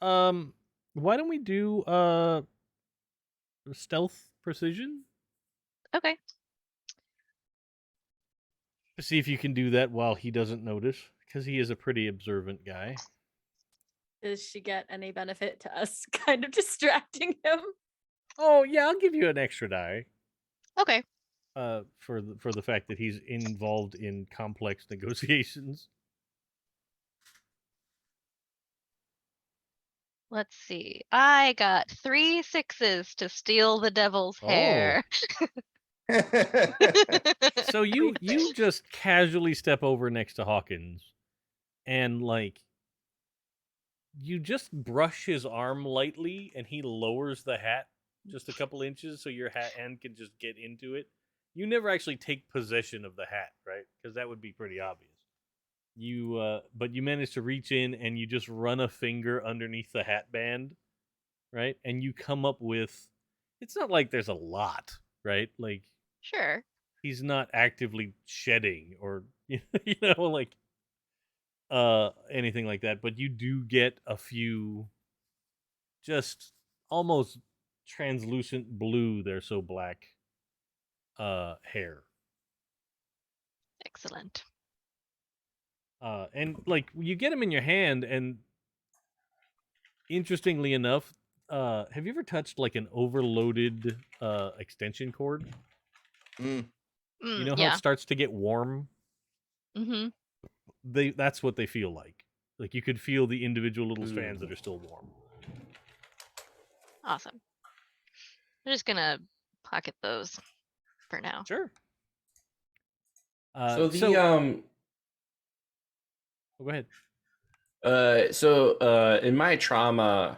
Why don't we do stealth precision? Okay. To see if you can do that while he doesn't notice, because he is a pretty observant guy. Does she get any benefit to us kind of distracting him? Oh yeah, I'll give you an extra die. Okay. For the fact that he's involved in complex negotiations. Let's see. I got 3 6s to steal the devil's hair. So you just casually step over next to Hawkins, and like you just brush his arm lightly, and he lowers the hat just a couple inches so your hand can just get into it. You never actually take possession of the hat, right? Because that would be pretty obvious. But you manage to reach in and you just run a finger underneath the hat band, right? And you come up with, it's not like there's a lot, right? Like Sure. he's not actively shedding or like anything like that, but you do get a few just almost translucent blue, they're so black, hair. Excellent. And like you get them in your hand, and interestingly enough, have you ever touched like an overloaded extension cord? Mm, You know how yeah. it starts to get warm? Mm-hmm. That's what they feel like. Like you could feel the individual little strands that are still warm. Awesome. I'm just gonna pocket those for now. Sure. So the oh, go ahead. in my trauma,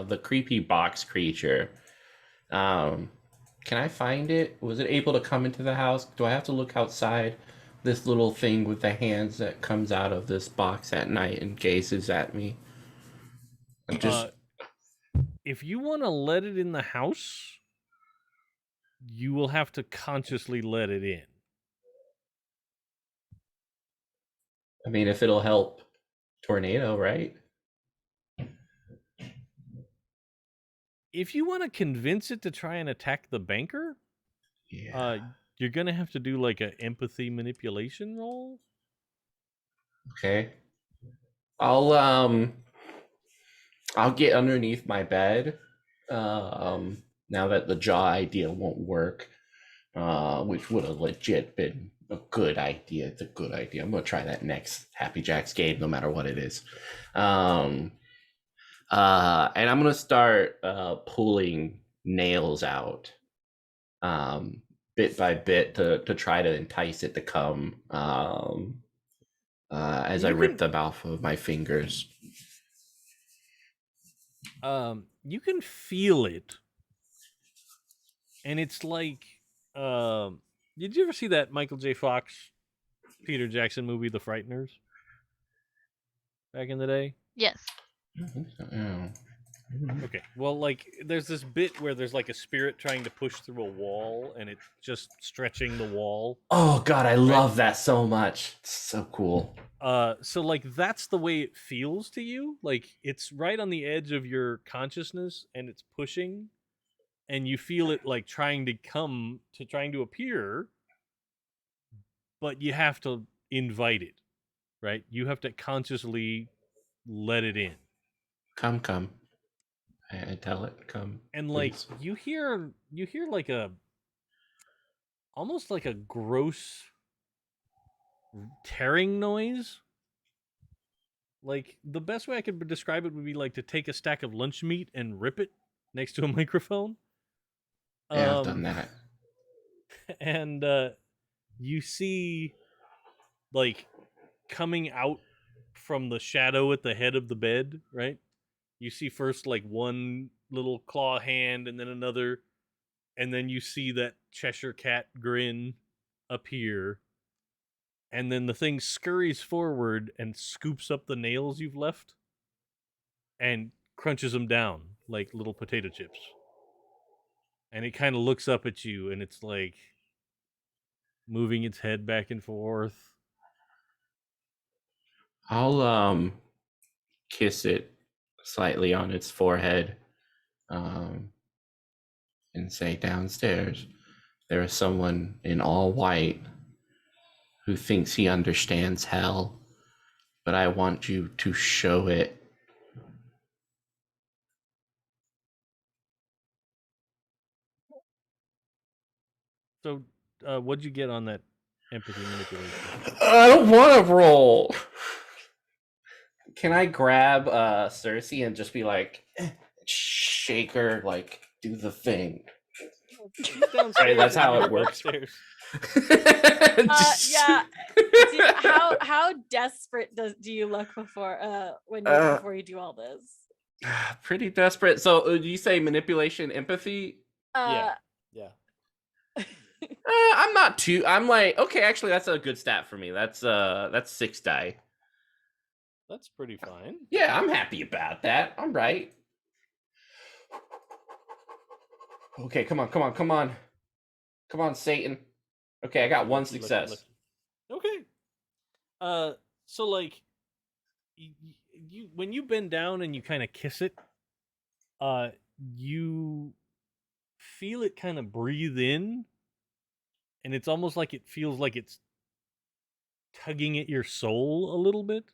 the creepy box creature, can I find it? Was it able to come into the house? Do I have to look outside? This little thing with the hands that comes out of this box at night and gazes at me. I'm just if you want to let it in the house, you will have to consciously let it in. I mean, if it'll help tornado, right? If you want to convince it to try and attack the banker, Yeah. you're gonna have to do like an empathy manipulation roll. Okay. I'll get underneath my bed. Now that the jaw idea won't work, which would have legit been a good idea. It's a good idea. I'm gonna try that next Happy Jacks game, no matter what it is. And I'm gonna start pulling nails out, bit by bit to try to entice it to come. As I rip them off of my fingers. You can feel it, and it's like, did you ever see that Michael J. Fox, Peter Jackson movie, The Frighteners? Back in the day? Yes. Okay, well, like, there's this bit where there's like a spirit trying to push through a wall, and it's just stretching the wall. Oh God, I love that so much. It's so cool. So like that's the way it feels to you. Like it's right on the edge of your consciousness, and it's pushing, and you feel it like trying to appear, but you have to invite it, right? You have to consciously let it in. Come. I tell it, come. And like please. you hear like almost like a gross tearing noise. Like the best way I could describe it would be like to take a stack of lunch meat and rip it next to a microphone. Yeah, I've done that. And you see like coming out from the shadow at the head of the bed, right? You see first like one little claw hand, and then another, and then you see that Cheshire Cat grin appear, and then the thing scurries forward and scoops up the nails you've left and crunches them down like little potato chips. And it kind of looks up at you, and it's like moving its head back and forth. I'll kiss it slightly on its forehead, and say downstairs. there is someone in all white who thinks he understands hell, but I want you to show it. So, what'd you get on that empathy manipulation? I don't want to roll. Can I grab Cersei and just be like, shake her, like, do the thing? She's downstairs. Right, that's how and it you're works. upstairs. Yeah. How desperate do you look before before you do all this? Pretty desperate. So you say manipulation, empathy? Yeah. I'm not too. I'm like, okay, actually, that's a good stat for me. That's 6 die. That's pretty fine. Yeah, I'm happy about that. All right. Okay, come on, Satan. Okay, I got one Lucky, success. lucky. Okay. So like, you when you bend down and you kind of kiss it, you feel it kind of breathe in, and it's almost like it feels like it's tugging at your soul a little bit,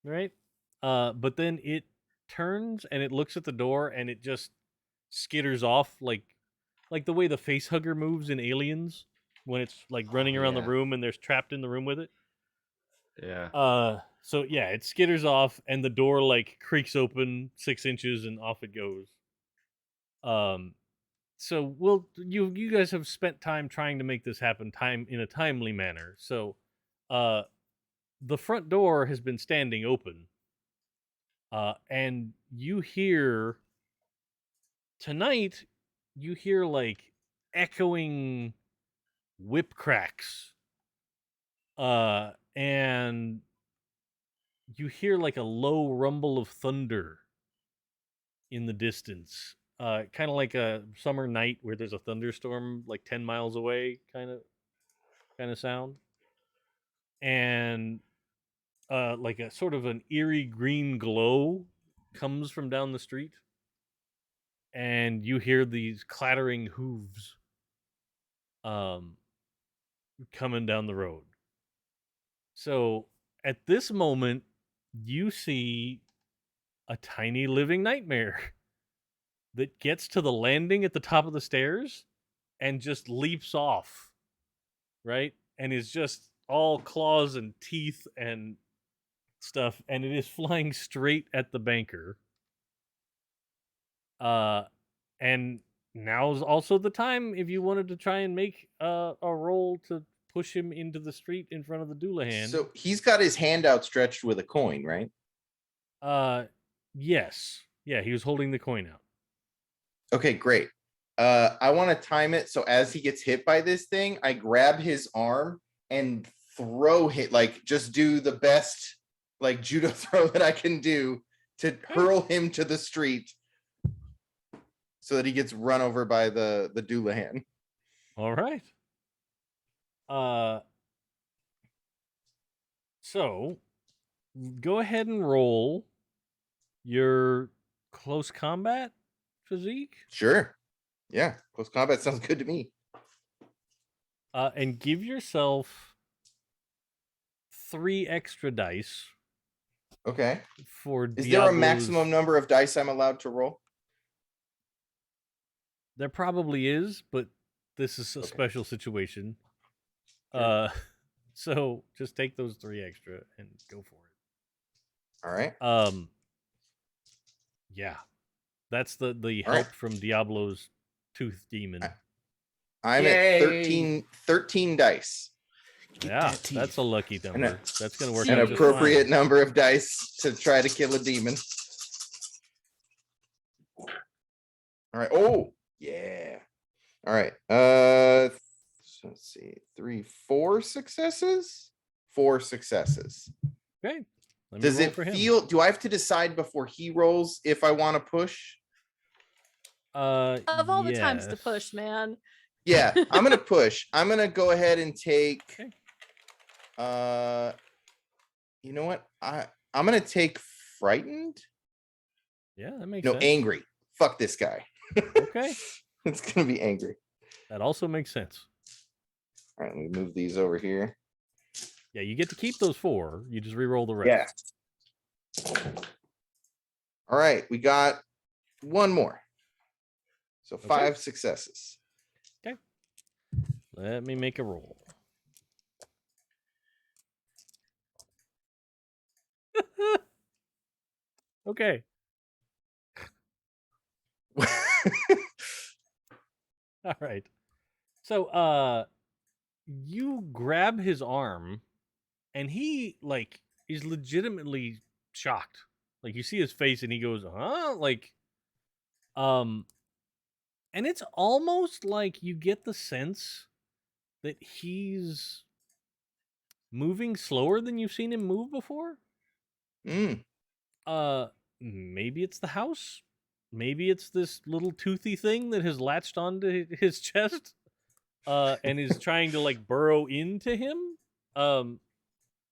right? But then it turns and it looks at the door and it just skitters off like the way the face hugger moves in Aliens when it's like running around the yeah. room and there's trapped in the room with it. Yeah. So yeah, it skitters off and the door like creaks open 6 inches and off it goes. So you guys have spent time trying to make this happen in a timely manner. So the front door has been standing open. And you hear tonight like echoing whip cracks. And you hear like a low rumble of thunder in the distance. Kind of like a summer night where there's a thunderstorm like 10 miles away kind of sound. And like a sort of an eerie green glow comes from down the street. And you hear these clattering hooves coming down the road. So at this moment, you see a tiny living nightmare that gets to the landing at the top of the stairs and just leaps off, right? And is just all claws and teeth and stuff, and it is flying straight at the banker. And now's also the time if you wanted to try and make a roll to push him into the street in front of the Doulahan. So he's got his hand outstretched with a coin, right? Yes. Yeah, he was holding the coin out. Okay, great. I want to time it so as he gets hit by this thing, I grab his arm and throw hit, like just do the best like judo throw that I can do to hurl him to the street so that he gets run over by the Doulahan. All right. So go ahead and roll your close combat physique. Sure. Yeah, close combat sounds good to me. And give yourself 3 extra dice. Okay. For Is there a maximum number of dice I'm allowed to roll? There probably is, but this is a special situation. Sure. So just take those 3 extra and go for it. All right. Yeah. That's the help right. from Diablo's tooth demon. I'm at 13 dice. Yeah, that's a lucky number. That's going to work an out appropriate number of dice to try to kill a demon. All right. Oh, yeah. All right. So let's see. 4 successes. 4 successes. Okay. Does it feel? Do I have to decide before he rolls if I want to push? Of all the times to push, man. Yeah, I'm gonna push. I'm gonna go ahead and take. Okay. You know what? I'm gonna take frightened. Yeah, that makes sense. No, angry. Fuck this guy. Okay. It's gonna be angry. That also makes sense. All right, let me move these over here. Yeah, you get to keep those 4. You just re-roll the rest. Yeah. All right, we got one more. So 5 successes. Let me make a roll. Okay. All right. So, you grab his arm, and he like is legitimately shocked. Like you see his face, and he goes, "Huh?" Um, and it's almost like you get the sense that he's moving slower than you've seen him move before. Mm. Maybe it's the house. Maybe it's this little toothy thing that has latched onto his chest, and is trying to like burrow into him,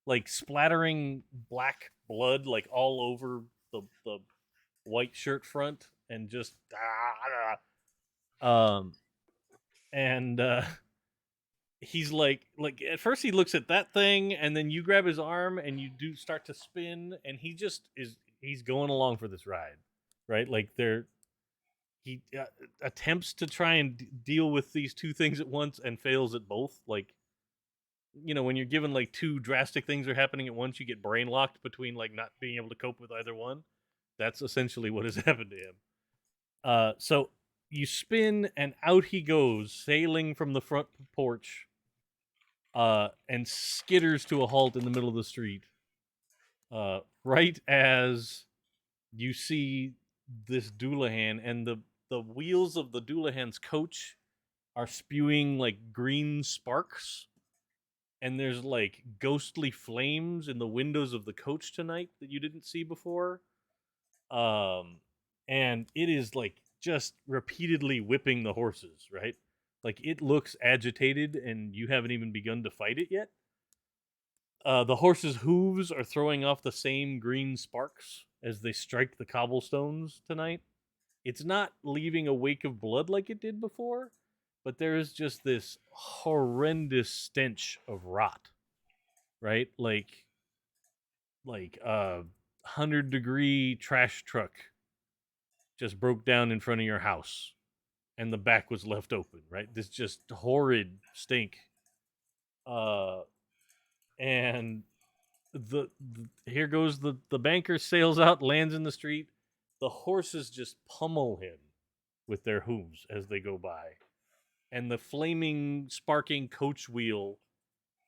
like splattering black blood like all over the white shirt front, and just and he's like at first he looks at that thing, and then you grab his arm and you do start to spin, and he's going along for this ride, right? Like he attempts to try and deal with these two things at once and fails at both. Like, when you're given like 2 drastic things are happening at once, you get brain locked between like not being able to cope with either one. That's essentially what has happened to him. So you spin, and out he goes, sailing from the front porch, and skitters to a halt in the middle of the street. Right as you see this Doulahan, and the wheels of the Doulahan's coach are spewing like green sparks, and there's like ghostly flames in the windows of the coach tonight that you didn't see before. And it is like just repeatedly whipping the horses, right? Like it looks agitated, and you haven't even begun to fight it yet. The horses' hooves are throwing off the same green sparks as they strike the cobblestones tonight. It's not leaving a wake of blood like it did before, but there is just this horrendous stench of rot, right? Like 100-degree trash truck just broke down in front of your house, and the back was left open, right? This just horrid stink. And here goes the banker, sails out, lands in the street. The horses just pummel him with their hooves as they go by, and the flaming, sparking coach wheel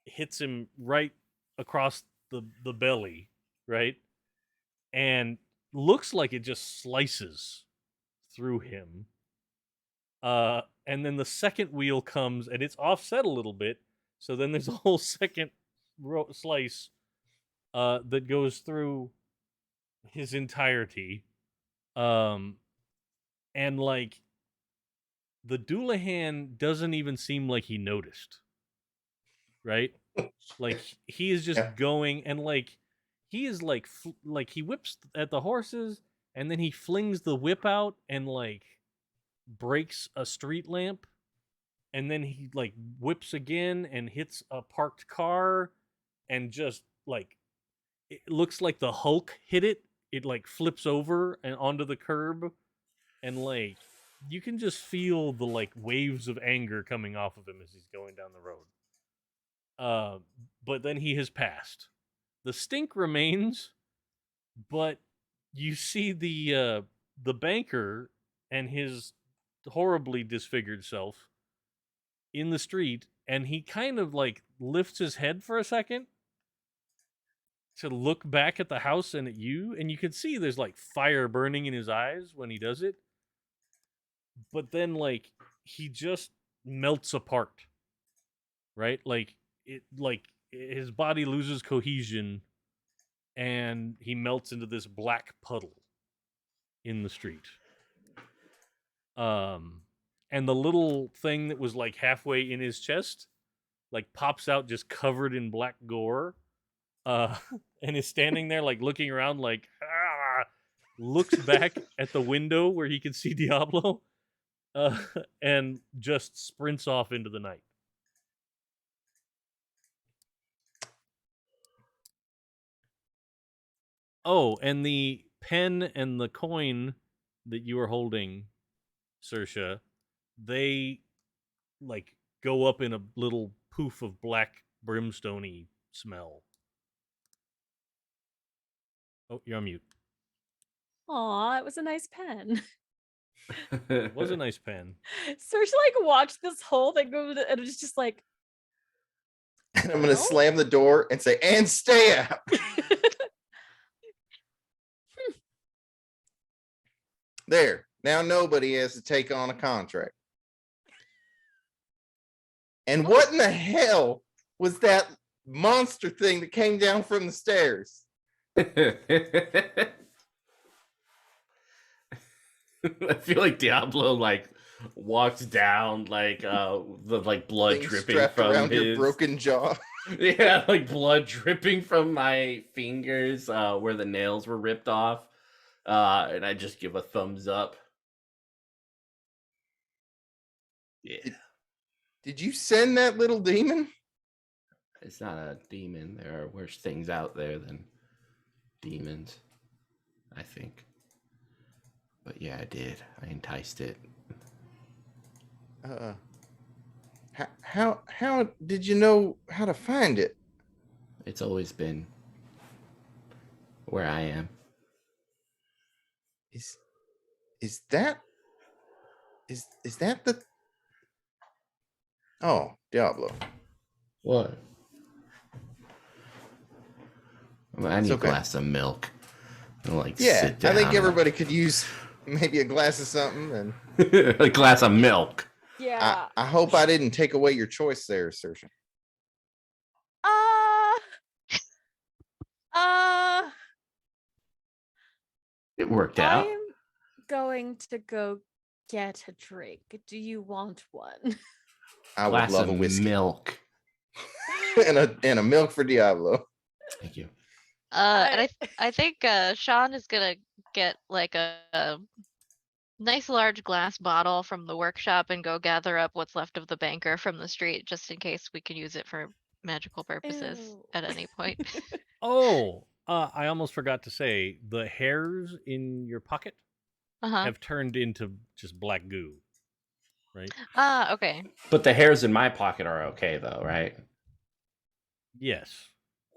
hits him right across the belly, right? And looks like it just slices through him. And then the second wheel comes, and it's offset a little bit, so then there's a whole second slice that goes through his entirety. And like the Doulahan doesn't even seem like he noticed, right? Like he is just going, and like he is like like he whips at the horses, and then he flings the whip out and like breaks a street lamp, and then he like whips again and hits a parked car, and just like it looks like the Hulk hit it. It like flips over and onto the curb, and like you can just feel the like waves of anger coming off of him as he's going down the road. But then he has passed. The stink remains, but you see the banker and his horribly disfigured self in the street, and he kind of like lifts his head for a second to look back at the house and at you, and you can see there's like fire burning in his eyes when he does it. But then like he just melts apart. Right? Like his body loses cohesion, and he melts into this black puddle in the street. And the little thing that was like halfway in his chest like pops out just covered in black gore, and is standing there like looking around like looks back at the window where he can see Diablo, and just sprints off into the night. Oh, and the pen and the coin that you are holding, Saoirse, they like go up in a little poof of black brimstone-y smell. Oh, you're on mute. Aw, it was a nice pen. It was a nice pen. Serge like watched this whole thing go and it was just like, And I'm gonna well? slam the door and say, "And stay out." There. Now nobody has to take on a contract. And what in the hell was that monster thing that came down from the stairs? I feel like Diablo like walks down like the like blood Thing dripping strapped from around his your broken jaw. yeah, like blood dripping from my fingers where the nails were ripped off. And I just give a thumbs up. Yeah. Did you send that little demon? It's not a demon. There are worse things out there than demons, I think. But yeah, I did. I enticed it. How did you know how to find it? It's always been where I am. Is that the Oh, Diablo. What? I need It's okay. a glass of milk. And, like, Yeah, sit down. I think everybody could use maybe a glass of something, and a glass of milk. yeah. I hope I didn't take away your choice there, Saoirse. It worked out. I'm going to go get a drink. Do you want one? I would Glass love a of whiskey milk. and a milk for Diablo. Thank you. And I think Sean is gonna get like a nice large glass bottle from the workshop and go gather up what's left of the banker from the street, just in case we can use it for magical purposes Ew. at any point. Oh, I almost forgot to say the hairs in your pocket Uh-huh. have turned into just black goo, right? Okay. But the hairs in my pocket are okay, though, right? Yes.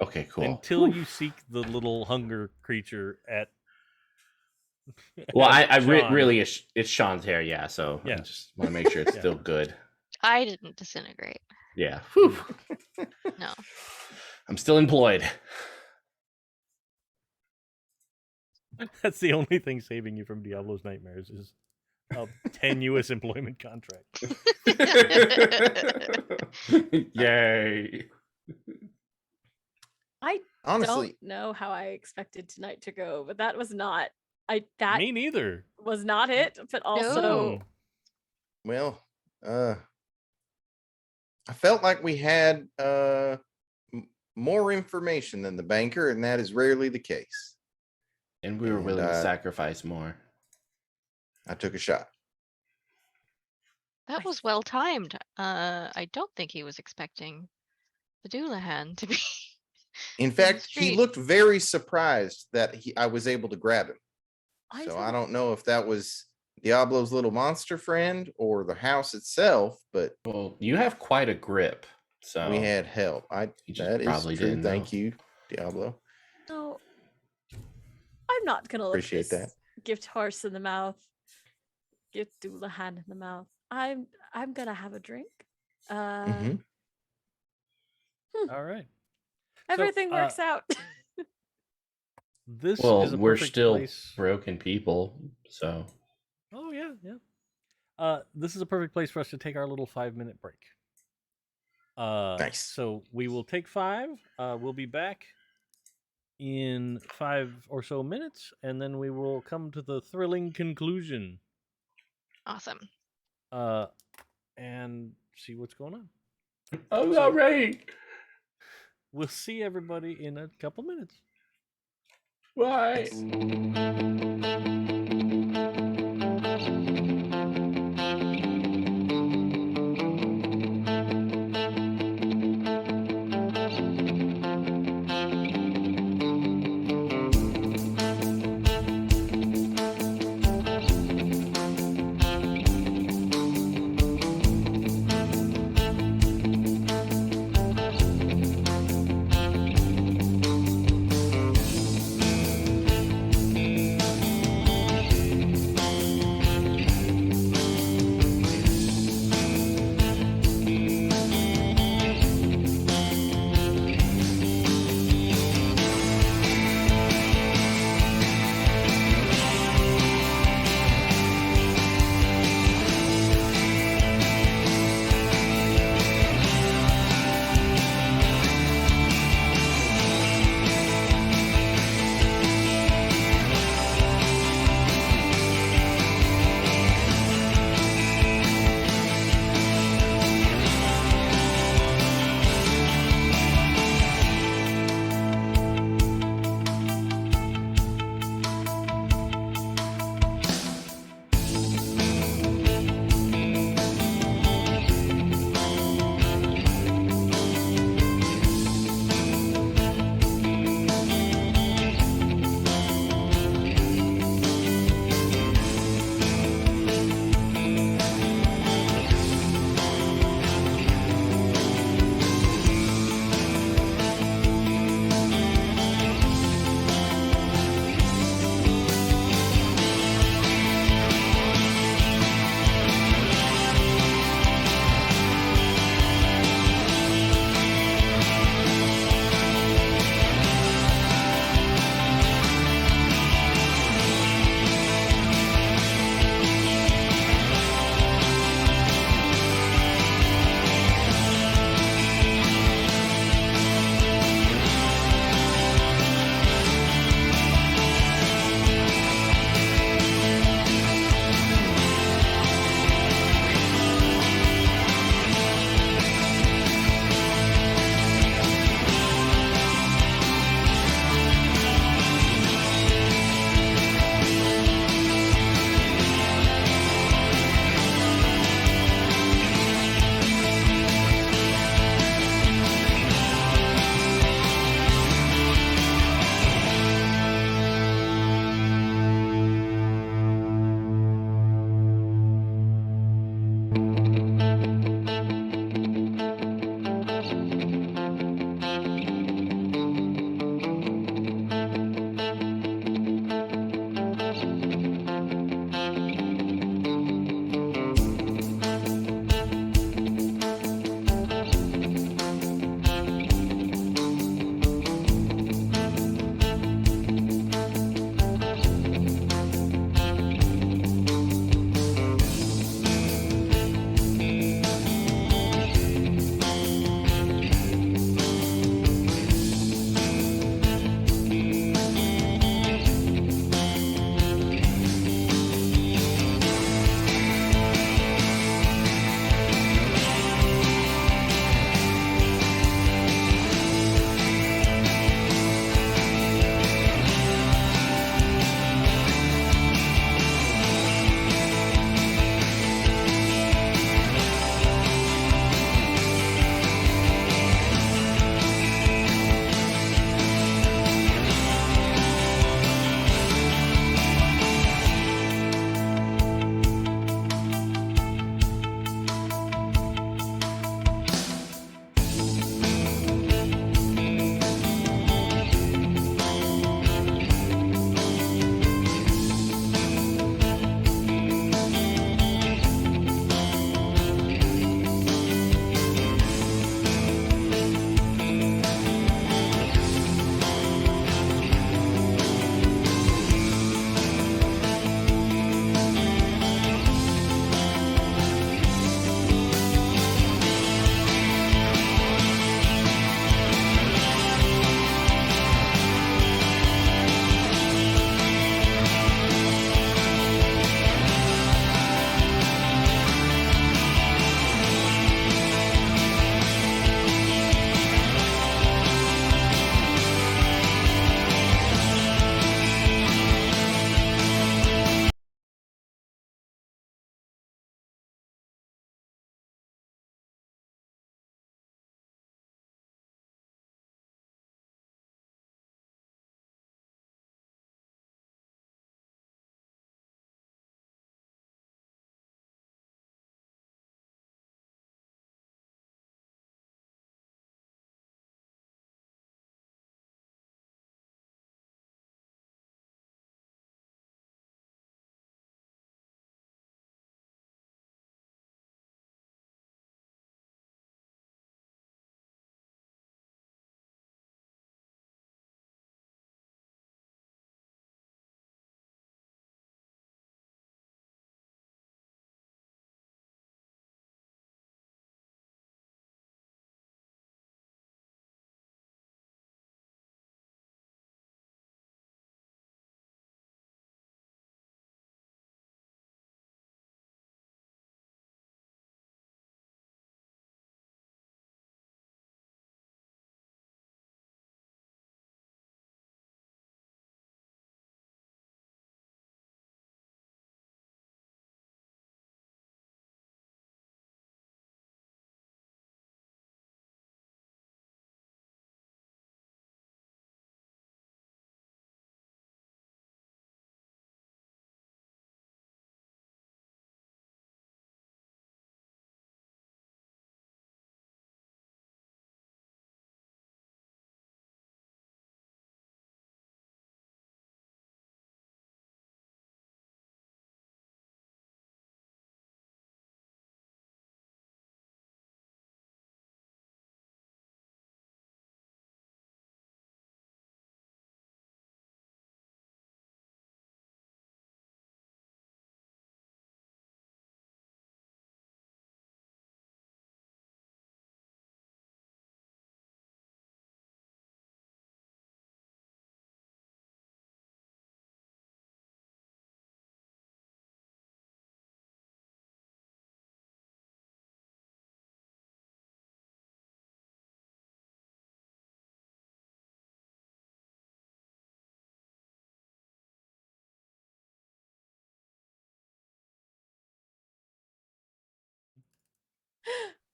Okay, cool. Until you seek the little hunger creature at. Well, at Sean. really, it's Sean's hair, yeah. So Yeah. I just want to make sure it's Yeah. still good. I didn't disintegrate. Yeah. Whew. No. I'm still employed. That's the only thing saving you from Diablo's nightmares is a tenuous employment contract. Yay. I Honestly, don't know how I expected tonight to go, but that was not Me neither. was not it. But also No. well, I felt like we had more information than the banker, and that is rarely the case. And we were And, willing to sacrifice more. I took a shot. That was well timed. I don't think he was expecting the Doulahan to be. In the fact, he street. looked very surprised that I was able to grab him. I So didn't- I don't know if that was Diablo's little monster friend or the house itself, but Well, you have quite a grip. So we had help. He just That is probably true. didn't Thank know. you, Diablo. No, I'm not gonna look Appreciate this that. gift horse in the mouth. Gift Doulahan in the mouth. I'm gonna have a drink. Mhm. All right. Everything works out. This Well, is a we're perfect still place. broken people, so Oh yeah, yeah. This is a perfect place for us to take our little 5-minute break. Nice. So we will take 5. We'll be back in 5 or so minutes, and then we will come to the thrilling conclusion. Awesome. And see what's going on. I'm So- not ready. We'll see everybody in a couple minutes. Bye.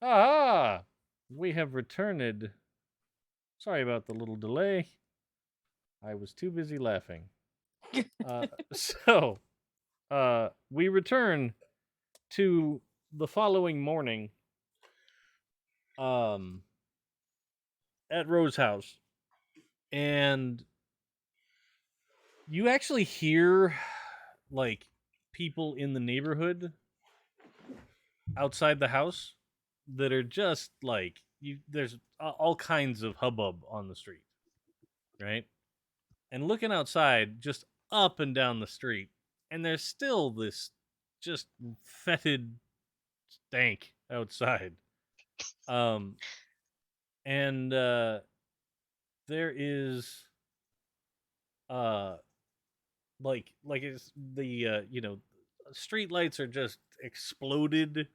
Ah, we have returned. Sorry about the little delay. I was too busy laughing. So, we return to the following morning at Rose House, and you actually hear like people in the neighborhood outside the house that are just like there's all kinds of hubbub on the street, right? And looking outside, just up and down the street, and there's still this just fetid stank outside. And there is uh like it's the street lights are just exploded.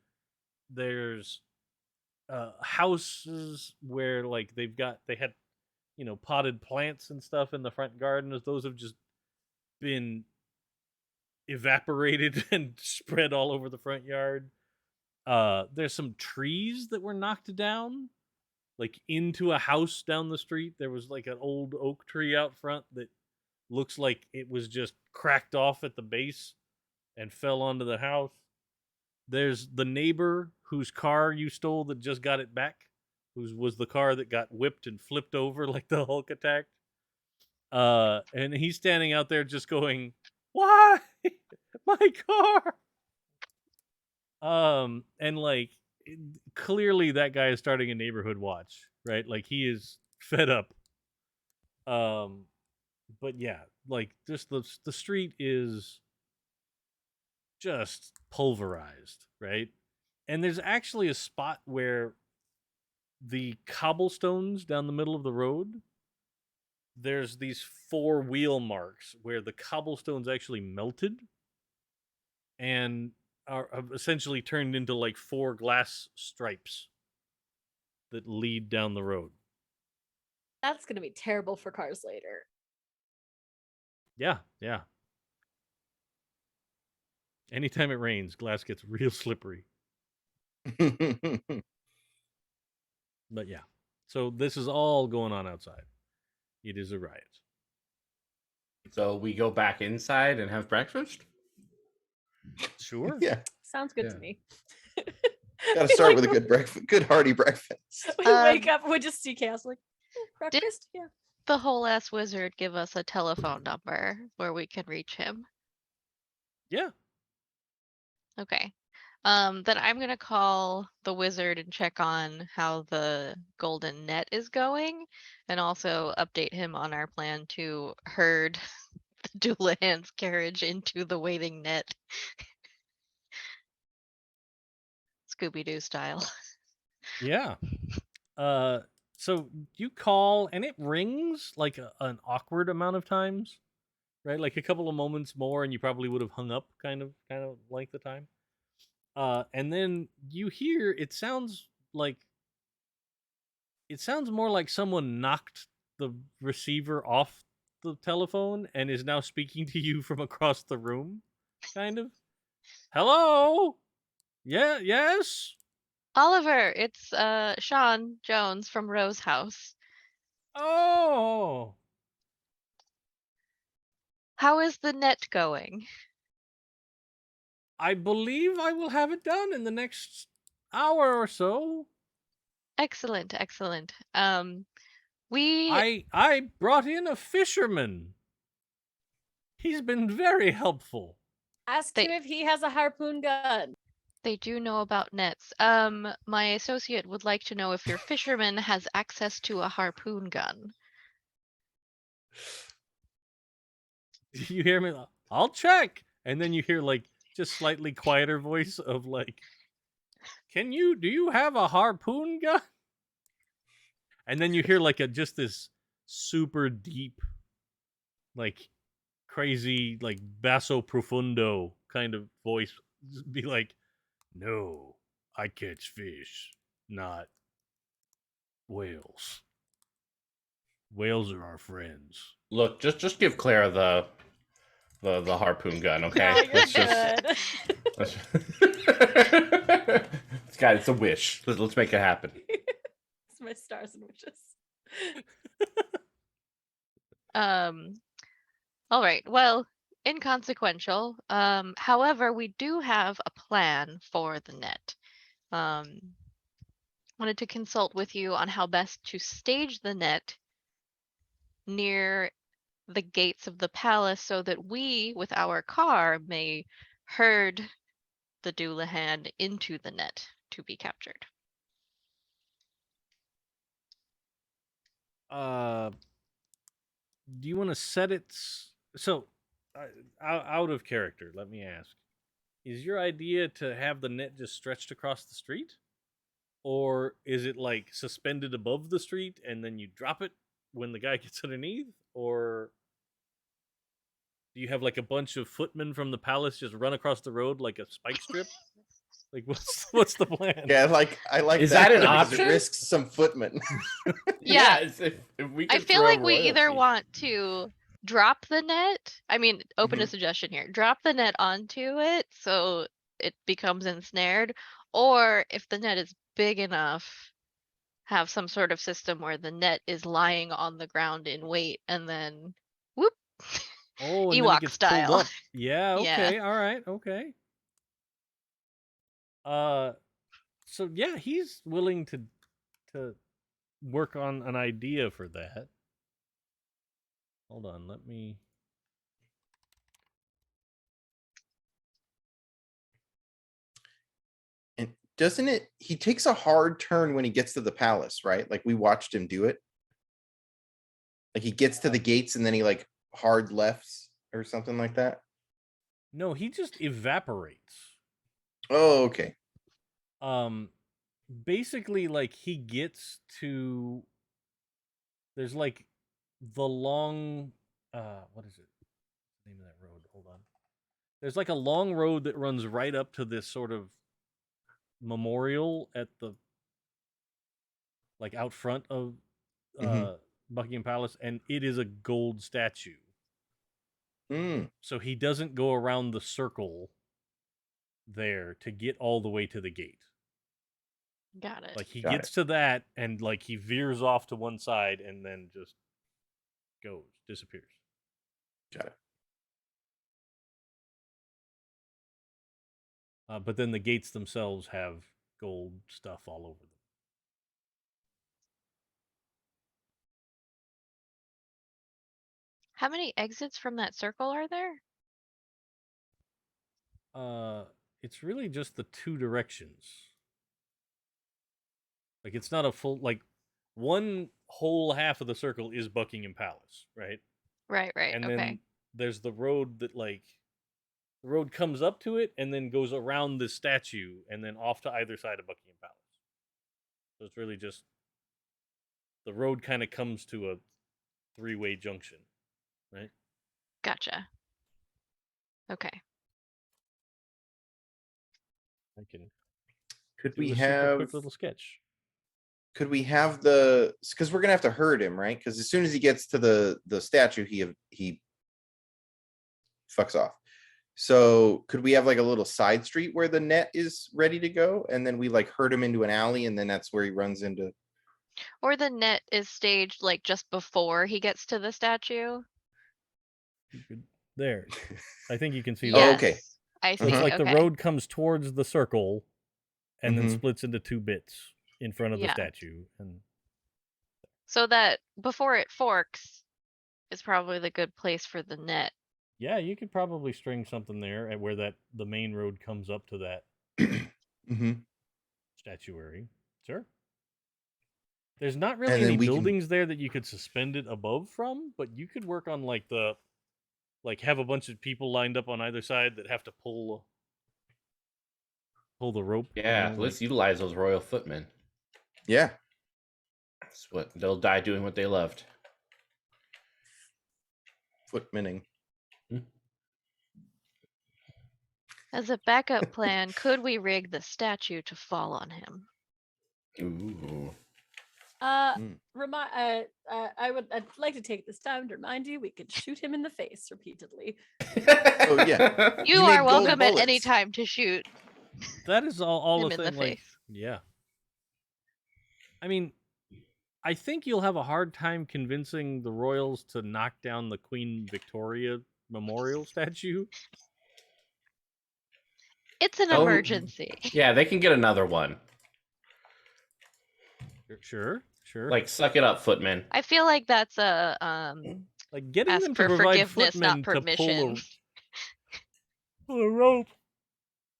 There's houses where like they had potted plants and stuff in the front garden, as those have just been evaporated and spread all over the front yard. There's some trees that were knocked down like into a house down the street. There was like an old oak tree out front that looks like it was just cracked off at the base and fell onto the house. There's the neighbor whose car you stole that just got it back, whose was the car that got whipped and flipped over like the Hulk attacked. And he's standing out there just going, "Why? My car!" And like clearly that guy is starting a neighborhood watch, right? Like he is fed up. But yeah, like just the street is just pulverized, right? And there's actually a spot where the cobblestones down the middle of the road, there's these 4 wheel marks where the cobblestones actually melted and are essentially turned into like 4 glass stripes that lead down the road. That's gonna be terrible for cars later. Yeah. Anytime it rains, glass gets real slippery. But yeah. So this is all going on outside. It is a riot. So we go back inside and have breakfast? Sure. Yeah, Sounds good Yeah. to me. gotta start with a good breakfast, good hearty breakfast. We wake up, we just see chaos like breakfast. Yeah. The whole ass wizard give us a telephone number where we can reach him. Yeah. Okay. Then I'm gonna call the wizard and check on how the golden net is going, and also update him on our plan to herd the Doulahan's carriage into the waiting net. Scooby-Doo style. Yeah. So you call and it rings like an awkward amount of times, right? Like a couple of moments more, and you probably would have hung up kind of length of time. And then you hear it sounds more like someone knocked the receiver off the telephone and is now speaking to you from across the room, kind of. Hello? Yeah, yes? Oliver, it's Sean Jones from Rose House. Oh. How is the net going? I believe I will have it done in the next hour or so. Excellent. We I brought in a fisherman. He's been very helpful. Ask They- him if he has a harpoon gun. They do know about nets. My associate would like to know if your fisherman has access to a harpoon gun. You hear me? I'll check. And then you hear like just slightly quieter voice of like, do you have a harpoon gun? And then you hear like just this super deep, like crazy, like basso profundo kind of voice be like, no, I catch fish, not whales. Whales are our friends. Look, just give Clara the harpoon gun, okay? No, you're Let's good. let's God, it's a wish. Let's make it happen. It's my stars and wishes. All right. Well, inconsequential. However, we do have a plan for the net. Wanted to consult with you on how best to stage the net near the gates of the palace so that we, with our car, may herd the Doulahan into the net to be captured. Do you want to set it so out of character? Let me ask: is your idea to have the net just stretched across the street, or is it like suspended above the street and then you drop it when the guy gets underneath, or do you have like a bunch of footmen from the palace just run across the road like a spike strip? Like what's the plan? Yeah, I like Is that an because option? It risks some footmen. Yeah. If we I could feel throw like we either royalty. want to drop the net. I mean, open a Mhm. suggestion here. Drop the net onto it so it becomes ensnared, or if the net is big enough, have some sort of system where the net is lying on the ground in wait and then whoop. Oh, and then it Ewok gets style. pulled up. Yeah, Yeah. okay, all right, okay. So yeah, he's willing to work on an idea for that. Hold on, let me. And doesn't it? He takes a hard turn when he gets to the palace, right? Like we watched him do it. Like he gets to the gates and then he like hard lefts or something like that. No, he just evaporates. Oh, okay. Basically, like he gets to. There's like the long. What is it? What's the name of that road? Hold on. There's like a long road that runs right up to this sort of memorial at the like out front of Buckingham Palace, and it is a gold statue. Mm, So he doesn't go around the circle there to get all the way to the gate. Got it. Like he Got gets to that and like he veers off to one side and then just disappears. got it. But then the gates themselves have gold stuff all over them. How many exits from that circle are there? It's really just the two directions. Like it's not a full like one whole half of the circle is Buckingham Palace, right? Right, And okay. then there's the road that like the road comes up to it and then goes around the statue and then off to either side of Buckingham Palace. So it's really just the road kind of comes to a three-way junction, right? Gotcha. Okay. I can Could do we a super have? quick little sketch. Could we have the? Because we're gonna have to herd him, right? Because as soon as he gets to the statue, he fucks off. So could we have like a little side street where the net is ready to go, and then we like herd him into an alley, and then that's where he runs into. Or the net is staged like just before he gets to the statue. There. I think you can see Oh, that. okay. Yes, I So see. it's like Okay. the road comes towards the circle and then Mhm. splits into two bits in front of the Yeah. statue. And So that before it forks is probably the good place for the net. yeah, you could probably string something there at where the main road comes up to that Mm-hmm. statuary. Sure. There's not really And then any we can- buildings there that you could suspend it above from, but you could work on like have a bunch of people lined up on either side that have to pull the rope. Yeah, let's utilize those royal footmen. Yeah. That's what they'll die doing what they loved. Footmaning. As a backup plan, could we rig the statue to fall on him? Ooh. I'd like to take this time to remind you we could shoot him in the face repeatedly. Oh, yeah. You made are gold welcome at any bullets. time to shoot That is all him the in the thing. Like face. Yeah. I mean, I think you'll have a hard time convincing the royals to knock down the Queen Victoria memorial statue. It's an Oh, emergency. yeah, they can get another one. Sure. Like, suck it up, footman. I feel like that's a Like getting ask them to for provide forgiveness, not footmen to permission. pull a rope.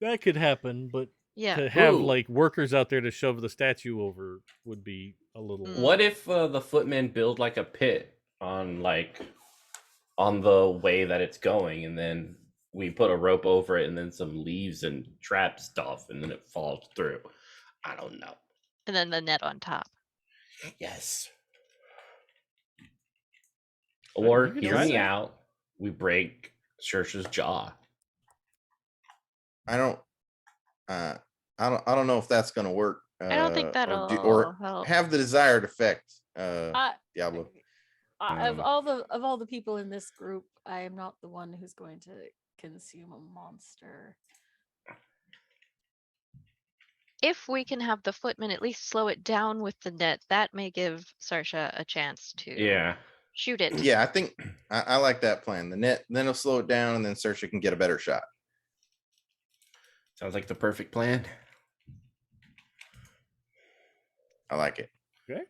That could happen, but Yeah. to have Ooh. like workers out there to shove the statue over would be a little. What if the footmen build like a pit on the way that it's going, and then we put a rope over it, and then some leaves and trap stuff, and then it falls through? I don't know. And then the net on top. Yes. You Or could hear try me that. out. We break Saoirse's jaw. I don't know if that's gonna work. I don't think that'll or help. have the desired effect. I- Diablo. Of all the people in this group, I am not the one who's going to consume a monster. If we can have the footman at least slow it down with the net, that may give Saoirse a chance to Yeah. shoot it. Yeah, I think I like that plan. The net, then it'll slow it down, and then Saoirse can get a better shot. Sounds like the perfect plan. I like it. Okay.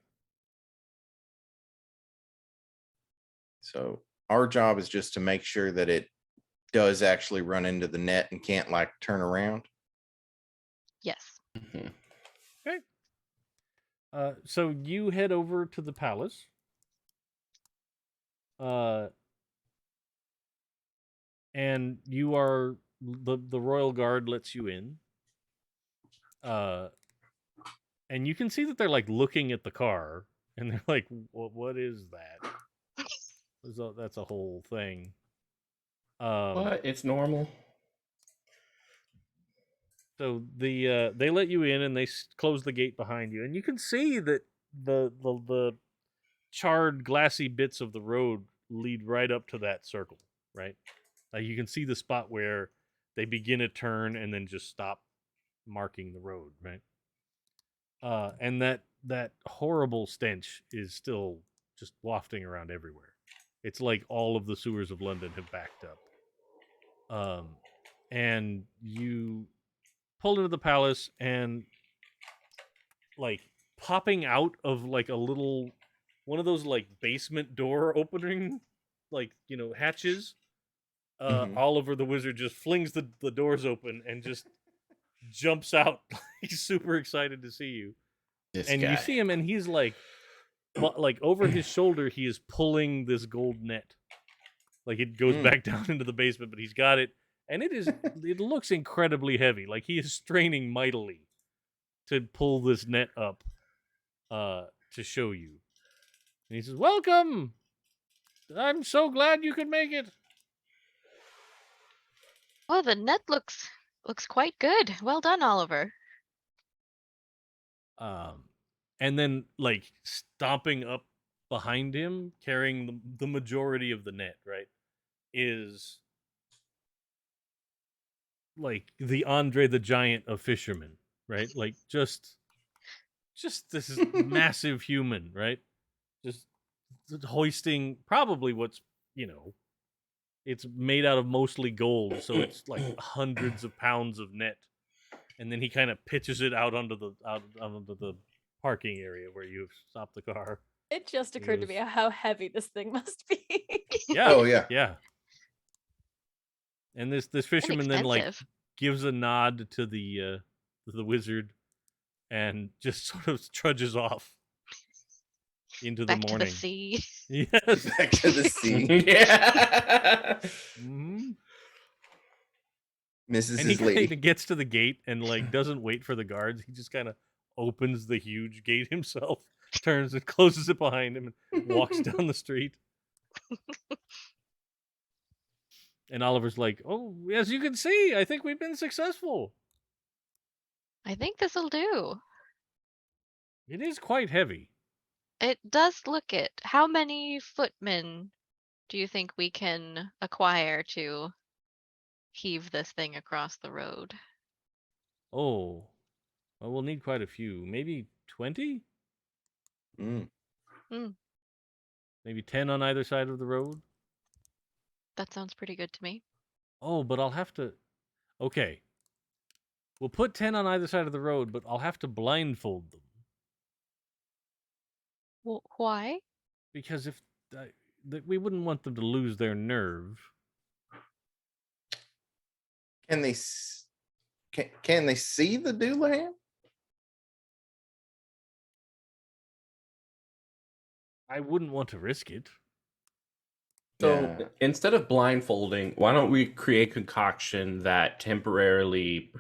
So our job is just to make sure that it does actually run into the net and can't like turn around. Yes. Mhm. So you head over to the palace. And you are the royal guard lets you in. And you can see that they're like looking at the car, and they're like, "What is that?" That's a whole thing. But it's normal. So they let you in, and they close the gate behind you, and you can see that the charred, glassy bits of the road lead right up to that circle, right? Like you can see the spot where they begin a turn and then just stop marking the road, right? And that horrible stench is still just wafting around everywhere. It's like all of the sewers of London have backed up. And you pulled into the palace, and like popping out of like a little one of those like basement door opening, like hatches. Mhm. Oliver the wizard just flings the doors open and just jumps out. He's super excited to see you. This And guy. you see him, and he's like over his shoulder, he is pulling this gold net. Like it goes back down into the basement, but he's got it, and it looks incredibly heavy. Like he is straining mightily to pull this net up, to show you. And he says, "Welcome! I'm so glad you could make it." Oh, the net looks quite good. Well done, Oliver. And then like stomping up behind him, carrying the majority of the net, right, is like the Andre the Giant of fishermen, right? Like just this is massive human, right? Just hoisting probably what's it's made out of mostly gold, so it's like hundreds of pounds of net, and then he kind of pitches it out onto the parking area where you've stopped the car. It just occurred to me how heavy this thing must be. Yeah. Oh yeah. Yeah. And this fisherman then like Inexpensive. gives a nod to the wizard and just sort of trudges off into the Back to morning. the sea. Yes. Back to the sea. Yeah. Mhm. Mrs. And he his lady. kind of gets to the gate and like doesn't wait for the guards. He just kind of opens the huge gate himself, turns and closes it behind him, and walks down the street. And Oliver's like, "Oh, as you can see, I think we've been successful. I think this'll do. It is quite heavy." It does look it. How many footmen do you think we can acquire to heave this thing across the road? Oh, Well, we'll need quite a few. Maybe 20? Mm. Maybe 10 on either side of the road? That sounds pretty good to me. Oh, but I'll have to... Okay. We'll put 10 on either side of the road, but I'll have to blindfold them. Well, why? Because if... we wouldn't want them to lose their nerve. Can they can they see the Doulahan? I wouldn't want to risk it. So Yeah. instead of blindfolding, why don't we create a concoction that temporarily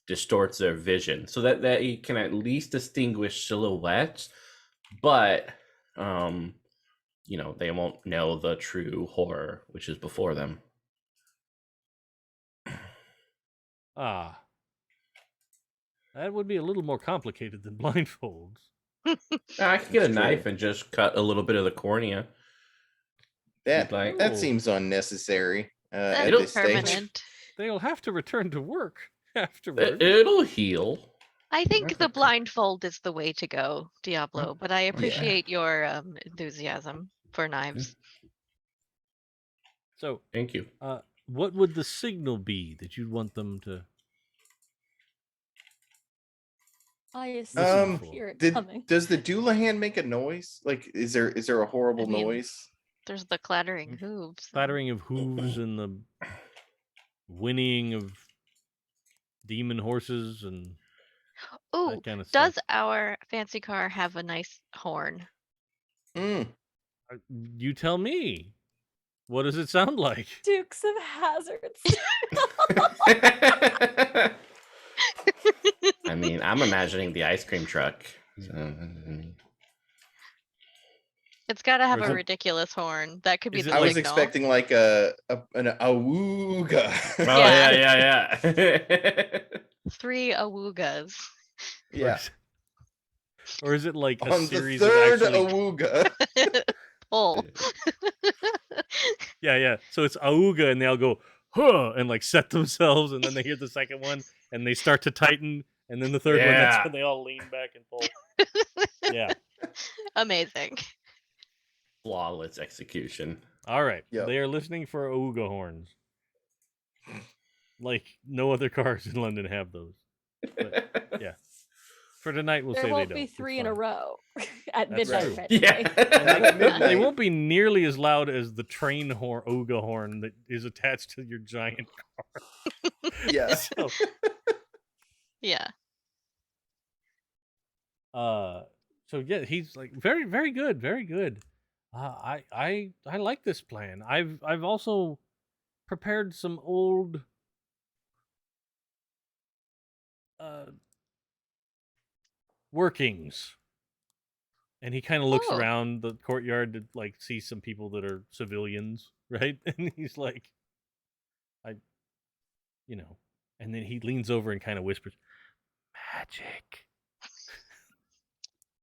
distorts their vision so that you can at least distinguish silhouettes, but they won't know the true horror which is before them. Ah. That would be a little more complicated than blindfolds. I could get a That's knife true. and just cut a little bit of the cornea. That Like- that Oh. seems unnecessary at That's this stage. permanent. They'll have to return to work afterwards. It'll heal. I think That's the okay. blindfold is the way to go, Diablo, but I appreciate your enthusiasm for knives. So, Thank you. what would the signal be that you'd want them to... I Listen assume for. hear it coming. Does the Doulahan make a noise? Like, is there a horrible mean, noise? There's the clattering hooves. clattering of hooves and the whinnying of demon horses and Oh, that kind of does stuff. our fancy car have a nice horn? Mm. You tell me. What does it sound like? Dukes of Hazards. I mean, I'm imagining the ice cream truck. So, It's got to have Or is a it- ridiculous horn. That could be is the it I was signal. expecting like an awooga. Oh Yeah. yeah. 3 awoogas. Yeah. Or is it like a On the series third of actually... awooga. Pull. Yeah. So it's auga and they all go, huh, and like set themselves, and then they hear the second one and they start to tighten, and then the third one, that's Yeah. when they all lean back and pull. Yeah. Amazing. Flawless execution. All right. Yep. They are listening for auga horns. Like no other cars in London have those. But, yeah. For tonight, we'll say There they won't don't. be It's 3 in a fine. row at That's midnight. true. practically. Yeah. At midnight. They won't be nearly as loud as the train horn, auga horn that is attached to your giant car. Yeah. So, Yeah. so yeah, he's like very, very good, very good. I like this plan. I've also prepared some old workings, and he kind of looks Oh. around the courtyard to like see some people that are civilians, right? And he's like, and then he leans over and kind of whispers, "Magic."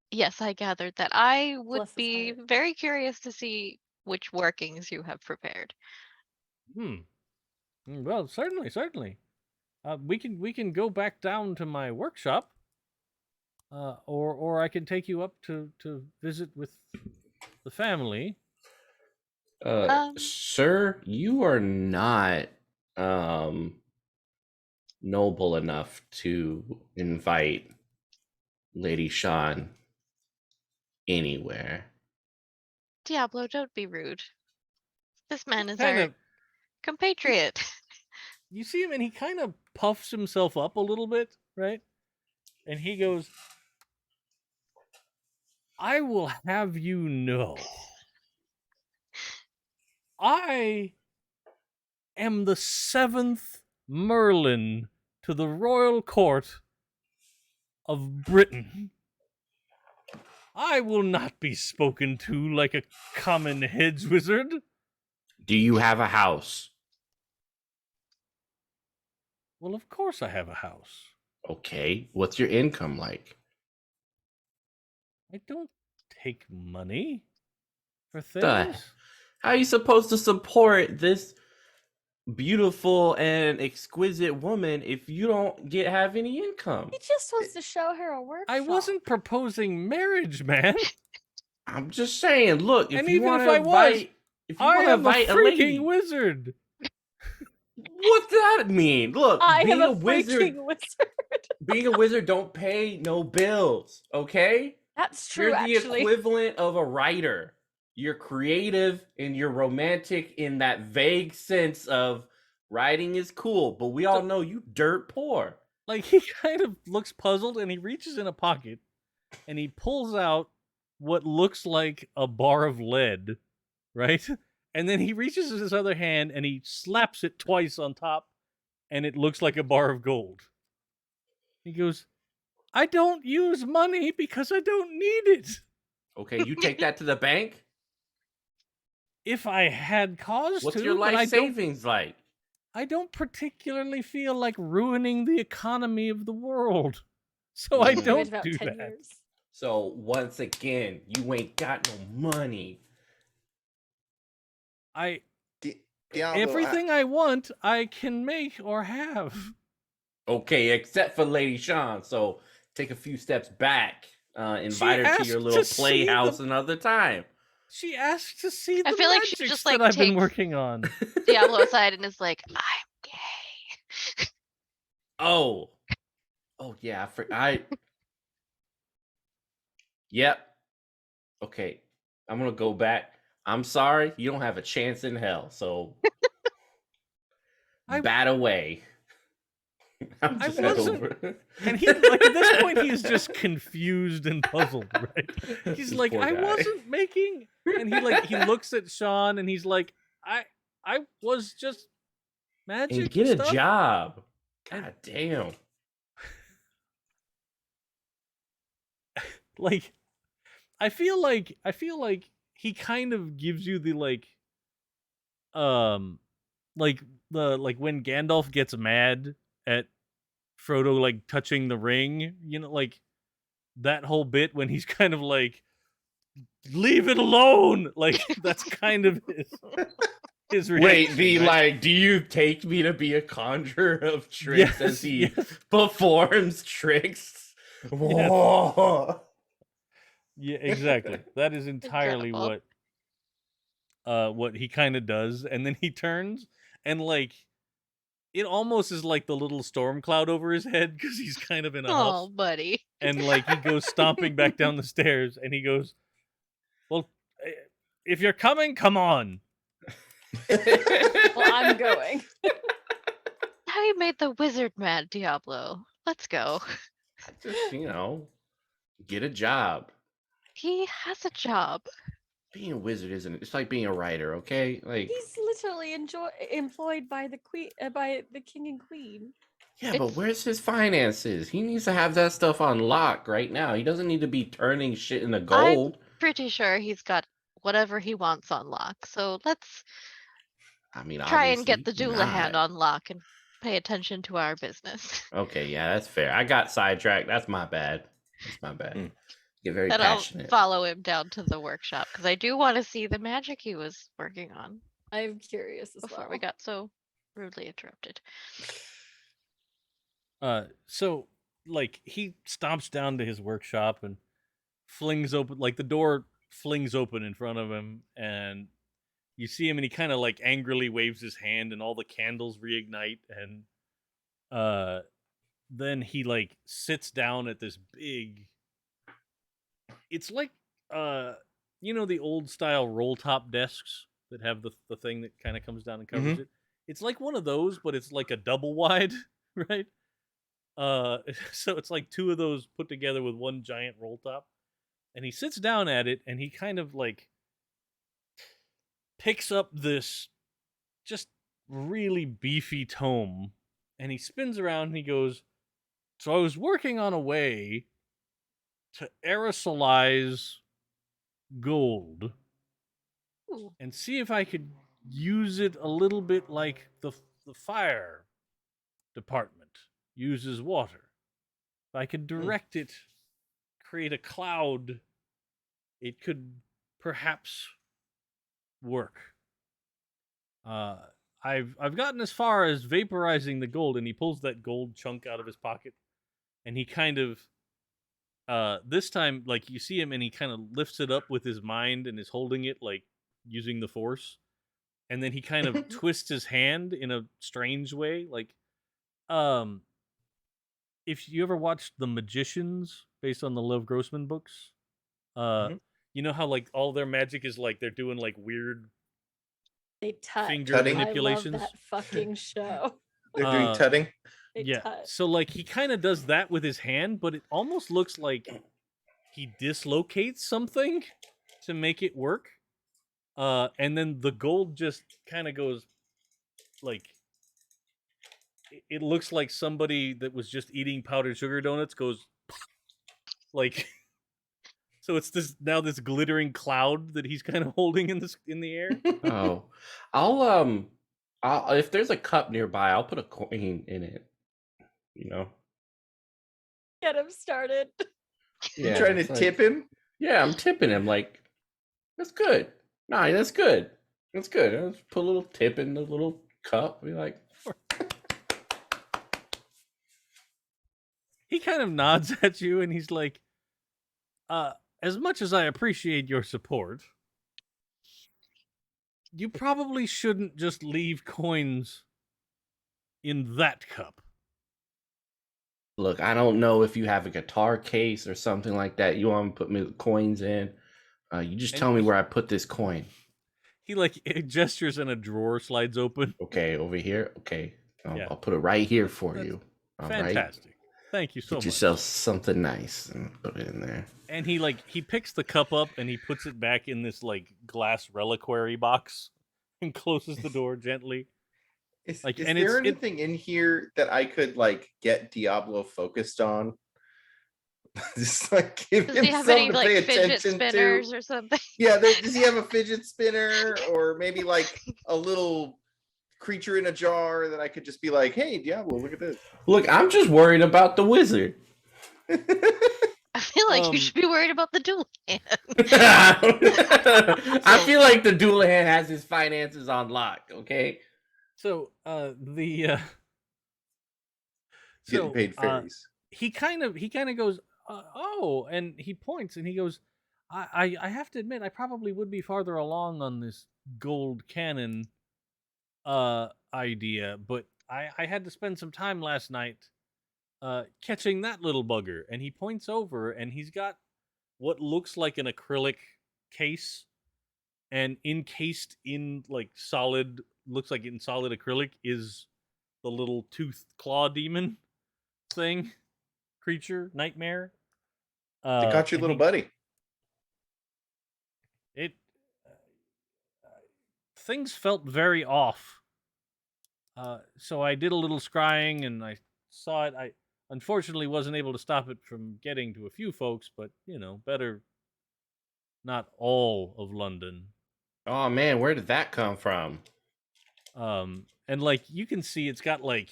Yes, I gathered that. I would Bless his be heart. very curious to see which workings you have prepared. Well, certainly. We can go back down to my workshop, or I can take you up to visit with the family. Sir, you are not noble enough to invite Lady Sean anywhere. Diablo, don't be rude. This man is Kind our of, compatriot. you see him, and he kind of puffs himself up a little bit, right? And he goes, "I will have you know, I am the 7th Merlin to the royal court of Britain. I will not be spoken to like a common hedge wizard." Do you have a house? Well, of course I have a house. Okay. What's your income like? I don't take money for The- things. How are you supposed to support this beautiful and exquisite woman if you don't have any income? He just wants to show her a workshop. I wasn't proposing marriage, man. I'm just saying, look, if And you even want if to I was, invite, if you I want to am a invite a lady, freaking wizard. what's that mean? Look, I am being a a wizard, freaking wizard. being a wizard don't pay no bills, okay? That's true, You're the actually. equivalent of a writer. You're creative and you're romantic in that vague sense of writing is cool, but we all know you dirt poor. Like, he kind of looks puzzled, and he reaches in a pocket, and he pulls out what looks like a bar of lead, right? And then he reaches his other hand, and he slaps it twice on top, and it looks like a bar of gold. He goes, I don't use money because I don't need it. Okay, you take that to the bank? If I had cause What's to, your but life I don't, savings like? I don't particularly feel like ruining the economy of the world. So I Mm. don't Wait about do 10 that. years. So once again, you ain't got no money. Diablo, Everything I want, I can make or have. Okay, except for Lady Sean. So take a few steps back. Invite her to your asked little to see playhouse the- another time. She asked to see the I feel like she magics just, that like, I've been takes- working on. Diablo aside and is like, I'm gay. Oh yeah, Yep. Okay, I'm gonna go back. I'm sorry, you don't have a chance in hell. So I- bat away. I'm I just wasn't- over. And he, like, at this point, he is just confused and puzzled, right? He's This like, poor I guy. wasn't making, and he looks at Sean and he's like, I was just magic And get a stuff. job. And- God damn. Like, I feel like he kind of gives you the like when Gandalf gets mad at Frodo like touching the ring, you know, like that whole bit when he's kind of like, leave it alone. Like, that's kind of his reaction. Wait, the right? like, do you take me to be a conjurer of tricks as he performs tricks? Whoa. Yeah, exactly. That is entirely Incredible. what he kind of does, and then he turns and like it almost is like the little storm cloud over his head because he's kind of in a huff, Oh, buddy. and like he goes stomping back down the stairs, and he goes, "Well, if you're coming, come on." Well, I'm going. How you made the wizard mad, Diablo. Let's go. Just, get a job. He has a job. Being a wizard isn't. It's like being a writer, okay? Like, He's literally employed by the king and queen. yeah, but It's- where's his finances? He needs to have that stuff on lock right now. He doesn't need to be turning shit into gold. Pretty sure he's got whatever he wants on lock. So let's I mean, try and get the obviously Doulahan not. on lock and pay attention to our business. Okay, yeah, that's fair. I got sidetracked. That's my bad. That's my bad. Mm. Get very And I'll passionate. follow him down to the workshop because I do want to see the magic he was working on I'm curious as before well. we got so rudely interrupted. So like he stomps down to his workshop and flings open, like the door flings open in front of him, and you see him, and he kind of like angrily waves his hand, and all the candles reignite, and then he like sits down at this big. It's like the old style roll top desks that have the thing that kind of comes down and covers it. It's like one of those, but it's like a double wide, right? So it's like two of those put together with one giant roll top. And he sits down at it, and he kind of like picks up this just really beefy tome, and he spins around and he goes, "So I was working on a way to aerosolize gold Ooh. and see if I could use it a little bit like the fire department uses water. If I could direct it, create a cloud, it could perhaps work. I've gotten as far as vaporizing the gold, and he pulls that gold chunk out of his pocket, and he kind of this time, like, you see him and he kind of lifts it up with his mind and is holding it like using the force, and then he kind of twists his hand in a strange way, like um if you ever watched The Magicians based on the Lev Grossman books, Mhm. you know how like all their magic is like they're doing like weird They touch. finger Tutting. I love manipulations. that fucking show. They're doing Uh, tutting. They Yeah. touch. So like he kind of does that with his hand, but it almost looks like he dislocates something to make it work. And then the gold just kind of goes like it looks like somebody that was just eating powdered sugar donuts goes like so it's this glittering cloud that he's kind of holding in the air. Oh, I'll if there's a cup nearby, I'll put a coin in it. You know. Get him started. You trying to it's like- tip him? Yeah, I'm tipping him. Like, that's good. Nah, that's good. That's good. I'll just put a little tip in the little cup. Be like, He kind of nods at you and he's like, as much as I appreciate your support, you probably shouldn't just leave coins in that cup. look, I don't know if you have a guitar case or something like that. You want to put me the coins in? You just And tell me he- where I put this coin. He like gestures and a drawer slides open. Okay, over here. Okay, Yeah. I'll put it right here for That's you. All right. Fantastic. Thank you so Get much. yourself something nice and put it in there. And he picks the cup up and he puts it back in this like glass reliquary box and closes the door gently. Is, Like, is and there it's- it- anything in here that I could like get Diablo focused on? Just like give Does him he have something any to pay like fidget attention spinners to. or something? Yeah, does he have a fidget spinner or maybe like a little creature in a jar that I could just be like, hey, Diablo, look at this. Look, I'm just worried about the wizard. I feel like Um, you should be worried about the dual hand. I feel like the dual hand has his finances on lock. Okay. So Getting paid fairies. he kind of goes, oh, and he points and he goes, I have to admit I probably would be farther along on this gold cannon idea, but I had to spend some time last night catching that little bugger. And he points over and he's got what looks like an acrylic case, and encased in like solid acrylic is the little toothed claw demon thing creature nightmare. They got your and little buddy. It things felt very off. So I did a little scrying and I saw it. I unfortunately wasn't able to stop it from getting to a few folks, but you know, better not all of London. Oh man, where did that come from? And like you can see it's got like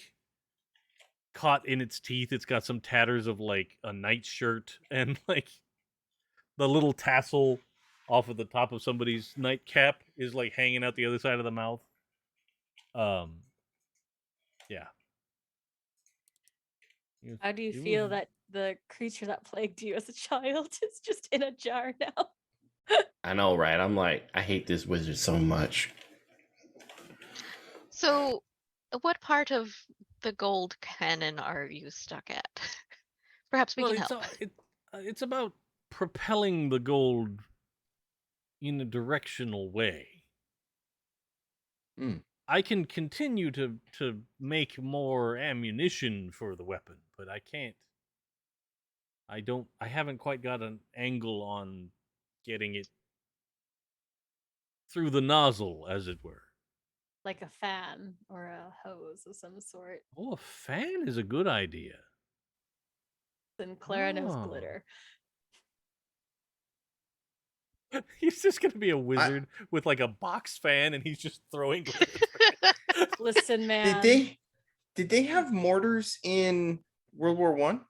caught in its teeth, it's got some tatters of like a nightshirt and like the little tassel off of the top of somebody's nightcap is like hanging out the other side of the mouth. Yeah. How do you It feel was- that the creature that plagued you as a child is just in a jar now? I know, right? I'm like, I hate this wizard so much. So, what part of the gold cannon are you stuck at? Perhaps we Well, can it's help. it's about propelling the gold in a directional way. Hmm. I can continue to make more ammunition for the weapon, but I can't. I haven't quite got an angle on getting it through the nozzle, as it were. Like a fan or a hose of some sort. Oh, a fan is a good idea. And Clara knows Oh. glitter. He's just gonna be a wizard with like a box fan, and he's just throwing. Listen, man. Did they have mortars in World War One?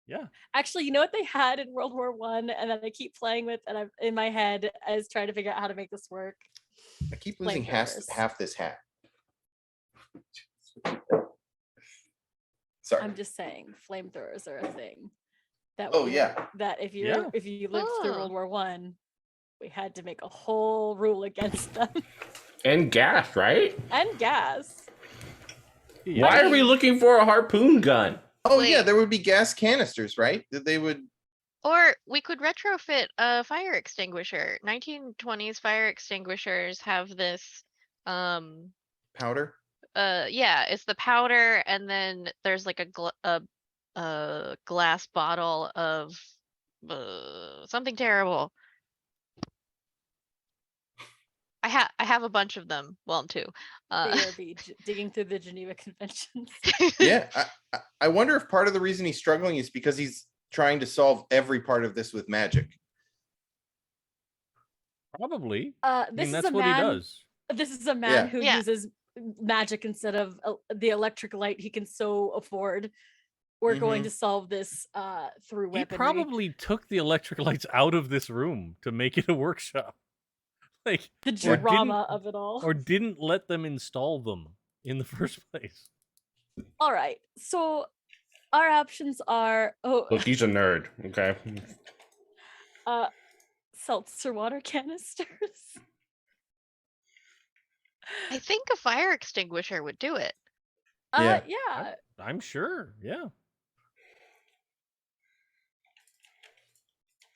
Yeah. Actually, you know what they had in World War One, and that I keep playing with, and I'm in my head as trying to figure out how to make this work. I keep losing Flamethrowers. half this hat. Sorry. I'm just saying, flamethrowers are a thing. That Oh, we- yeah. That if you Yeah. if you lived through World War One, we had to make a whole rule against them. And gas, right? And gas. Yeah. Why are we looking for a harpoon gun? Oh, yeah, Wait. there would be gas canisters, right? That they would. Or we could retrofit a fire extinguisher. 1920s fire extinguishers have this Powder. yeah, it's the powder and then there's like a glass bottle of something terrible. I have a bunch of them. Well, two. ARB, digging through the Geneva Conventions. Yeah. I wonder if part of the reason he's struggling is because he's trying to solve every part of this with magic. Probably. This I mean, is that's a what man. he does. This is a man Yeah. who Yeah. uses magic instead of the electric light he can so afford. We're going Mhm. to solve this through He weaponry. probably took the electric lights out of this room to make it a workshop. Like, The or drama didn't- of it all. or didn't let them install them in the first place. All right. So our options are Look, he's a nerd. Okay. seltzer water canisters. I think a fire extinguisher would do it. Yeah. Yeah. I'm sure. Yeah.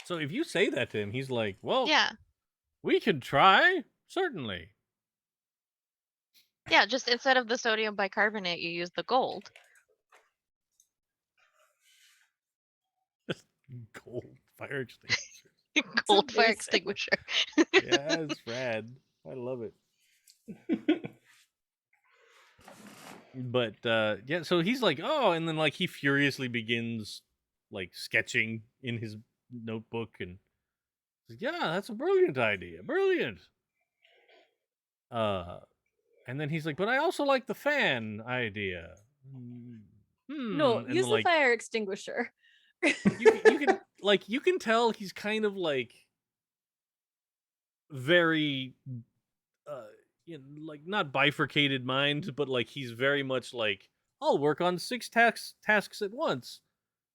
So if you say that to him, he's like, "Well, Yeah. we could try, certainly." Yeah, just instead of the sodium bicarbonate, you use the gold. Gold fire extinguisher. Gold fire amazing. extinguisher. Yeah, it's rad. I love it. But yeah, so he's like, "Oh," and then like he furiously begins like sketching in his notebook and he's like, "Yeah, that's a brilliant idea. Brilliant." And then he's like, "But I also like the fan idea." No, And use then, the like, fire extinguisher. you can like you can tell he's kind of like very you know, like not bifurcated mind, but like he's very much like, I'll work on 6 tasks at once.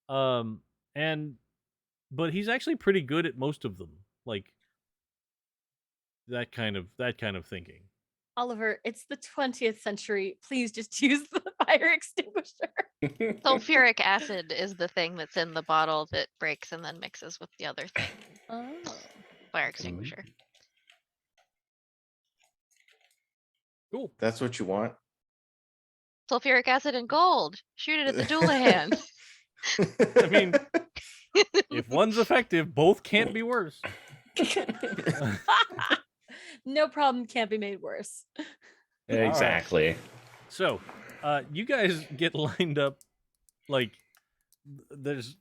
And but he's actually pretty good at most of them. Like that kind of thinking. Oliver, it's the 20th century. Please just use the fire extinguisher. Sulfuric acid is the thing that's in the bottle that breaks and then mixes with the other thing. Oh. Fire extinguisher. Cool. That's what you want. Sulfuric acid and gold. Shoot it at the Doulahan. I mean, if one's effective, both can't be worse. No problem can't be made worse. Exactly. So, you guys get lined up like there's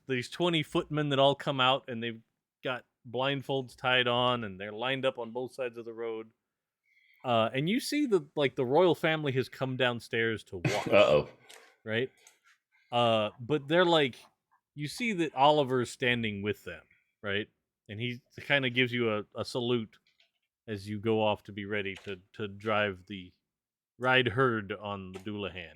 these 20 footmen that all come out and they've got blindfolds tied on and they're lined up on both sides of the road. And you see the royal family has come downstairs to watch, Uh-oh. right? But they're like, you see that Oliver's standing with them, right? And he kind of gives you a salute as you go off to be ready to drive the ride herd on the Doulahan.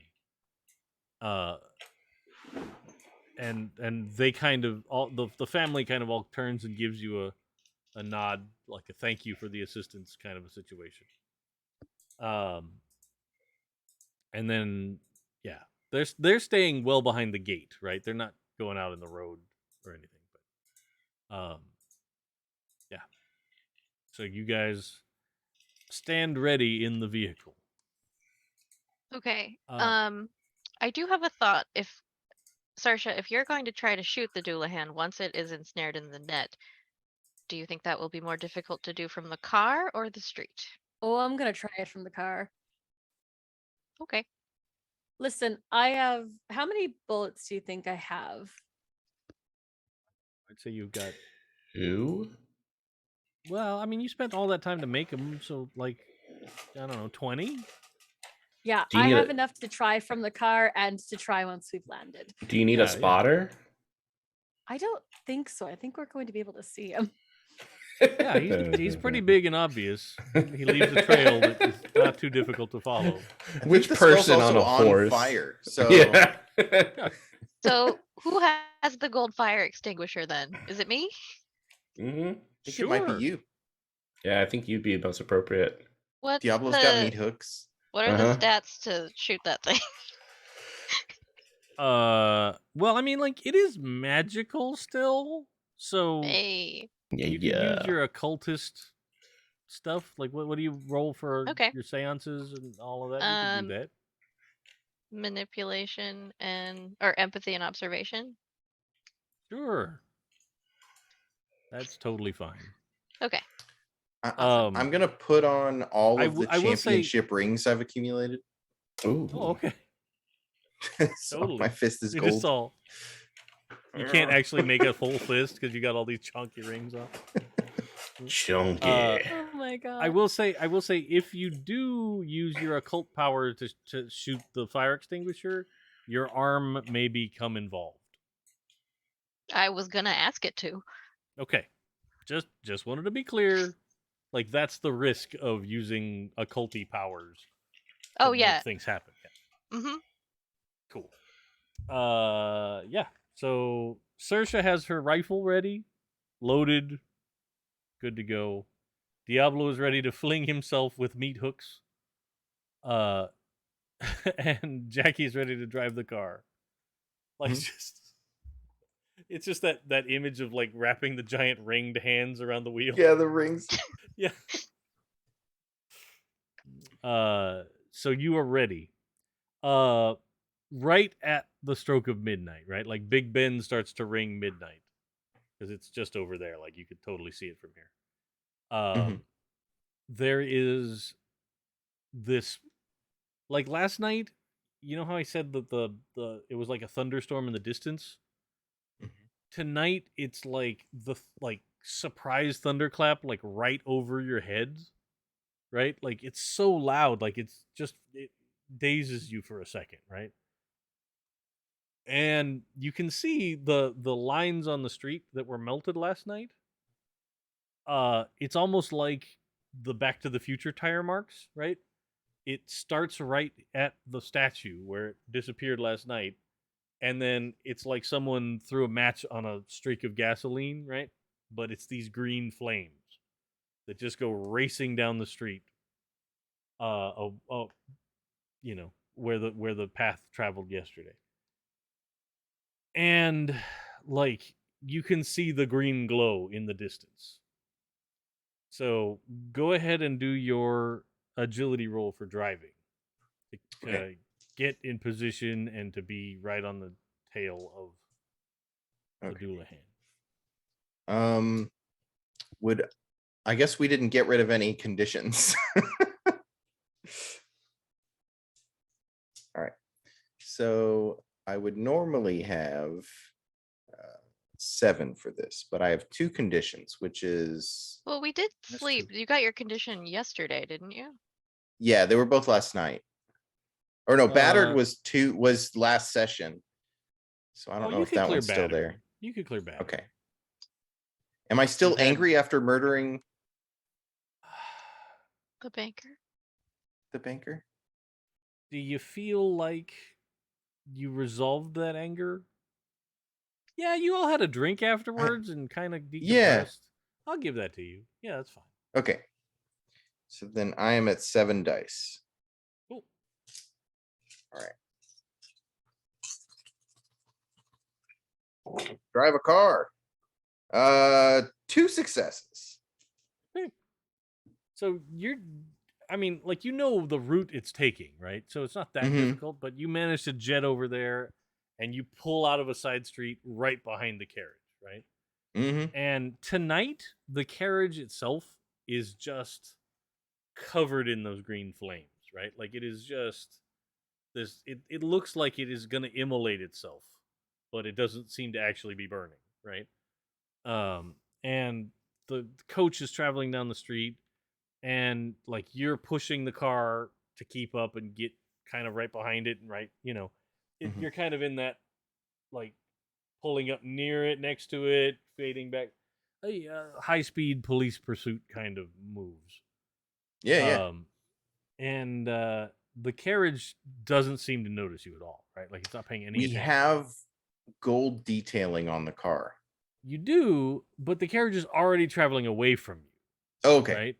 And they kind of all the family kind of all turns and gives you a nod, like a thank you for the assistance kind of a situation. And then yeah, they're staying well behind the gate, right? They're not going out in the road or anything, but yeah. So you guys stand ready in the vehicle. Okay. Uh, I do have a thought. If Sarsha, if you're going to try to shoot the Doulahan once it is ensnared in the net, do you think that will be more difficult to do from the car or the street? Oh, I'm gonna try it from the car. Okay. Listen, I have how many bullets do you think I have? I'd say you've got. Who? Well, I mean, you spent all that time to make them, so like, I don't know, 20. Yeah, Do you I need have a- enough to try from the car and to try once we've landed. Do you need Yeah, a yeah. spotter? I don't think so. I think we're going to be able to see him. Yeah, he's pretty big and obvious. He leaves a trail that is not too difficult to follow. I think Which the skull's person on also a horse? fire. So Yeah. So who has the gold fire extinguisher then? Is it me? hmm I think it might be Sure. you. Yeah, I think you'd be most appropriate. What's Diablo's got meat hooks. What are Uh-huh. the stats to shoot that thing? Well, I mean, like it is magical still, so Hey. you can use your occultist stuff. Like, what do you roll for Okay. your seances and all of that? You can do that. Manipulation or empathy and observation. Sure, that's totally fine. Okay. I'm gonna put on all I of the will say- championship rings I've accumulated. Ooh. Oh, okay. So Totally. my fist is You gold. just all. You can't actually make a full fist because you got all these chunky rings on. Chunky. Oh my god. I will say, if you do use your occult power to shoot the fire extinguisher, your arm may become involved. I was gonna ask it to. Okay, just wanted to be clear. Like that's the risk of using occulty powers. to Oh make yeah. things happen. Yeah. Mm-hmm. Cool. Yeah. So Saoirse has her rifle ready, loaded, good to go. Diablo is ready to fling himself with meat hooks. And Jackie's ready to drive the car. Like it's just that image of like wrapping the giant ringed hands around the wheel. Yeah, the rings. Yeah. So you are ready. Right at the stroke of midnight, right? Like Big Ben starts to ring midnight because it's just over there. Like you could totally see it from here. There is this, like last night. You know how I said that the it was like a thunderstorm in the distance. Tonight it's like the surprise thunderclap like right over your head, right? Like it's so loud, like it dazes you for a second, right? And you can see the lines on the street that were melted last night. It's almost like the Back to the Future tire marks, right? It starts right at the statue where it disappeared last night, and then it's like someone threw a match on a streak of gasoline, right? But it's these green flames that just go racing down the street. You know, where the path traveled yesterday. And like you can see the green glow in the distance. So go ahead and do your agility roll for driving to get in position and to be right on the tail of the Doulahan. I guess we didn't get rid of any conditions. All right. So I would normally have 7 for this, but I have 2 conditions, which is Well, we did That's sleep. true. You got your condition yesterday, didn't you? yeah, they were both last night. Or no, battered Uh, was last session. So I don't know you if could that clear one's still battery. there. You could clear battery. Okay. Am I still You've had- angry after murdering The banker. the banker? Do you feel like you resolved that anger? Yeah, you all had a drink afterwards and kind of decompressed. Yeah. I'll give that to you. Yeah, that's fine. Okay. So then I am at 7 dice. Cool. All right. Drive a car. 2 successes. So I mean, like you know the route it's taking, right? So it's not that difficult, but you manage to jet over there and you pull out of a side street right behind the carriage, right? And tonight, the carriage itself is just covered in those green flames, right? Like it is just this. It looks like it is going to immolate itself, but it doesn't seem to actually be burning, right? And the coach is traveling down the street, and like you're pushing the car to keep up and get kind of right behind it, and right, you're kind of in that like pulling up near it, next to it, fading back. high-speed police pursuit kind of moves. Yeah. And the carriage doesn't seem to notice you at all, right? Like it's not paying any We attention. have gold detailing on the car. You do, but the carriage is already traveling away from you, Okay. right?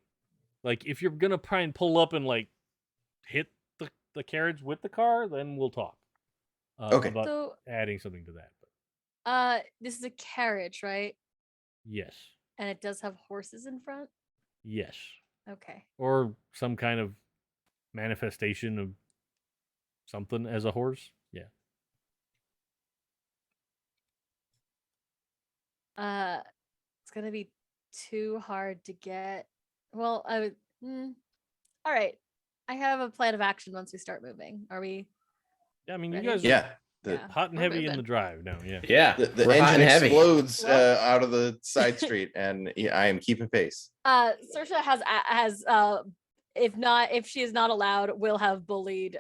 Like if you're gonna try and pull up and like hit the carriage with the car, then we'll talk Okay. about So, adding something to that. But this is a carriage, right? yes, And it does have horses in front. yes, Okay. or some kind of manifestation of something as a horse. Yeah. It's gonna be too hard to get. Well, I would. All right. I have a plan of action once we start moving. Are we? Yeah, I mean, Ready? you guys Yeah. are Yeah. hot and we're heavy in moving. the drive now. Yeah. Yeah, The we're hot engine and heavy. explodes Well- out of the side street, and I am keeping pace. Saoirse has if she is not allowed, will have bullied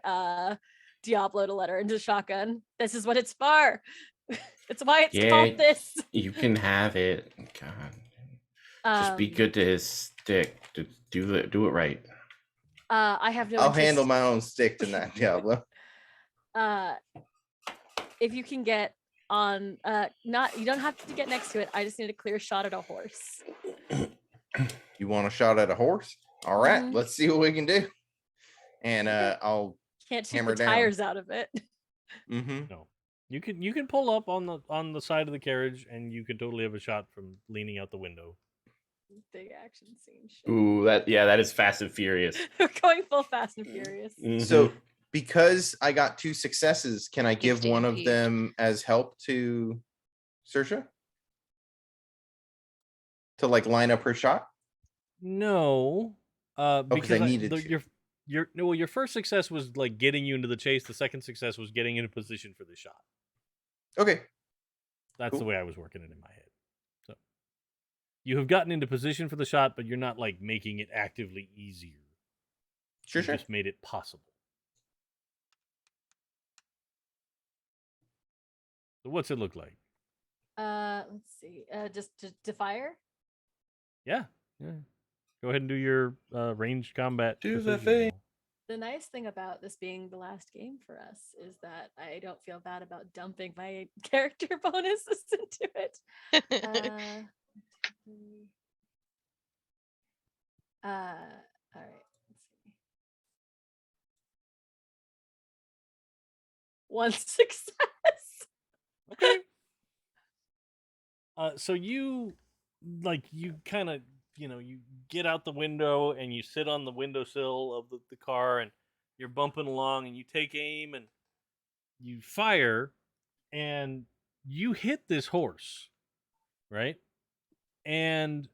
Diablo to let her into shotgun. This is what it's for. It's why it's Yeah. called this. You can have it. God, just be good to his stick. To do it right. I have no I'll interest. handle my own stick tonight, Diablo. If you can get on you don't have to get next to it. I just need a clear shot at a horse. You want a shot at a horse? All right, Mhm. let's see what we can do. And I'll. Can't shoot Hammer the down. tires out of it. Mhm. No, you can pull up on the side of the carriage, and you can totally have a shot from leaning out the window. Big action scene. Shit. Ooh, that is Fast and Furious. We're going full Fast and Furious. So because I got 2 successes, can I give one of stampede. them as help to Saoirse? To like line up her shot? No, 'cause because I needed to. your first success was like getting you into the chase. The second success was getting into position for the shot. Okay. That's the Cool. way I was working it in my head. So you have gotten into position for the shot, but you're not like making it actively easier. Sure, You sure. just made it possible. So what's it look like? Let's see. Just to fire. Yeah. Go ahead and do your ranged combat. Do the precision thing. roll. The nice thing about this being the last game for us is that I don't feel bad about dumping my character bonuses into it. All right. Let's see. 1 success. Okay. So you kind of you get out the window and you sit on the windowsill of the car and you're bumping along and you take aim and you fire and you hit this horse, right? And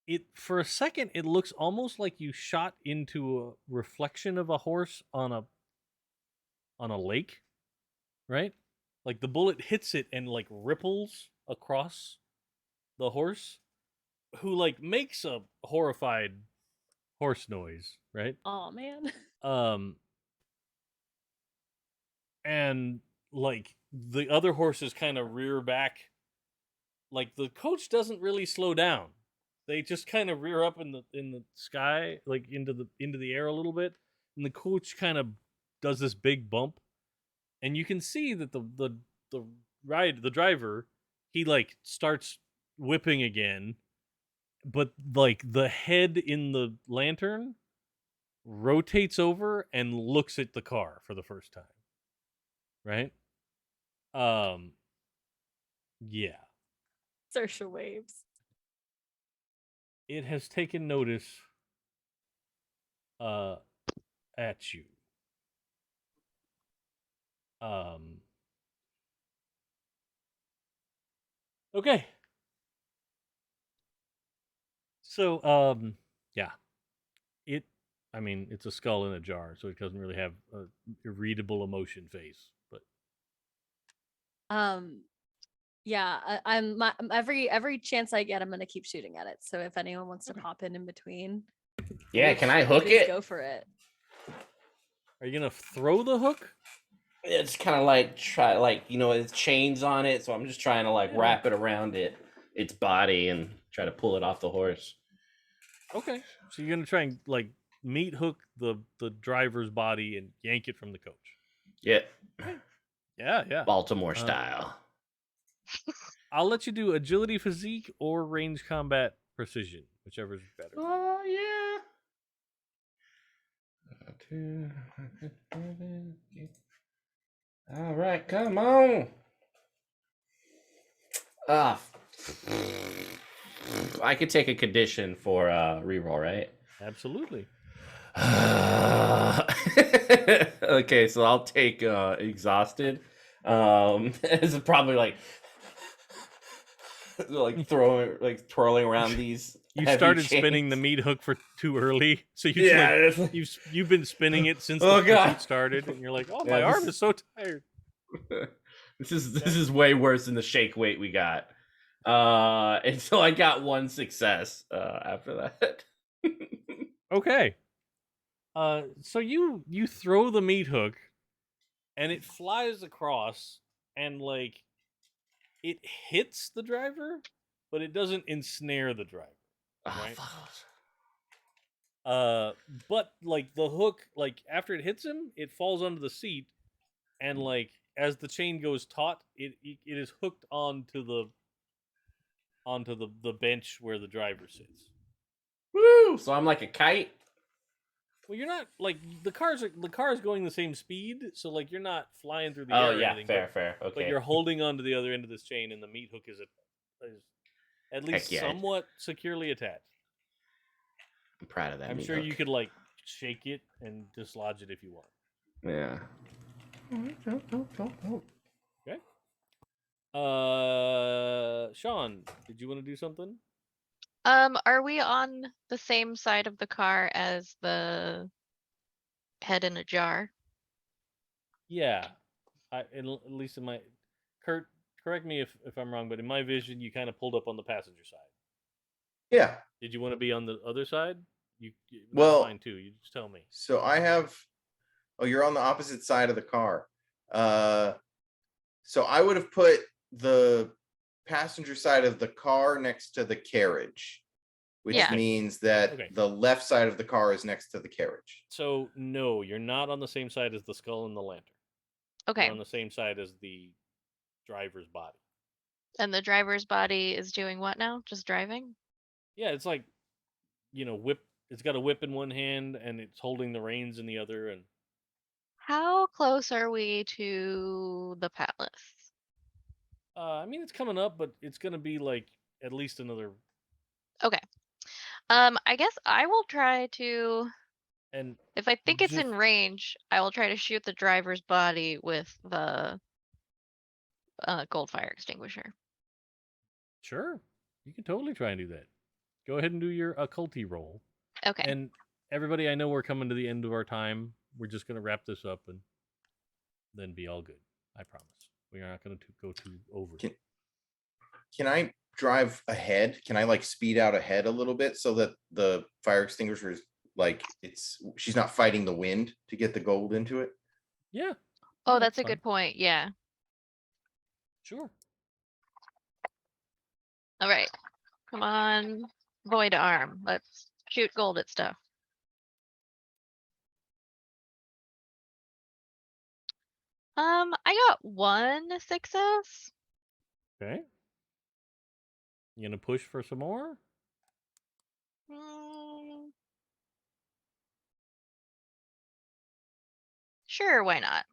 it for a second it looks almost like you shot into a reflection of a horse on a lake, right? Like the bullet hits it and like ripples across the horse, who like makes a horrified horse noise, right? Oh man. And like the other horses kind of rear back. Like the coach doesn't really slow down. They just kind of rear up in the sky, like into the air a little bit, and the coach kind of does this big bump, and you can see that the driver, he like starts whipping again, but like the head in the lantern rotates over and looks at the car for the first time, right? Yeah, Saoirse waves. it has taken notice at you. Okay. So yeah. It's a skull in a jar, so it doesn't really have a readable emotion face, but Yeah, every chance I get, I'm gonna keep shooting at it. So if anyone wants to pop in between, Yeah, can I hook please it? go for it. are you gonna throw the hook? It's kind of like it's chains on it, so I'm just trying to like wrap it around it. its body and try to pull it off the horse. Okay. So you're gonna try and like meat hook the driver's body and yank it from the coach. Yeah, Yeah. Baltimore style. I'll let you do agility, physique, or range combat precision, whichever's better. Oh yeah. All right, come on. Ah, I could take a condition for reroll, right? Absolutely. Okay, so I'll take exhausted. It's probably like twirling around these. You heavy started spinning the chains. meat hook for too early, so you Yeah, like, it's like- you've been spinning it since Oh, the God. pursuit started, and you're like, oh, Yeah, my this- arm is so tired. this is way worse than the shake weight we got. And so I got one success after that. Okay. So you throw the meat hook, and it flies across, and like it hits the driver, but it doesn't ensnare the driver. Right. But like the hook, like after it hits him, it falls onto the seat, and like as the chain goes taut, it is hooked onto the bench where the driver sits. Woo! So I'm like a kite. Well, you're not like the car's going the same speed, so like you're not flying through the Oh air or yeah, anything. fair. But Okay. you're holding onto the other end of this chain, and the meat hook is at least yeah. somewhat securely attached. I'm proud of that. I'm meat sure hook. you could like shake it and dislodge it if you want. Yeah. Okay. Sean, did you want to do something? Are we on the same side of the car as the head in a jar? Yeah. At least in my Kurt, correct me if I'm wrong, but in my vision, you kind of pulled up on the passenger side. Yeah. Did you want to be on the other side? That's Well- fine too. You just tell me. So I have. Oh, you're on the opposite side of the car. So I would have put the passenger side of the car next to the carriage, which Yeah. means that Okay. the left side of the car is next to the carriage. So no, you're not on the same side as the skull and the lantern. Okay. You're on the same side as the driver's body. And the driver's body is doing what now? Just driving? Yeah, it's like, whip. It's got a whip in one hand and it's holding the reins in the other. And How close are we to the palace? I mean, it's coming up, but it's gonna be like at least another. Okay. I guess I will try to, And if I think it's Just- in range, I will try to shoot the driver's body with the gold fire extinguisher. sure, you can totally try and do that. Go ahead and do your occulty roll. Okay. And everybody, I know we're coming to the end of our time. We're just gonna wrap this up and then be all good. I promise. We are not gonna go too over. Can I drive ahead? Can I like speed out ahead a little bit so that the fire extinguisher is like she's not fighting the wind to get the gold into it? Yeah, Oh, that's that's a fine. good point. Yeah. sure. All right. Come on, void arm. Let's shoot gold at stuff. I got one success. Okay. You gonna push for some more? Mm. Sure, why not?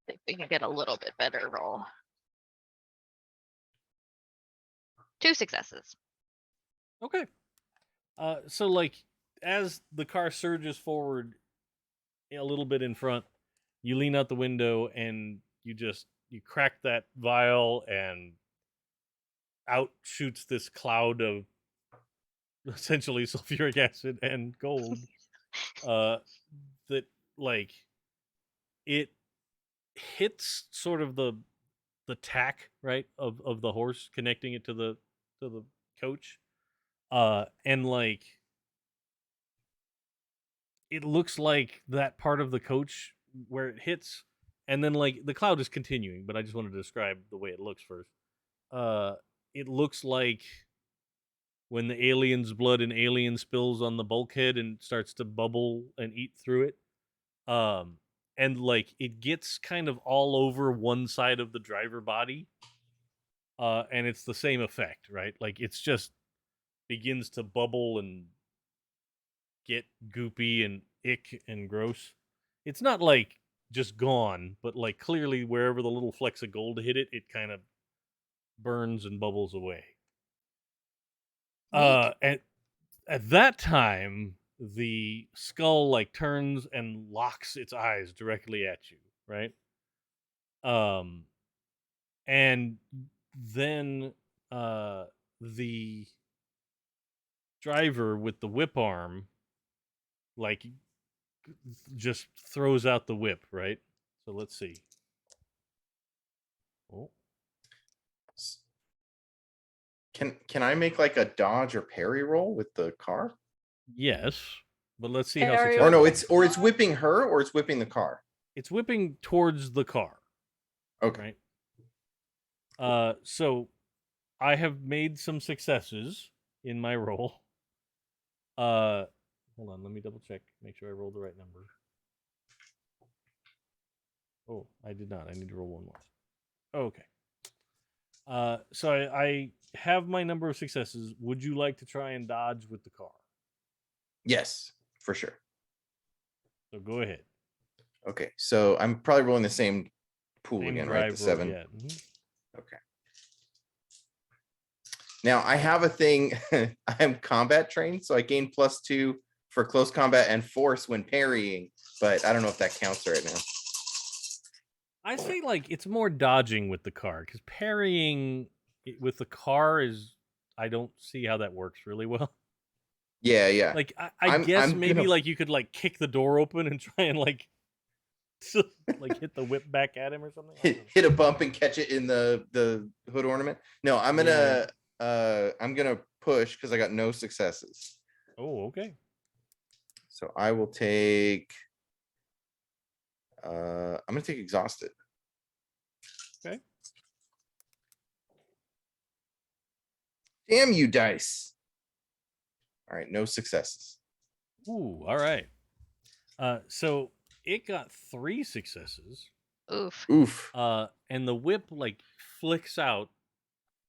Think we can get a little bit better roll. 2 successes. Okay. So like as the car surges forward a little bit in front, you lean out the window and you crack that vial and out shoots this cloud of essentially sulfuric acid and gold. That like it hits sort of the tack, right, of the horse, connecting it to the coach. And like it looks like that part of the coach where it hits and then like the cloud is continuing, but I just wanted to describe the way it looks first. It looks like when the alien's blood in Alien spills on the bulkhead and starts to bubble and eat through it. And like it gets kind of all over one side of the driver body. And it's the same effect, right? Like it's just begins to bubble and get goopy and ick and gross. It's not like just gone, but like clearly wherever the little flecks of gold hit it, it kind of burns and bubbles away. At that time, the skull like turns and locks its eyes directly at you, right? And then the driver with the whip arm like just throws out the whip, right? So let's see. Oh, Can I make like a dodge or parry roll with the car? yes, but let's see how Parry successful. Or no, with it's whipping her or it's whipping the car. It's whipping towards the car. Okay. Right. So I have made some successes in my roll. Hold on, let me double check, make sure I rolled the right number. Oh, I did not. I need to roll one more. Okay. So I have my number of successes. Would you like to try and dodge with the car? Yes, for sure. So go ahead. Okay, so I'm probably rolling the same pool Same again, right? drive The roll, 7. yeah. Mhm. Okay. Now I have a thing. I am combat trained, so I gain +2 for close combat and force when parrying, but I don't know if that counts right now. I say like it's more dodging with the car because parrying with the car is I don't see how that works really well. Yeah. Like I guess I'm maybe gonna- like you could like kick the door open and try and like like hit the whip back at him or something. I don't know. hit a bump and catch it in the hood ornament. No, I'm gonna push because I got no successes. Oh, okay. So I will take. I'm gonna take exhausted. Okay. Damn you, dice. All right, no successes. Ooh, all right. So it got 3 successes. Oof. Oof. And the whip like flicks out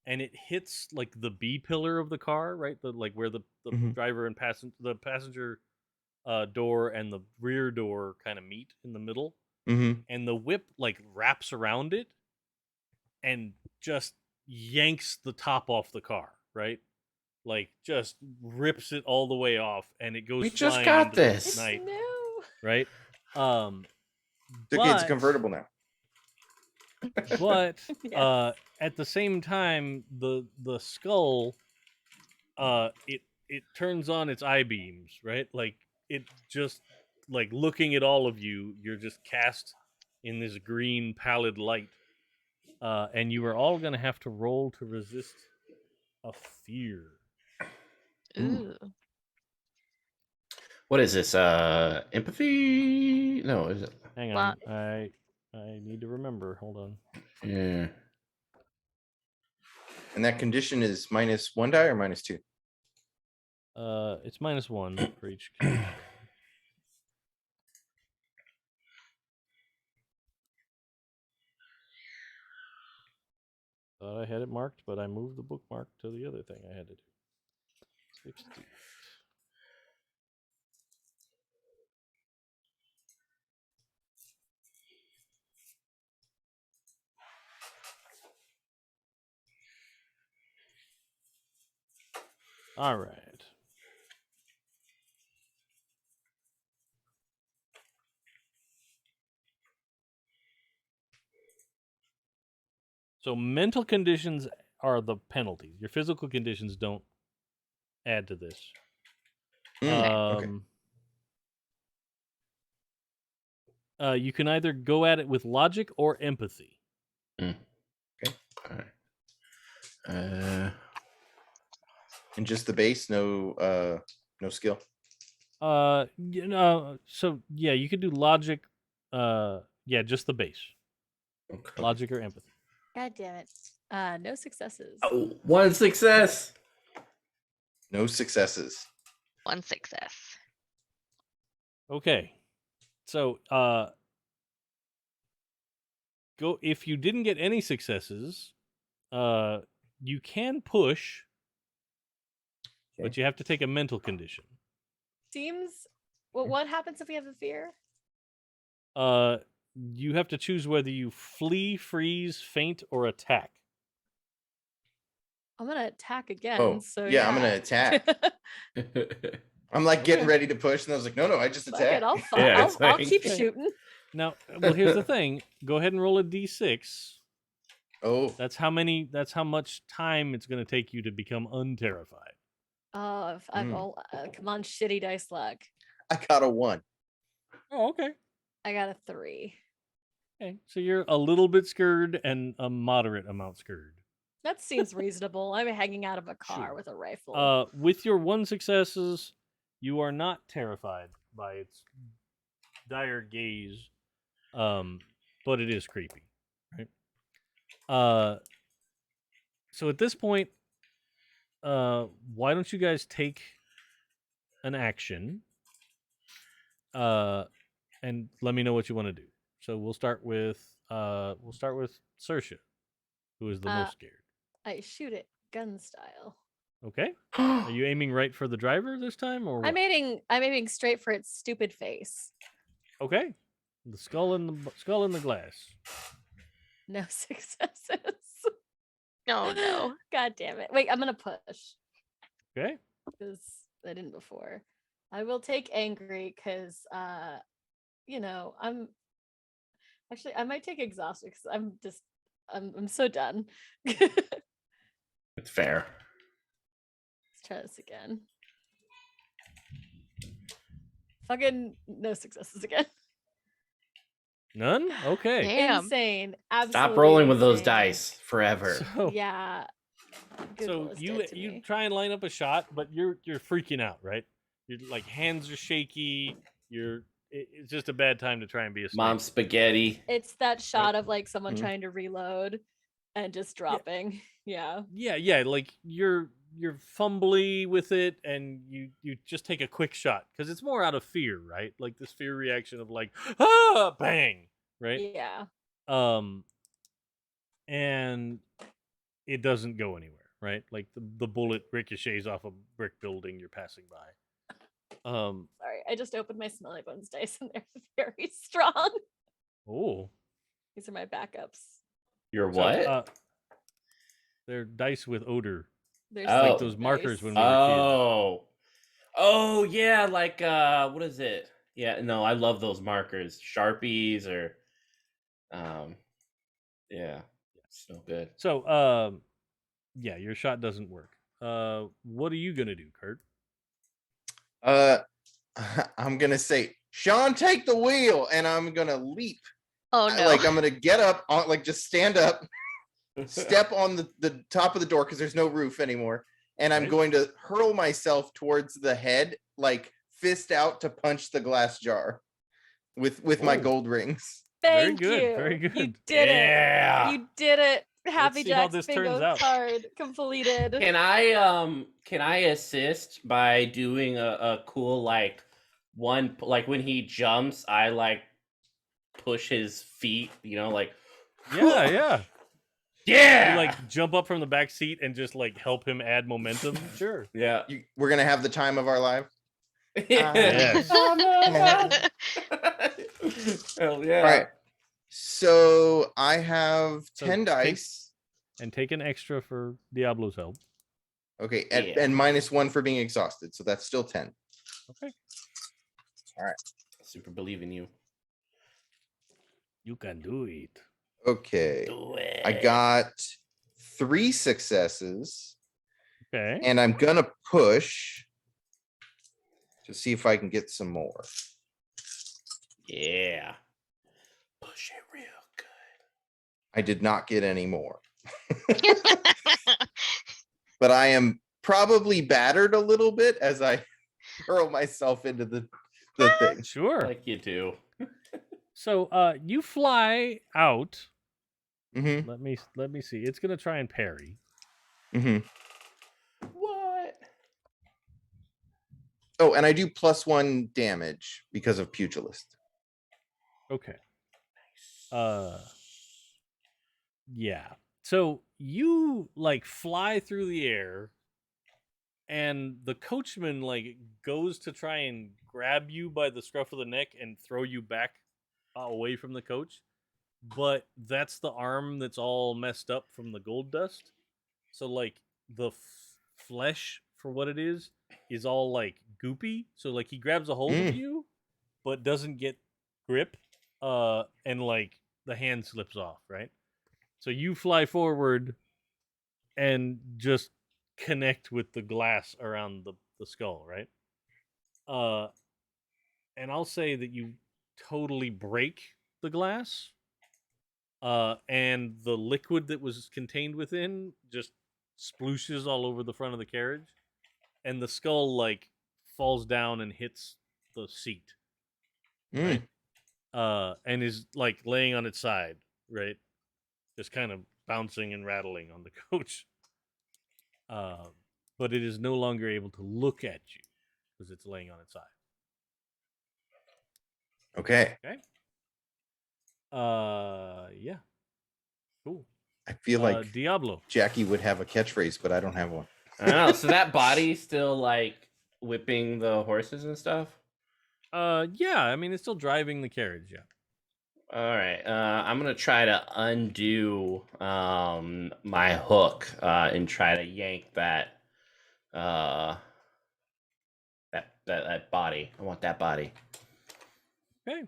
and it hits like the B pillar of the car, right? The like where the Mhm. driver and passenger door and the rear door kind of meet in the middle. Mm-hmm. And the whip like wraps around it and just yanks the top off the car, right? Like just rips it all the way off and it goes We just flying got into the this. night, No. right? Okay, it's But convertible now. but Yes. at the same time the skull it turns on its eye beams, right? Like it just like looking at all of you, you're just cast in this green pallid light, and you are all gonna have to roll to resist a fear. Ooh. What is this? Empathy? No, is it? Hang Well- on, I need to remember. Hold on. Yeah. And that condition is -1 die or -2? It's -1 for each. Thought I had it marked, but I moved the bookmark to the other thing I had to do. 60. All right. So mental conditions are the penalties. Your physical conditions don't add to this. Okay. You can either go at it with logic or empathy. Okay. All right. And just the base, no skill. So yeah, you could do logic, Yeah, just the base. Okay. Logic or empathy. God damn it. No successes. Oh, one success. No successes. 1 success. Okay. So, go if you didn't get any successes, you can push, but Okay. you have to take a mental condition. Seems. Well, what happens if we have a fear? You have to choose whether you flee, freeze, faint, or attack. I'm gonna attack again. Oh, so yeah, I'm gonna attack. I'm like getting Okay. ready to push, and I was like, no, I just Fuck it, attacked. I'll, Yeah, I'll, it's I'll like- keep shooting. Now, well, here's the thing. Go ahead and roll a d6. Oh, That's how much time it's going to take you to become unterrified. Oh, come on, shitty dice luck. I got a 1. Oh, okay. I got a 3. Okay. So you're a little bit scared and a moderate amount scared. That seems reasonable. I'm hanging out of a car Sure. with a rifle. With your 1 successes, you are not terrified by its dire gaze. But it is creepy, right? So at this point, why don't you guys take an action? And let me know what you want to do. So we'll start with Saoirse, who is the most scared. I shoot it gun style. Okay. Are you aiming right for the driver this time, or what? I'm aiming straight for its stupid face. Okay. The skull in the glass. No successes. Oh no. God damn it. Wait, I'm gonna push. Okay. Because I didn't before. I will take angry because I'm actually I might take exhausted because I'm so done. Let's It's fair. try this again. Fucking no successes again. None. Okay. Damn. Insane. Absolutely Stop rolling with those insane. dice forever. So, Yeah. so Google is you dead to you me. try and line up a shot, but you're freaking out, right? You're like hands are shaky. It's just a bad time to try and be a Mom sniper. spaghetti. It's that shot of like someone Mhm. trying to reload and just dropping. Yeah. Yeah. Like you're fumbly with it, and you just take a quick shot because it's more out of fear, right? Like this fear reaction of like bang, right? Yeah. And it doesn't go anywhere, right? Like the bullet ricochets off a brick building you're passing by. Sorry. I just opened my smelly bones dice and they're very strong. Oh. These are my backups. You're So, what? they're dice with odor. They're Oh. Like so those markers nice. when we were kids. Oh yeah, like what is it? Yeah, no, I love those markers. Sharpies or yeah. So good. So, yeah, your shot doesn't work. What are you gonna do, Kurt? I'm gonna say, Sean, take the wheel, and I'm gonna leap. Oh no. Like I'm gonna get up, like just stand up, step on the top of the door because there's no roof anymore, and I'm Right. going to hurl myself towards the head, like fist out to punch the glass jar with my Oh. gold rings. Very Thank good, you. very good. You did Yeah. it. You did it. Happy see how Jack's this bingo turns out. card completed. Can I assist by doing a cool like one like when he jumps, I like push his feet, like Yeah. yeah, You like jump up from the back seat and just like help him add momentum. Sure. yeah. We're gonna have the time of our life. Yes. Hell yeah. All right. So I have So 10 take- dice. And take an extra for Diablo's help. Okay, Yeah. and -1 for being exhausted, so that's still 10. Okay. Super believe in you. You can do it. Okay, Do it. I got 3 successes, Okay. and I'm gonna push to see if I can get some more. Yeah. Push it real good. I did not get any more, but I am probably battered a little bit as I hurl myself into the thing. Sure. Like you do. So you fly out. Mm-hmm. Let me see. It's gonna try and parry. Mm-hmm. What? Oh, and I do +1 damage because of pugilist. Okay. Yeah. So you like fly through the air, and the coachman like goes to try and grab you by the scruff of the neck and throw you back away from the coach, but that's the arm that's all messed up from the gold dust. So like the flesh for what it is all like goopy. So like he grabs a hold of Mm. you, but doesn't get grip, and like the hand slips off, right? So you fly forward and just connect with the glass around the skull, right? Uh, and I'll say that you totally break the glass, and the liquid that was contained within just splooshes all over the front of the carriage, and the skull like falls down and hits the seat, right? Mm. And is like laying on its side, right? Just kind of bouncing and rattling on the coach. Uh, but it is no longer able to look at you because it's laying on its side. Okay. Okay. Yeah. Cool. I feel like Diablo. Jackie would have a catchphrase, but I don't have one. I don't know. So that body still like whipping the horses and stuff. Yeah. I mean, it's still driving the carriage. Yeah. All right. I'm gonna try to undo my hook and try to yank that that body. I want that body. Okay.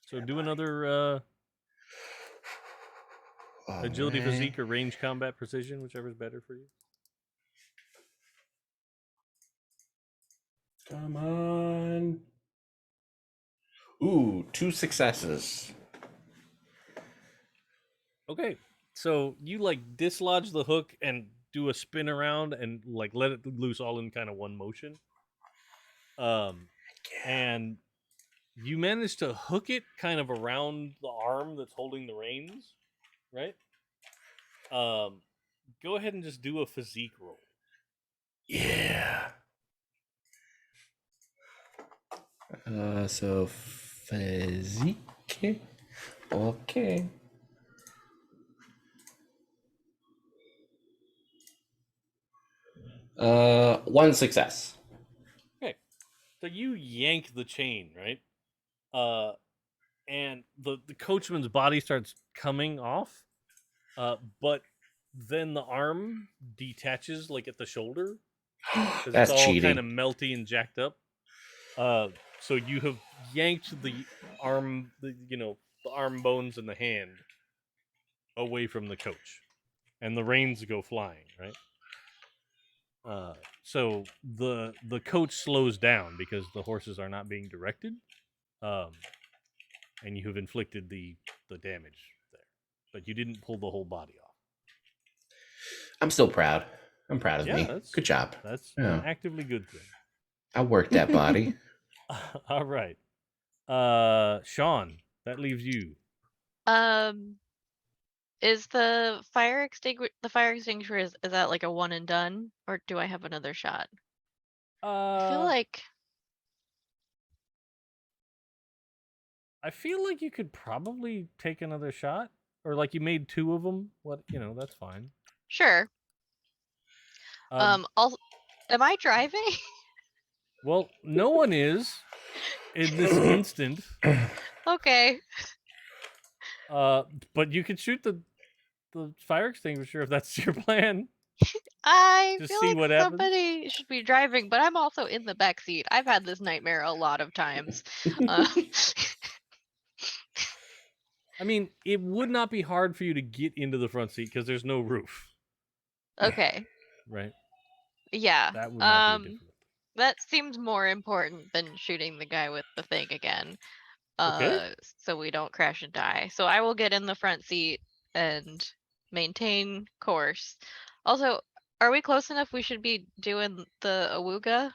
So do another agility, Alright. physique, or range combat precision, whichever's better for you. Come on. Ooh, 2 successes. Okay. So you like dislodge the hook and do a spin around and like let it loose all in kind of one motion. And you manage to hook it kind of around the arm that's holding the reins, right? Go ahead and just do a physique roll. Yeah. So physique. Okay. One success. Okay. So you yank the chain, right? And the coachman's body starts coming off, but then the arm detaches like at the shoulder because it's That's all cheating. kind of melty and jacked up. So you have yanked the arm, the arm bones and the hand away from the coach, and the reins go flying, right? So the coach slows down because the horses are not being directed, and you have inflicted the damage there, but you didn't pull the whole body off. I'm still proud. I'm proud of me. That's Good job. That's Yeah. an actively good thing. I worked that body. All right, Sean, that leaves you. Is the fire extinguisher is that like a one and done, or do I have another shot? I feel like you could probably take another shot, or like you made 2 of them. That's fine. sure. Also, am I driving? Well, no one is in this instant. Okay. But you could shoot the fire extinguisher if that's your plan. I Just feel see like what happens. somebody should be driving, but I'm also in the back seat. I've had this nightmare a lot of times. I mean, it would not be hard for you to get into the front seat because there's no roof, Okay. right? Yeah. That would not be difficult. That seems more important than shooting the guy with the thing again. Okay. So we don't crash and die. So I will get in the front seat and maintain course. Also, are we close enough? We should be doing the awooga.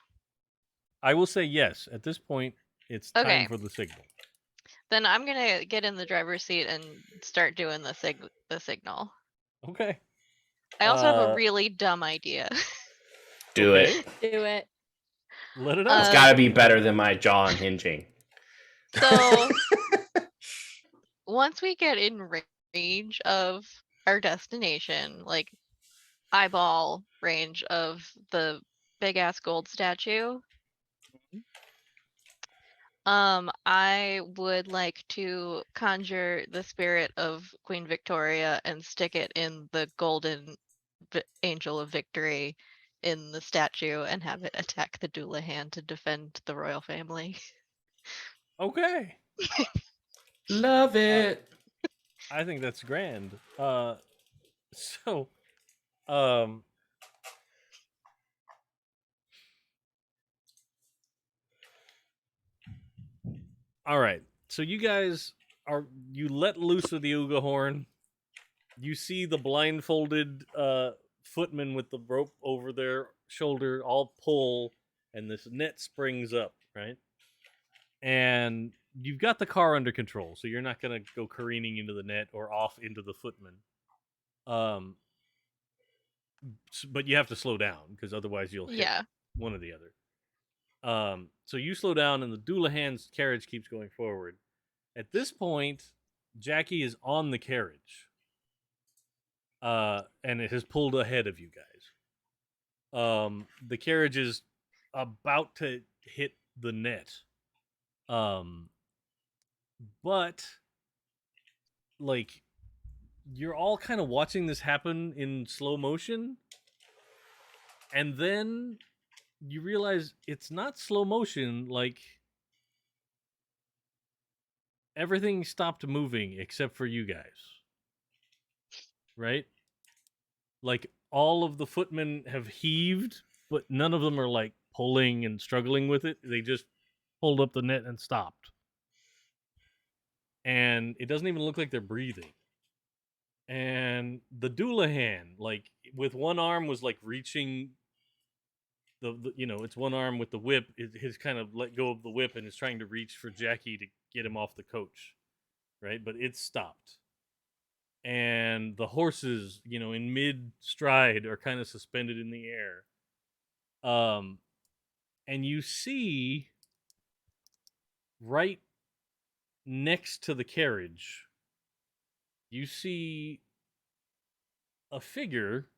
I will say yes. At this point, it's Okay. time for the signal. Then I'm gonna get in the driver's seat and start doing the signal. Okay. I also have a Uh, really dumb idea. Do Okay. it. Do it. Let it out. It's got to be better than my jaw unhinging. So once we get in range of our destination, like eyeball range of the big ass gold statue, I would like to conjure the spirit of Queen Victoria and stick it in the golden angel of victory in the statue and have it attack the Doulahan to defend the royal family. Okay. Love it. I think that's grand. So, um, all right. So you guys you let loose with the Uga horn. You see the blindfolded footman with the rope over their shoulder all pull, and this net springs up, right? And you've got the car under control, so you're not gonna go careening into the net or off into the footman. But you have to slow down because otherwise you'll hit Yeah. one or the other. So you slow down, and the Doulahan's carriage keeps going forward. At this point, Jackie is on the carriage, and it has pulled ahead of you guys. The carriage is about to hit the net, but like you're all kind of watching this happen in slow motion, and then you realize it's not slow motion. Like everything stopped moving except for you guys, right? Like all of the footmen have heaved, but none of them are like pulling and struggling with it. They just pulled up the net and stopped. And it doesn't even look like they're breathing. And the Doulahan, like with one arm, was like reaching it's one arm with the whip. His kind of let go of the whip and is trying to reach for Jackie to get him off the coach, right? But it's stopped. And the horses, in mid stride, are kind of suspended in the air. And you see right next to the carriage, you see a figure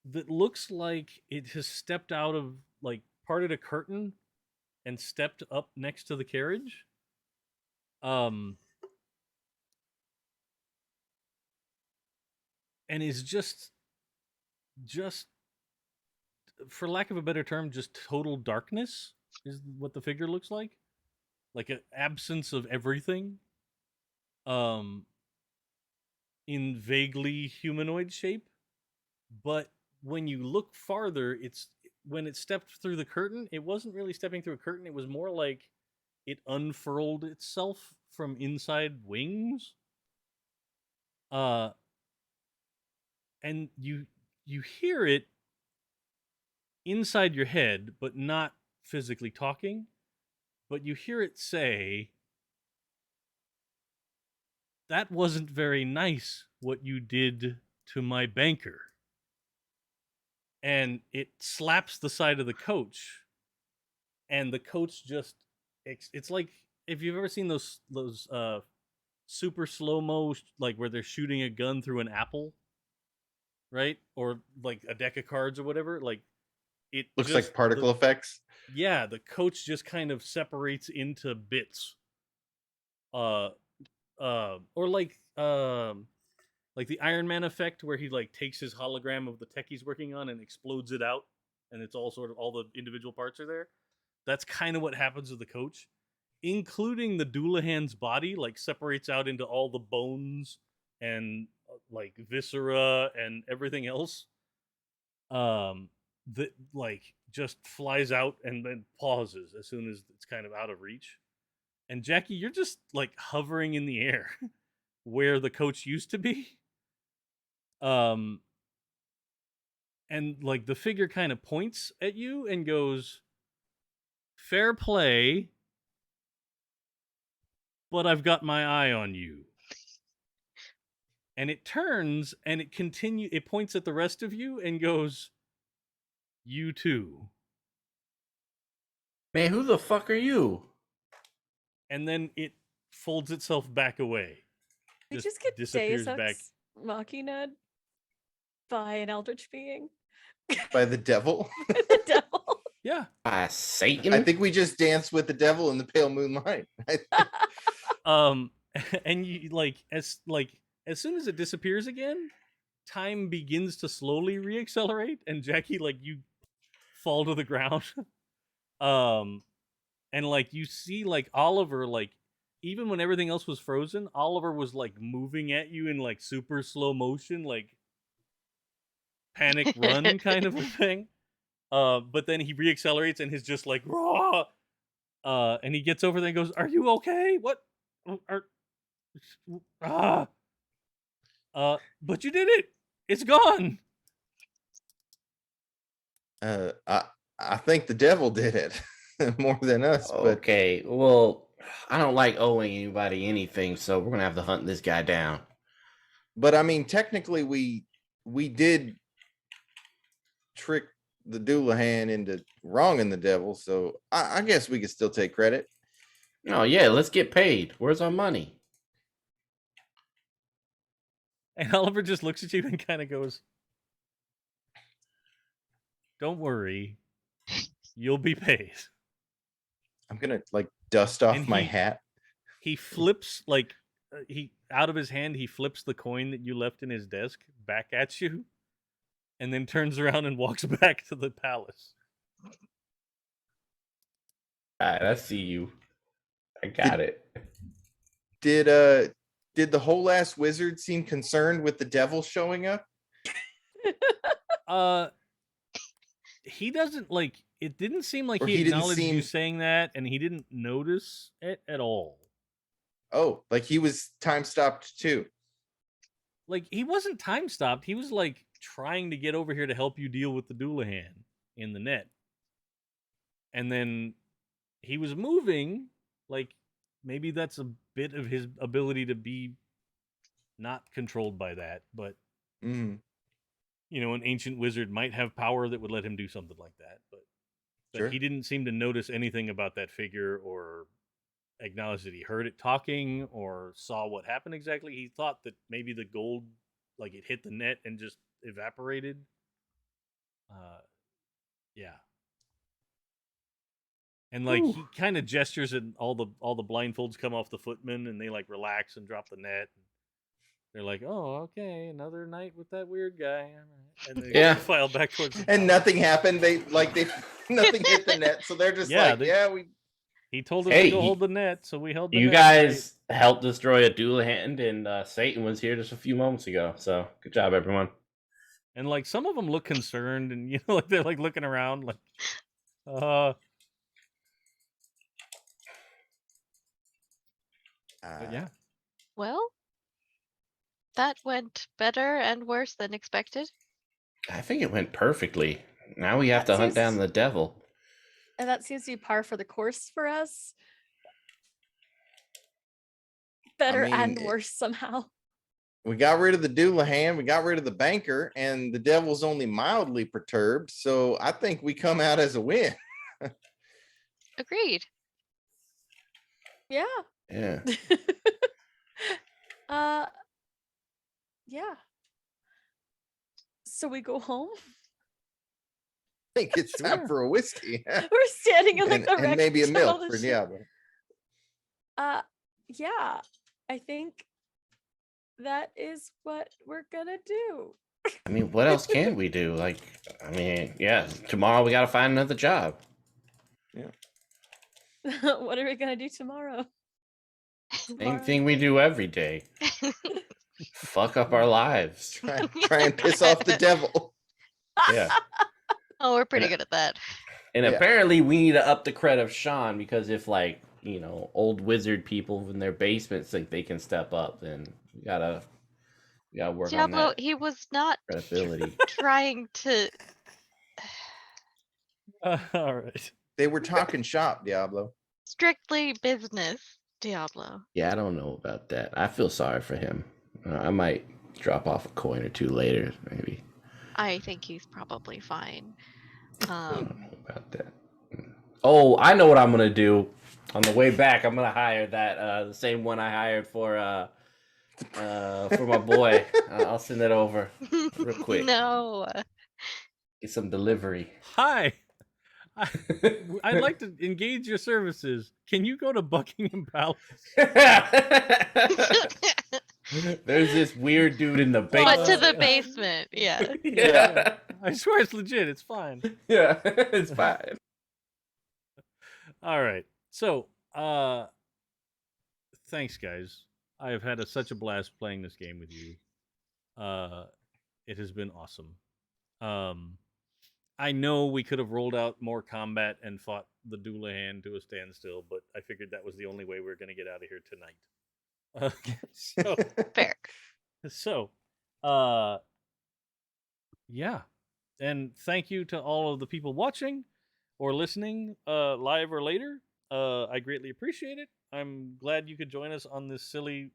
that looks like it has stepped out of, like, parted a curtain and stepped up next to the carriage. And is just for lack of a better term, just total darkness is what the figure looks like an absence of everything. In vaguely humanoid shape, but when you look farther, when it stepped through the curtain, it wasn't really stepping through a curtain. It was more like it unfurled itself from inside wings. And you hear it inside your head, but not physically talking. But you hear it say, "That wasn't very nice what you did to my banker." And it slaps the side of the coach, and the coach just it's like, if you've ever seen those super slow-mo, like where they're shooting a gun through an apple, right? Or like a deck of cards or whatever, like it Looks just like particle effects. yeah, the coach just kind of separates into bits. Or like the Iron Man effect, where he like takes his hologram of the tech he's working on and explodes it out, and it's all sort of, all the individual parts are there. That's kind of what happens to the coach, including the Doulahan's body, like separates out into all the bones and like viscera and everything else. That like just flies out and then pauses as soon as it's kind of out of reach. And Jackie, you're just like hovering in the air where the coach used to be. Um, and like the figure kind of points at you and goes, "Fair play. but I've got my eye on you. And it turns and it points at the rest of you and goes, you too. Man, who the fuck are you? And then it folds itself back away. We just get disappears Deus back. Ex Machina by an eldritch being. By the devil. The devil. Yeah. Satan? I think we just danced with the devil in the pale moonlight. And you as soon as it disappears again, time begins to slowly reaccelerate, and Jackie, you fall to the ground. And you see Oliver, even when everything else was frozen, Oliver was moving at you in super slow motion, panic run kind of a thing. But then he reaccelerates and he's just raw. And he gets over there and goes, "Are you okay? What? But you did it. It's gone." I think the devil did it more than us. But Okay, well, I don't like owing anybody anything, so we're gonna have to hunt this guy down. But I mean, technically, we did trick the Doulahan into wronging the devil, so I guess we could still take credit. Oh yeah, let's get paid. Where's our money? And Oliver just looks at you and kind of goes, "Don't worry, you'll be paid." I'm gonna dust off And my hat. He flips he out of his hand. He flips the coin that you left in his desk back at you, and then turns around and walks back to the palace. Alright, I see you. I got it. Did the whole ass wizard seem concerned with the devil showing up? He doesn't it didn't seem like Or he he didn't acknowledged you seem- saying that, and he didn't notice it at all. Oh, he was time stopped too. He wasn't time stopped. He was trying to get over here to help you deal with the Doulahan in the net. And then he was moving, maybe that's a bit of his ability to be not controlled by that, but Mm, an ancient wizard might have power that would let him do something like that, but Sure. he didn't seem to notice anything about that figure or acknowledge that he heard it talking or saw what happened exactly. He thought that maybe the gold, it hit the net and just evaporated. Yeah. And he kind of gestures and all the blindfolds come off the footmen and they relax and drop the net. They're like, "Oh, okay, another night with that weird guy." And they file back towards the and palace. nothing happened. They nothing hit the net, so they're just He told us Hey, to go hold the net, so we held the You net. guys helped destroy a Doulahan, and Satan was here just a few moments ago. So good job, everyone. And some of them look concerned, and they're looking around, But yeah. Well, that went better and worse than expected. I think it went perfectly. Now we have That to hunt seems- down the devil. And that seems to be par for the course for us. Better and mean, worse somehow. we got rid of the Doulahan, we got rid of the banker, and the devil's only mildly perturbed. So I think we come out as a win. Agreed. Yeah. Yeah. Yeah. So we go home. I think it's time Sure. for a whiskey. We're standing in and, the and maybe a wreckage of all milk the for shit. Diablo. Yeah. I think that is what we're gonna do. I mean, what else can we do? Tomorrow we got to find another job. What are we gonna do tomorrow? Same thing we do every day. Fuck up our lives. Try and piss off the devil. Yeah. Oh, we're pretty good at that. And Yeah. apparently we need to up the cred of Sean, because if old wizard people in their basements think they can step up, then we gotta work on Diablo, that he was not credibility. trying to. All right. They were talking shop, Diablo. Strictly business. Diablo. Yeah, I don't know about that. I feel sorry for him. I might drop off a coin or two later, maybe. I think he's probably fine. I don't know about that. Oh, I know what I'm gonna do. On the way back, I'm gonna hire that the same one I hired for my boy. I'll send it over real quick. No. Get some delivery. Hi. I'd like to engage your services. Can you go to Buckingham Palace? There's this weird dude in the But to basement. the basement, yeah. Yeah. I swear it's legit. It's fine. Yeah, it's fine. All right. So, thanks, guys. I have had such a blast playing this game with you. It has been awesome. I know we could have rolled out more combat and fought the Doulahan to a standstill, but I figured that was the only way we were going to get out of here tonight. Fair. So, yeah. And thank you to all of the people watching or listening live or later. I greatly appreciate it. I'm glad you could join us on this silly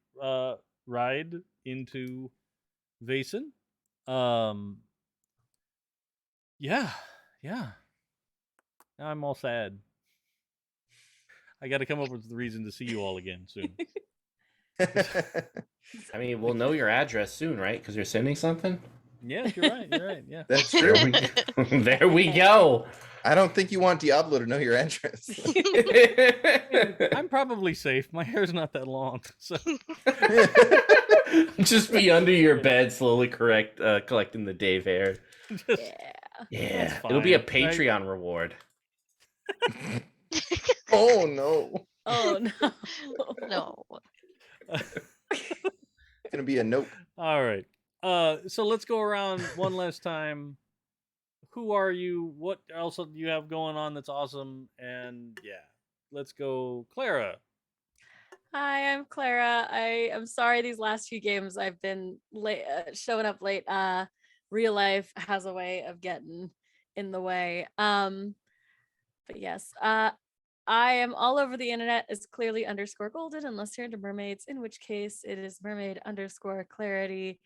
ride into Vaesen. Yeah. Now I'm all sad. I got to come up with the reason to see you all again soon. I mean, we'll know your address soon, right? Because you're sending something. Yes, you're right. You're right. Yeah. That's There true. there we go. I don't think you want Diablo to know your address. I'm probably safe. My hair's not that long, so Just be under your bed, slowly collecting the Dave hair. just, Yeah, That's it'll be a fine. Patreon reward. Oh no. Oh no. No. It's gonna be a nope. all right. So let's go around one last time. Who are you? What else do you have going on that's awesome? And yeah, let's go, Clara. Hi, I'm Clara. I am sorry these last few games I've been late, showing up late. Real life has a way of getting in the way. But yes, I am all over the internet as clearly _golden, unless you're into mermaids, in which case it is mermaid_clarity.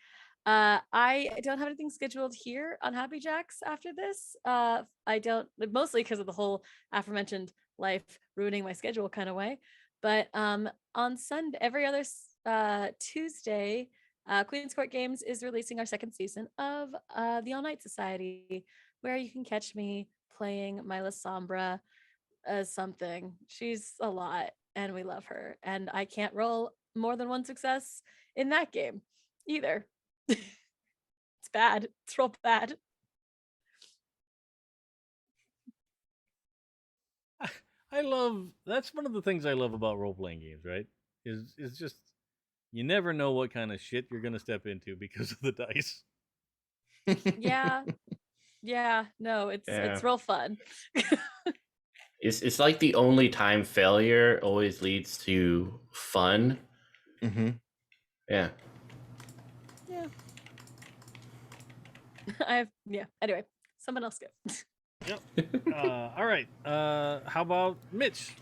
I don't have anything scheduled here on Happy Jacks after this. I don't, mostly because of the whole aforementioned life ruining my schedule kind of way. But on Sunday, every other Tuesday, Queen's Court Games is releasing our second season of the All Night Society, where you can catch me playing Myla Sombra as something. She's a lot, and we love her. And I can't roll more than one success in that game either. It's bad. It's real bad. I love that's one of the things I love about role playing games, right? Is just you never know what kind of shit you're gonna step into because of the dice. Yeah. Yeah. No, it's real fun. It's like the only time failure always leads to fun. Mm-hmm. Yeah. Yeah. Anyway, someone else go. Yep. All right. How about Mitch?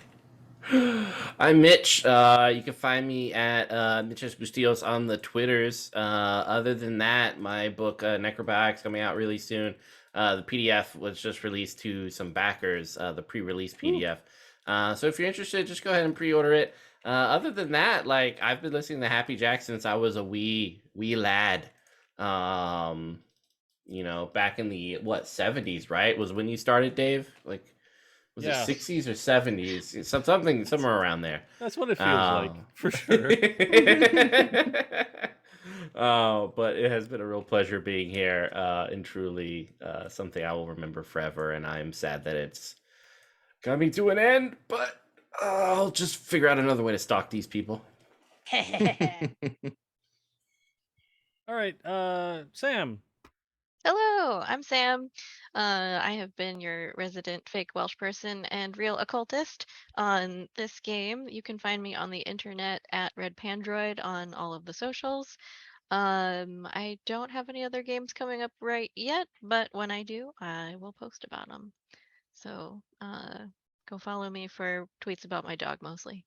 I'm Mitch. You can find me at Mitch's Bustillos on the Twitters. Other than that, my book Necrobiotics coming out really soon. The PDF was just released to some backers, the pre-release PDF. So if you're interested, just go ahead and pre-order it. Other than that, like I've been listening to Happy Jack since I was a wee lad. You know, back in the 70s, right? Was when you started, Dave? Like was Yeah. it 60s or 70s? Something somewhere around there. That's what it feels like, for sure. But it has been a real pleasure being here, and truly something I will remember forever. And I am sad that it's coming to an end, but I'll just figure out another way to stalk these people. All right, Sam. Hello, I'm Sam. I have been your resident fake Welsh person and real occultist on this game. You can find me on the internet at Red Pandroid on all of the socials. I don't have any other games coming up right yet, but when I do, I will post about them. So go follow me for tweets about my dog mostly.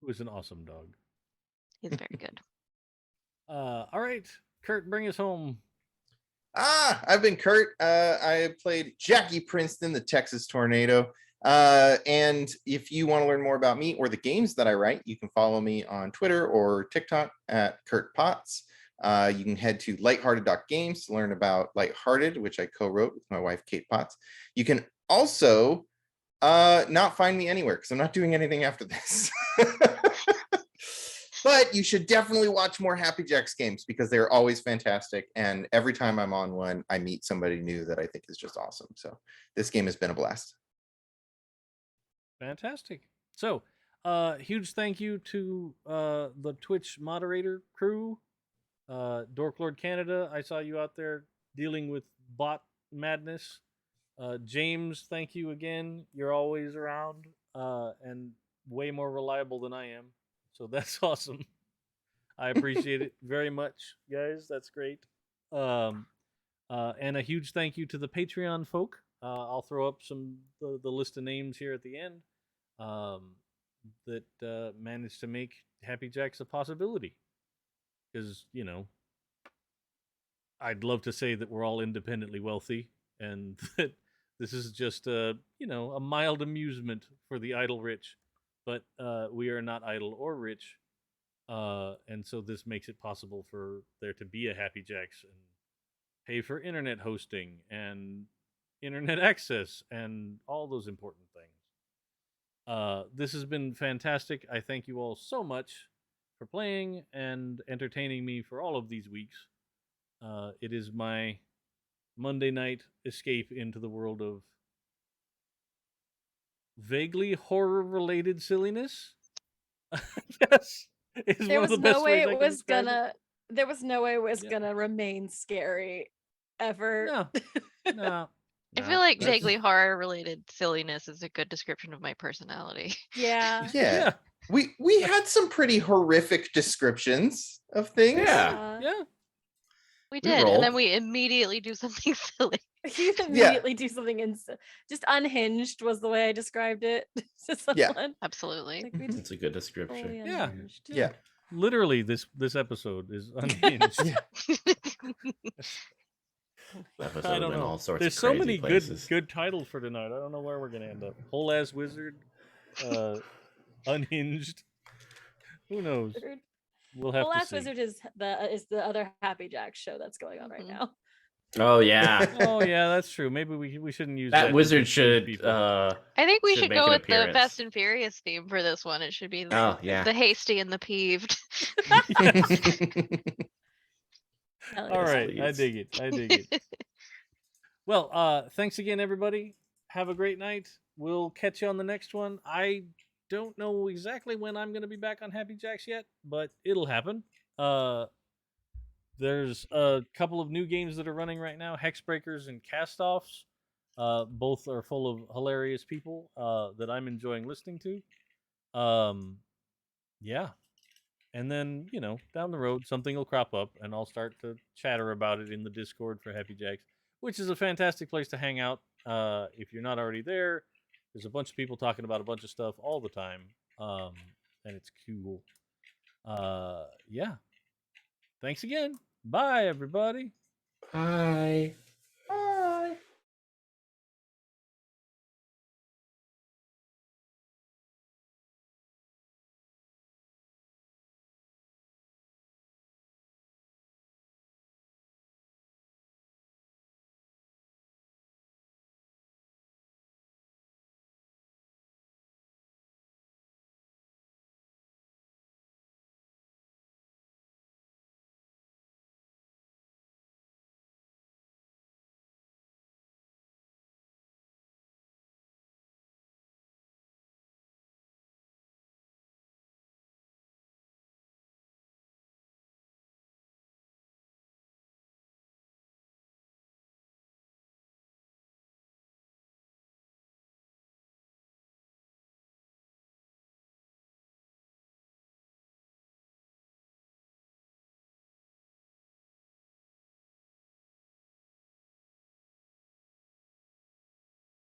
who is an awesome dog. He's very good. All right, Kurt, bring us home. I've been Kurt. I played Jackie Princeton, the Texas Tornado. And if you want to learn more about me or the games that I write, you can follow me on Twitter or TikTok at Kurt Potts. You can head to lighthearted.games to learn about Lighthearted, which I co-wrote with my wife, Kate Potts. You can also not find me anywhere because I'm not doing anything after this. But you should definitely watch more Happy Jacks games because they're always fantastic. And every time I'm on one, I meet somebody new that I think is just awesome. So this game has been a blast. Fantastic. So, huge thank you to the Twitch moderator crew. Dorklord Canada, I saw you out there dealing with bot madness. James, thank you again. You're always around and way more reliable than I am. So that's awesome. I appreciate it very much, guys. That's great. And a huge thank you to the Patreon folk. I'll throw up the list of names here at the end that managed to make Happy Jacks a possibility. Because, you know, I'd love to say that we're all independently wealthy and that this is just a mild amusement for the idle rich. But we are not idle or rich. And so this makes it possible for there to be a Happy Jacks and pay for internet hosting and internet access and all those important things. This has been fantastic. I thank you all so much for playing and entertaining me for all of these weeks. It is my Monday night escape into the world of vaguely horror-related silliness. Yes, is There one of was the best no way ways I it can was describe it. gonna. There was no way it was Yeah. gonna remain scary ever. No. I feel like that's- vaguely horror related silliness is a good description of my personality. Yeah. Yeah. We had some pretty horrific descriptions of things. Yeah. Yeah. We We did, and roll. then we immediately do something silly. You immediately do something just unhinged was the way I described it to someone. Absolutely. Like we just That's a good fully description. Yeah. unhinged. Yeah. Literally, this episode is unhinged. Yeah. Episode I have don't been know. all sorts There's of so crazy many places. good titles for tonight. I don't know where we're gonna end up. Whole ass wizard, unhinged. Who knows? We'll have The to Last see. Wizard is the other Happy Jack show that's going on right Mhm. now. Oh yeah. Oh yeah, that's true. Maybe we shouldn't use That to wizard confuse should people. I think we should make go an with the appearance. Fast and Furious theme for this one. It should be the, Oh yeah. the hasty and the peeved. Hell All yeah. right, I please. dig it. I dig it. Well, thanks again, everybody. Have a great night. We'll catch you on the next one. I don't know exactly when I'm going to be back on Happy Jacks yet, but it'll happen. There's a couple of new games that are running right now, Hexbreakers and Castoffs. Both are full of hilarious people that I'm enjoying listening to. Yeah. And then, down the road, something will crop up, and I'll start to chatter about it in the Discord for Happy Jacks, which is a fantastic place to hang out. If you're not already there, there's a bunch of people talking about a bunch of stuff all the time, and it's cool. Yeah. Thanks again. Bye, everybody. Bye. Bye.